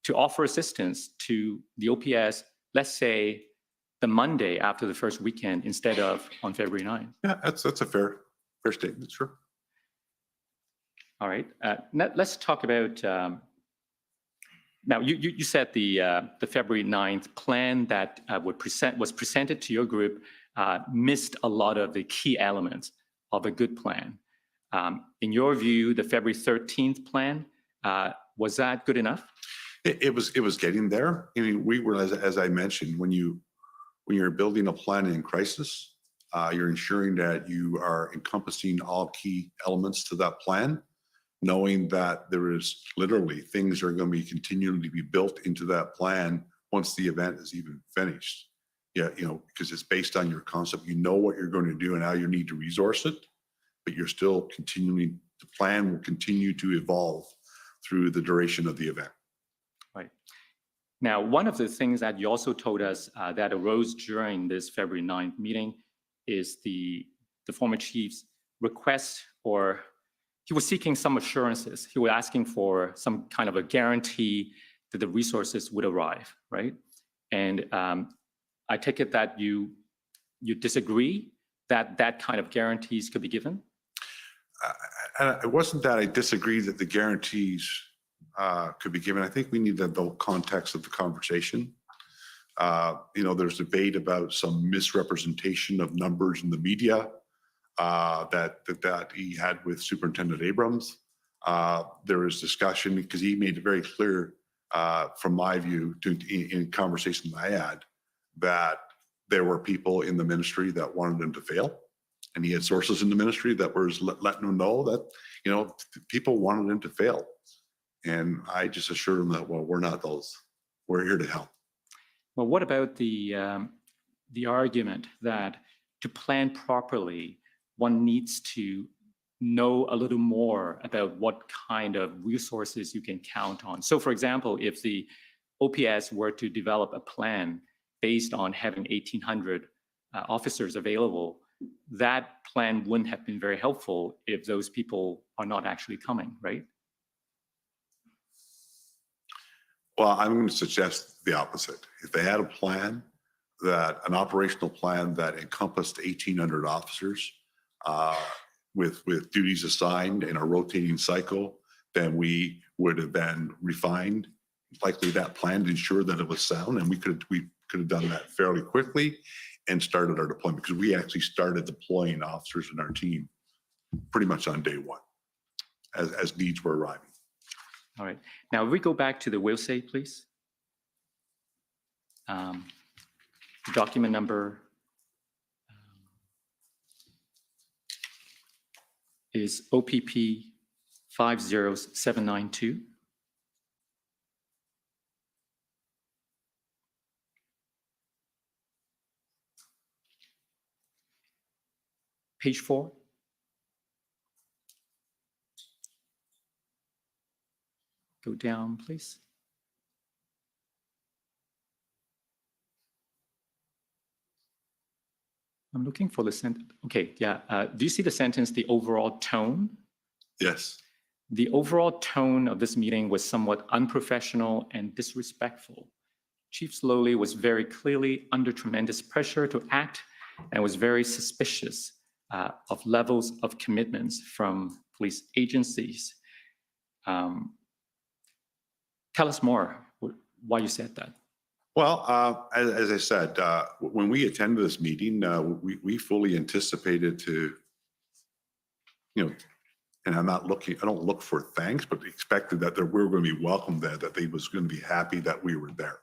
to offer assistance to the OPS, let's say, the Monday after the first weekend instead of on February 9th? Yeah, that's a fair statement, sure. All right. Let's talk about, now you said the February 9th plan that was presented to your group missed a lot of the key elements of a good plan. In your view, the February 13th plan, was that good enough? It was getting there. I mean, we were, as I mentioned, when you're building a plan in crisis, you're ensuring that you are encompassing all key elements to that plan, knowing that there is literally things are going to be continuing to be built into that plan once the event is even finished. Yeah, because it's based on your concept. You know what you're going to do and how you need to resource it, but you're still continuing. The plan will continue to evolve through the duration of the event. Right. Now, one of the things that you also told us that arose during this February 9th meeting is the former chief's request, or he was seeking some assurances. He was asking for some kind of a guarantee that the resources would arrive, right? And I take it that you disagree that that kind of guarantees could be given? It wasn't that I disagree that the guarantees could be given. I think we need the context of the conversation. There's debate about some misrepresentation of numbers in the media that he had with Superintendent Abrams. There was discussion because he made it very clear, from my view, in conversation I had, that there were people in the ministry that wanted him to fail. And he had sources in the ministry that were letting him know that, people wanted him to fail. And I just assured him that, well, we're not those. We're here to help. Well, what about the argument that to plan properly, one needs to know a little more about what kind of resources you can count on? So for example, if the OPS were to develop a plan based on having 1,800 officers available, that plan wouldn't have been very helpful if those people are not actually coming, right? Well, I'm going to suggest the opposite. If they had a plan, an operational plan that encompassed 1,800 officers with duties assigned in a rotating cycle, then we would have then refined likely that plan to ensure that it was sound, and we could have done that fairly quickly and started our deployment, because we actually started deploying officers in our team pretty much on day one as needs were arriving. All right. Now, if we go back to the will say, please. Document number is OPP 50792. Page 4. Go down, please. I'm looking for the sentence. Okay, yeah. Do you see the sentence, the overall tone? Yes. The overall tone of this meeting was somewhat unprofessional and disrespectful. Chief Slowly was very clearly under tremendous pressure to act and was very suspicious of levels of commitments from police agencies. Tell us more why you said that. Well, as I said, when we attended this meeting, we fully anticipated to, and I don't look for thanks, but expected that we were going to be welcomed there, that they was going to be happy that we were there.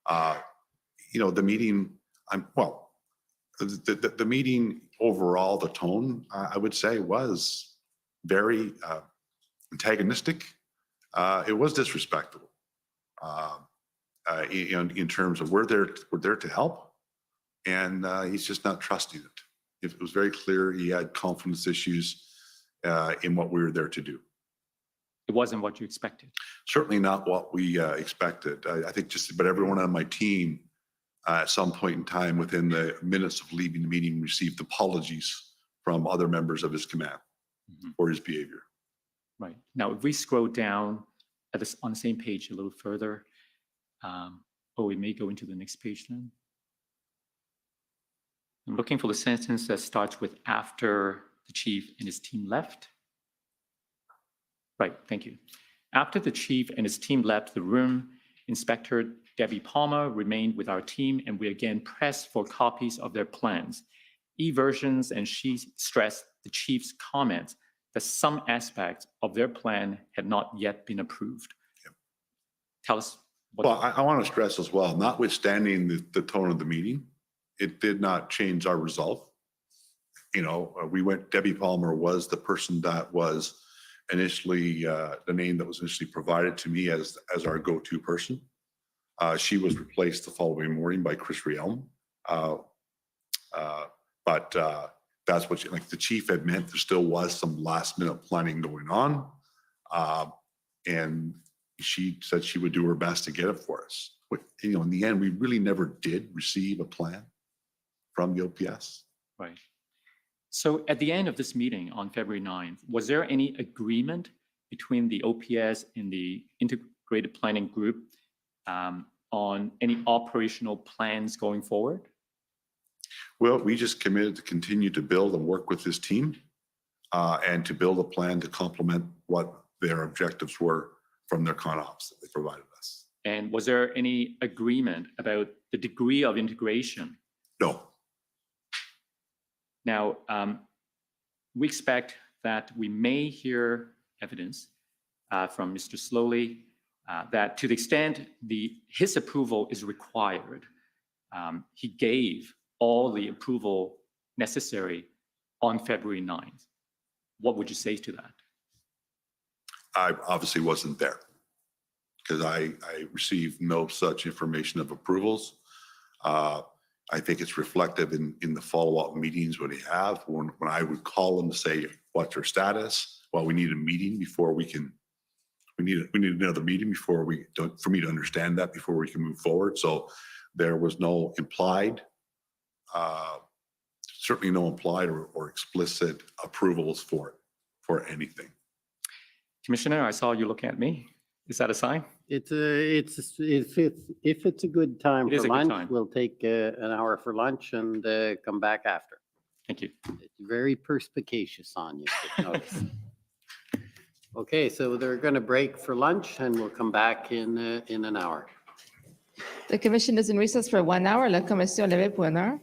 The meeting, the meeting overall, the tone, I would say, was very antagonistic. It was disrespectful. In terms of we're there to help, and he's just not trusting it. It was very clear he had confidence issues in what we were there to do. It wasn't what you expected. Certainly not what we expected. I think just about everyone on my team at some point in time within the minutes of leaving the meeting received apologies from other members of his command for his behavior. Right. Now, if we scroll down on the same page a little further, we may go into the next page then. I'm looking for the sentence that starts with after the chief and his team left. Right, thank you. After the chief and his team left the room, Inspector Debbie Palmer remained with our team, and we again pressed for copies of their plans, e-versions, and she stressed the chief's comments that some aspects of their plan had not yet been approved. Yep. Tell us. Well, I want to stress as well, notwithstanding the tone of the meeting, it did not change our resolve. Debbie Palmer was the person that was initially, the name that was initially provided to me as our go-to person. She was replaced the following morning by Chris Rielm. But that's what the chief had meant. There still was some last minute planning going on. And she said she would do her best to get it for us. But, in the end, we really never did receive a plan from the OPS. Right. So at the end of this meeting on February 9th, was there any agreement between the OPS and the Integrated Planning Group on any operational plans going forward? Well, we just committed to continue to build and work with this team and to build a plan to complement what their objectives were from their ConOps that they provided us. And was there any agreement about the degree of integration? No. Now, we expect that we may hear evidence from Mr. Slowly that to the extent his approval is required, he gave all the approval necessary on February 9th. What would you say to that? I obviously wasn't there because I received no such information of approvals. I think it's reflective in the follow-up meetings when we have, when I would call them to say, what's your status? Well, we need a meeting before we need another meeting before for me to understand that before we can move forward. So there was no implied, certainly no implied or explicit approvals for anything. Commissioner, I saw you looking at me. Is that a sign? If it's a good time It is for a good lunch, time. we'll take an hour for lunch and come back after. Thank you. It's very perspicacious on you, but notice. Okay, so they're going to break for lunch and we'll come back in an hour. The commission is in recess for 1 hour. La commission est levée pour 1 heure.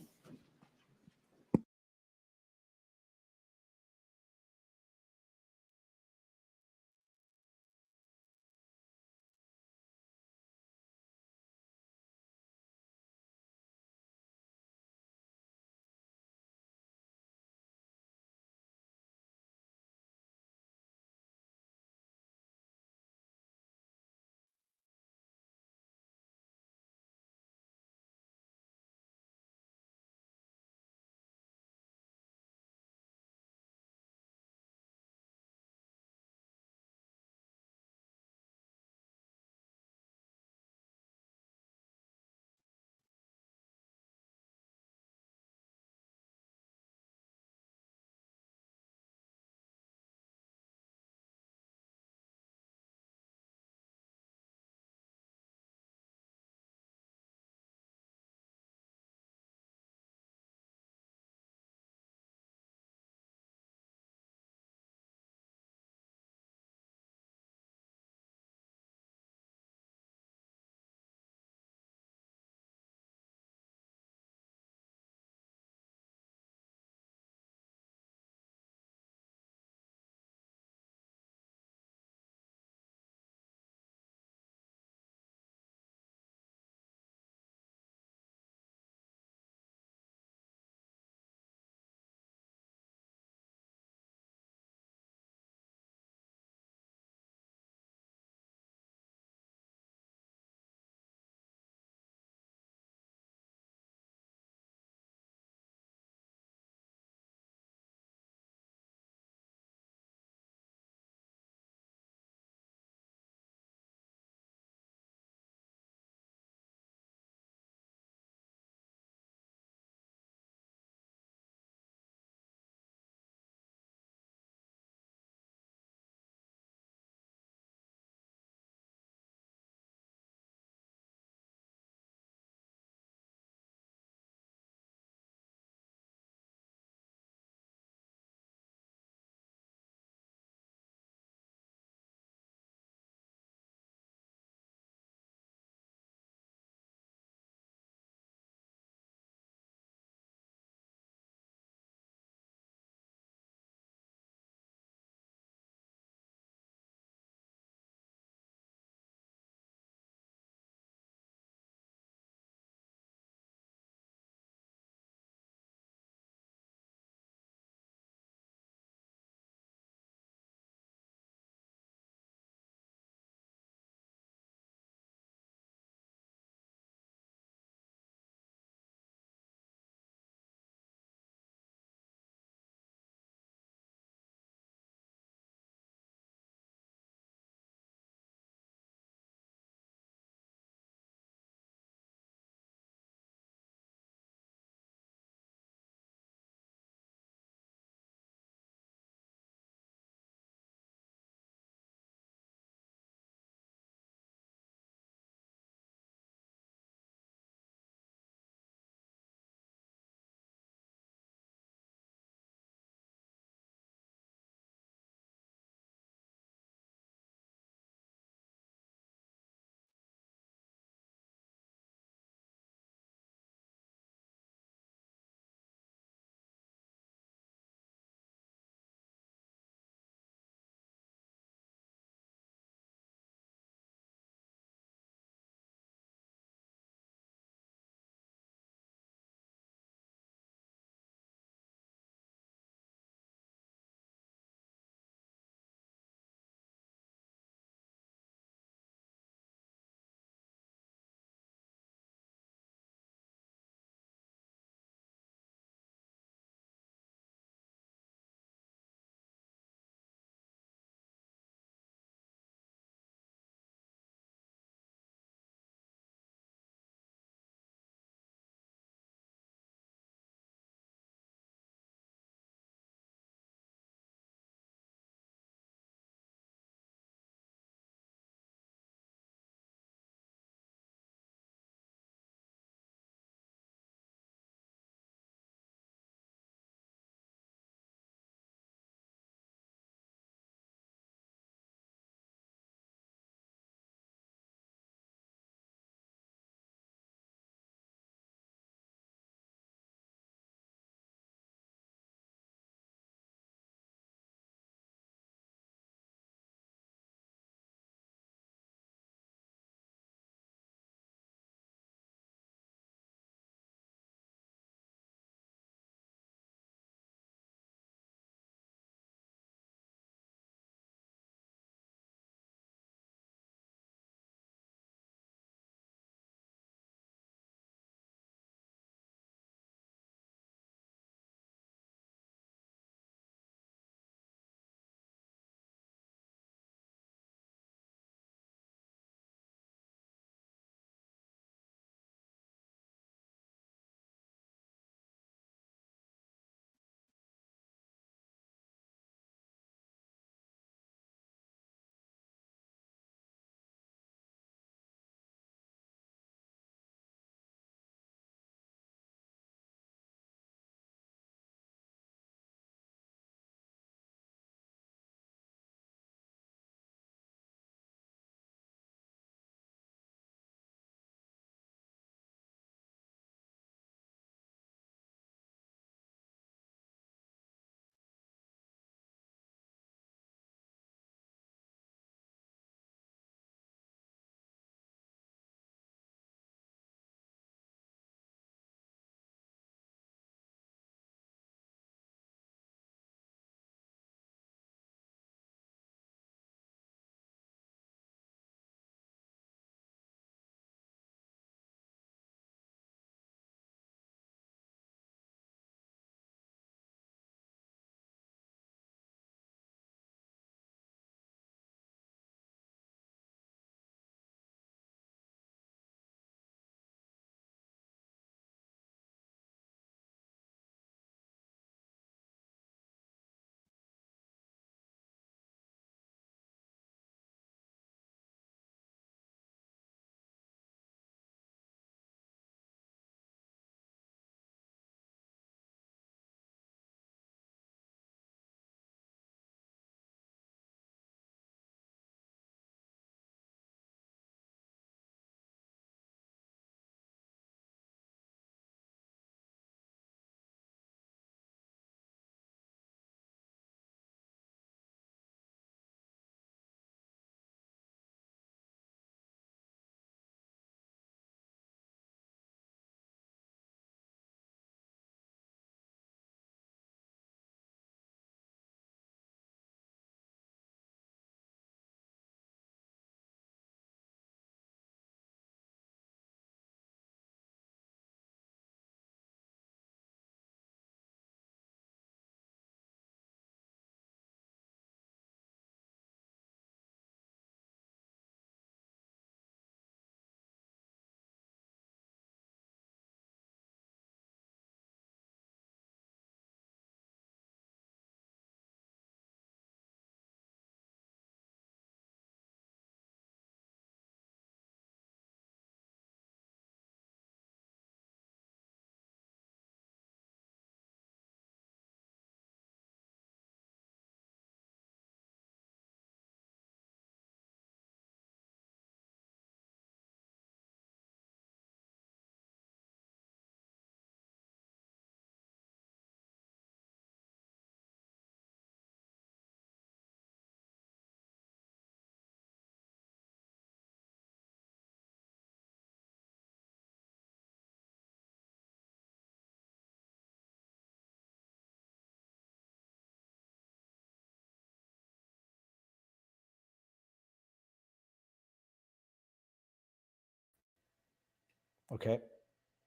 Okay,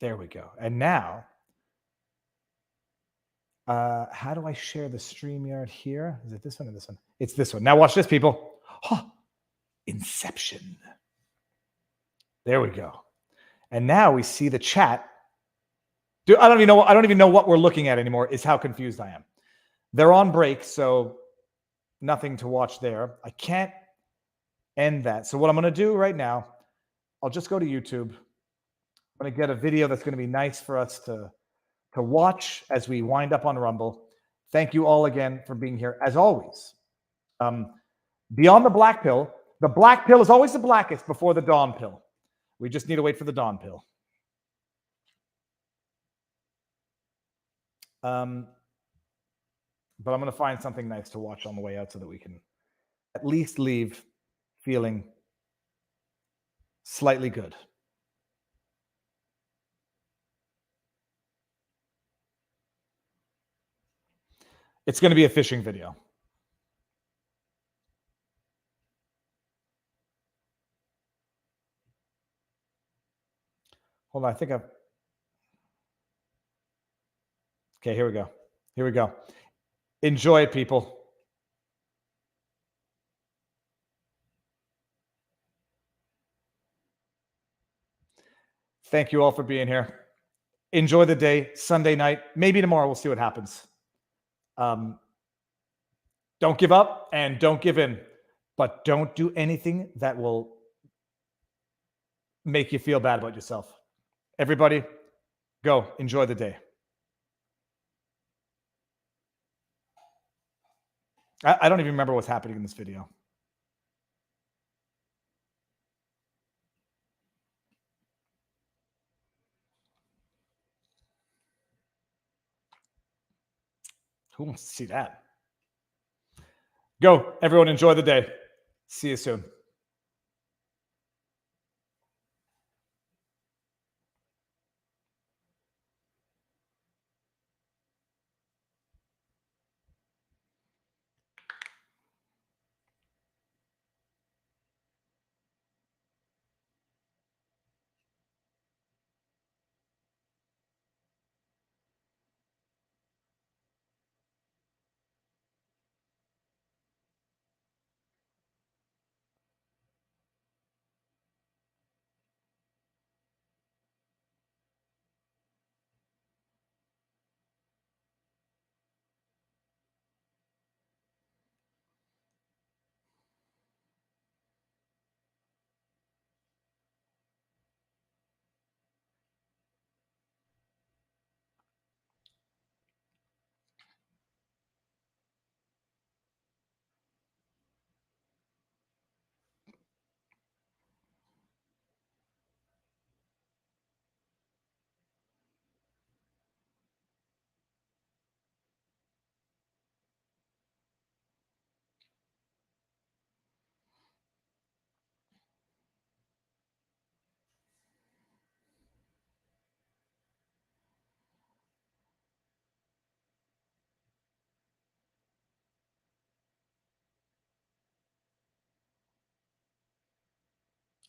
there we go. And now, how do I share the StreamYard here? Is it this one or this one? It's this one. Now watch this, people. Oh, Inception. There we go. And now we see the chat. Dude, I don't even know what we're looking at anymore, is how confused I am. They're on break, so nothing to watch there. I can't end that. So what I'm going to do right now, I'll just go to YouTube. I'm going to get a video that's going to be nice for us to watch as we wind up on Rumble. Thank you all again for being here. As always, beyond the black pill is always the blackest before the dawn pill. We just need to wait for the dawn pill. But I'm going to find something nice to watch on the way out so that we can at least leave feeling slightly good. It's going to be a fishing video. Hold on, I think I've... Okay, here we go. Here we go. Enjoy it, people. Thank you all for being here. Enjoy the day, Sunday night. Maybe tomorrow, we'll see what happens. Don't give up and don't give in, but don't do anything that will make you feel bad about yourself. Everybody, go. Enjoy the day. I don't even remember what's happening in this video. Who wants to see that? Go, everyone, enjoy the day. See you soon.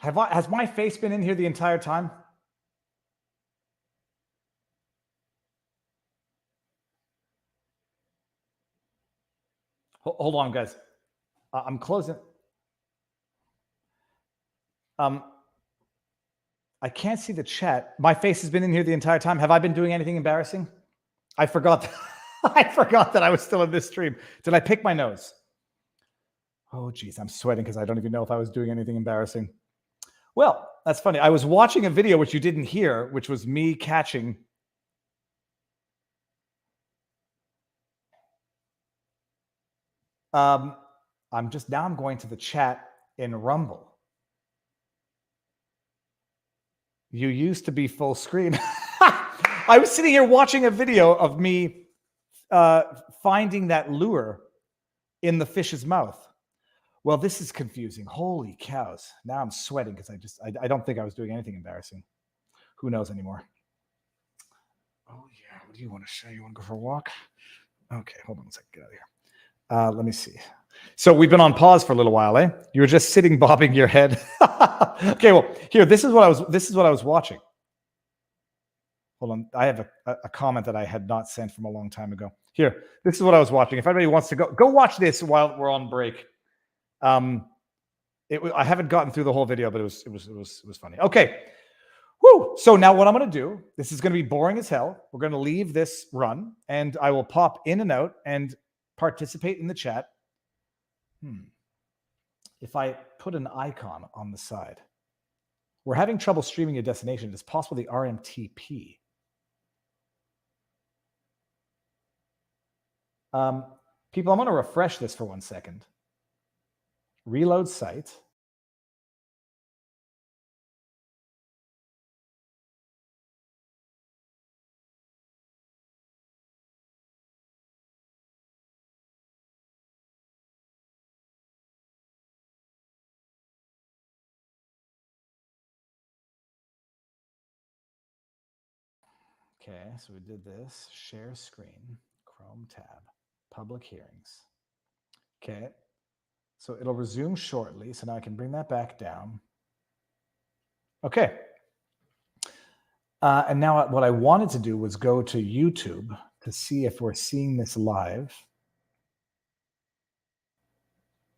Has my face been in here the entire time? Hold on, guys. I'm closing. I can't see the chat. My face has been in here the entire time. Have I been doing anything embarrassing? I forgot. I forgot that I was still in this stream. Did I pick my nose? Oh, geez, I'm sweating because I don't even know if I was doing anything embarrassing. Well, that's funny. I was watching a video which you didn't hear, which was me catching. I'm going to the chat in Rumble. You used to be full screen. I was sitting here watching a video of me finding that lure in the fish's mouth. Well, this is confusing. Holy cows. Now I'm sweating because I don't think I was doing anything embarrassing. Who knows anymore? Oh, yeah. What do you want to show? You want to go for a walk? Okay, hold on a second. Get out of here. Let me see. So we've been on pause for a little while, eh? You were just sitting bobbing your head. Okay, well, here, this is what I was watching. Hold on. I have a comment that I had not sent from a long time ago. Here, this is what I was watching. If anybody wants to go watch this while we're on break. I haven't gotten through the whole video, but it was funny. Okay. Woo. So now what I'm going to do, this is going to be boring as hell. We're going to leave this run and I will pop in and out and participate in the chat. If I put an icon on the side, we're having trouble streaming your destination. It's possible the RMTP. People, I'm going to refresh this for 1 second. Reload site. Okay, so we did this. Share screen, Chrome tab, public hearings. Okay, so it'll resume shortly. So now I can bring that back down. Okay. And now what I wanted to do was go to YouTube to see if we're seeing this live.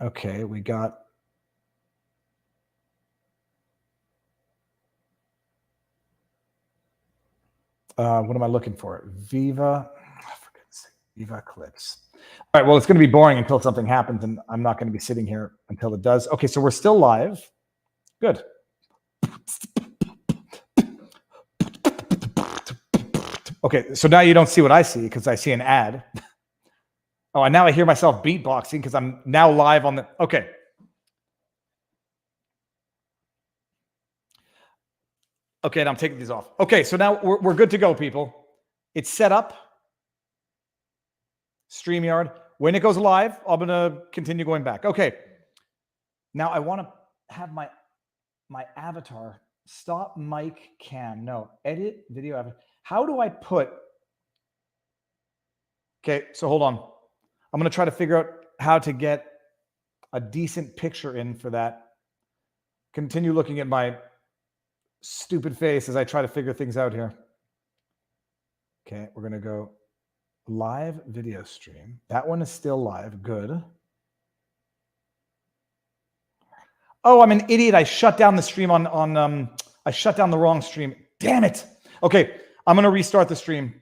Okay, we got... what am I looking for? Viva, for goodness sake, Viva Clips. All right, well, it's going to be boring until something happens, and I'm not going to be sitting here until it does. Okay, so we're still live. Good. Okay, so now you don't see what I see because I see an ad. Oh, and now I hear myself beatboxing because I'm now live on the... Okay. Okay, and I'm taking these off. Okay, so now we're good to go, people. It's set up. StreamYard. When it goes live, I'm going to continue going back. Okay. Now I want to have my avatar. Stop mic cam. No. Edit video avatar. How do I put... Okay, so hold on. I'm going to try to figure out how to get a decent picture in for that. Continue looking at my stupid face as I try to figure things out here. Okay, we're going to go live video stream. That one is still live. Good. Oh, I'm an idiot. I shut down the stream I shut down the wrong stream. Damn it. Okay, I'm going to restart the stream.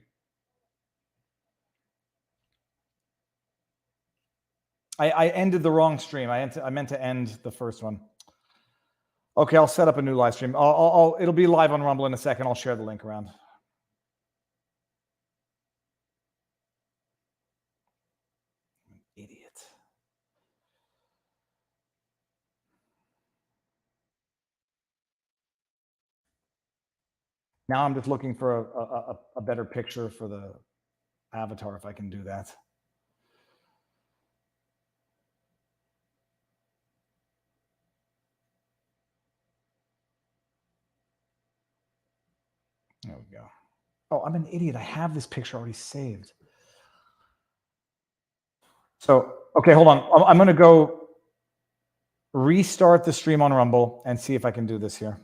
I ended the wrong stream. I meant to end the first one. Okay, I'll set up a new live stream. It'll be live on Rumble in a second. I'll share the link around. Idiot. Now I'm just looking for a better picture for the avatar if I can do that. There we go. Oh, I'm an idiot. I have this picture already saved. So, okay, hold on. I'm going to go restart the stream on Rumble and see if I can do this here.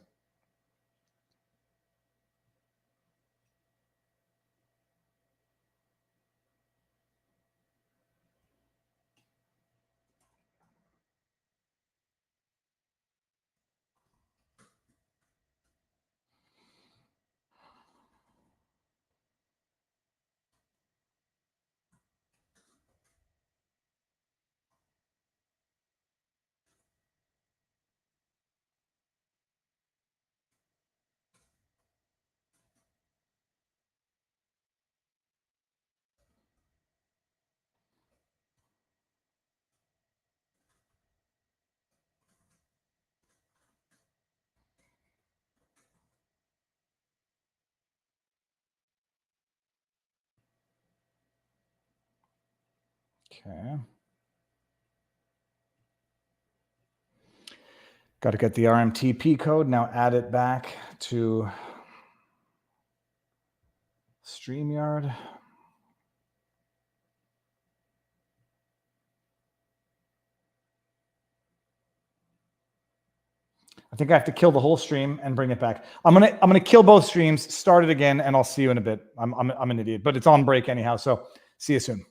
Okay. Got to get the RMTP code. Now add it back to StreamYard. I think I have to kill the whole stream and bring it back. I'm gonna kill both streams, start it again, and I'll see you in a bit. I'm an idiot, but it's on break anyhow. So see you soon.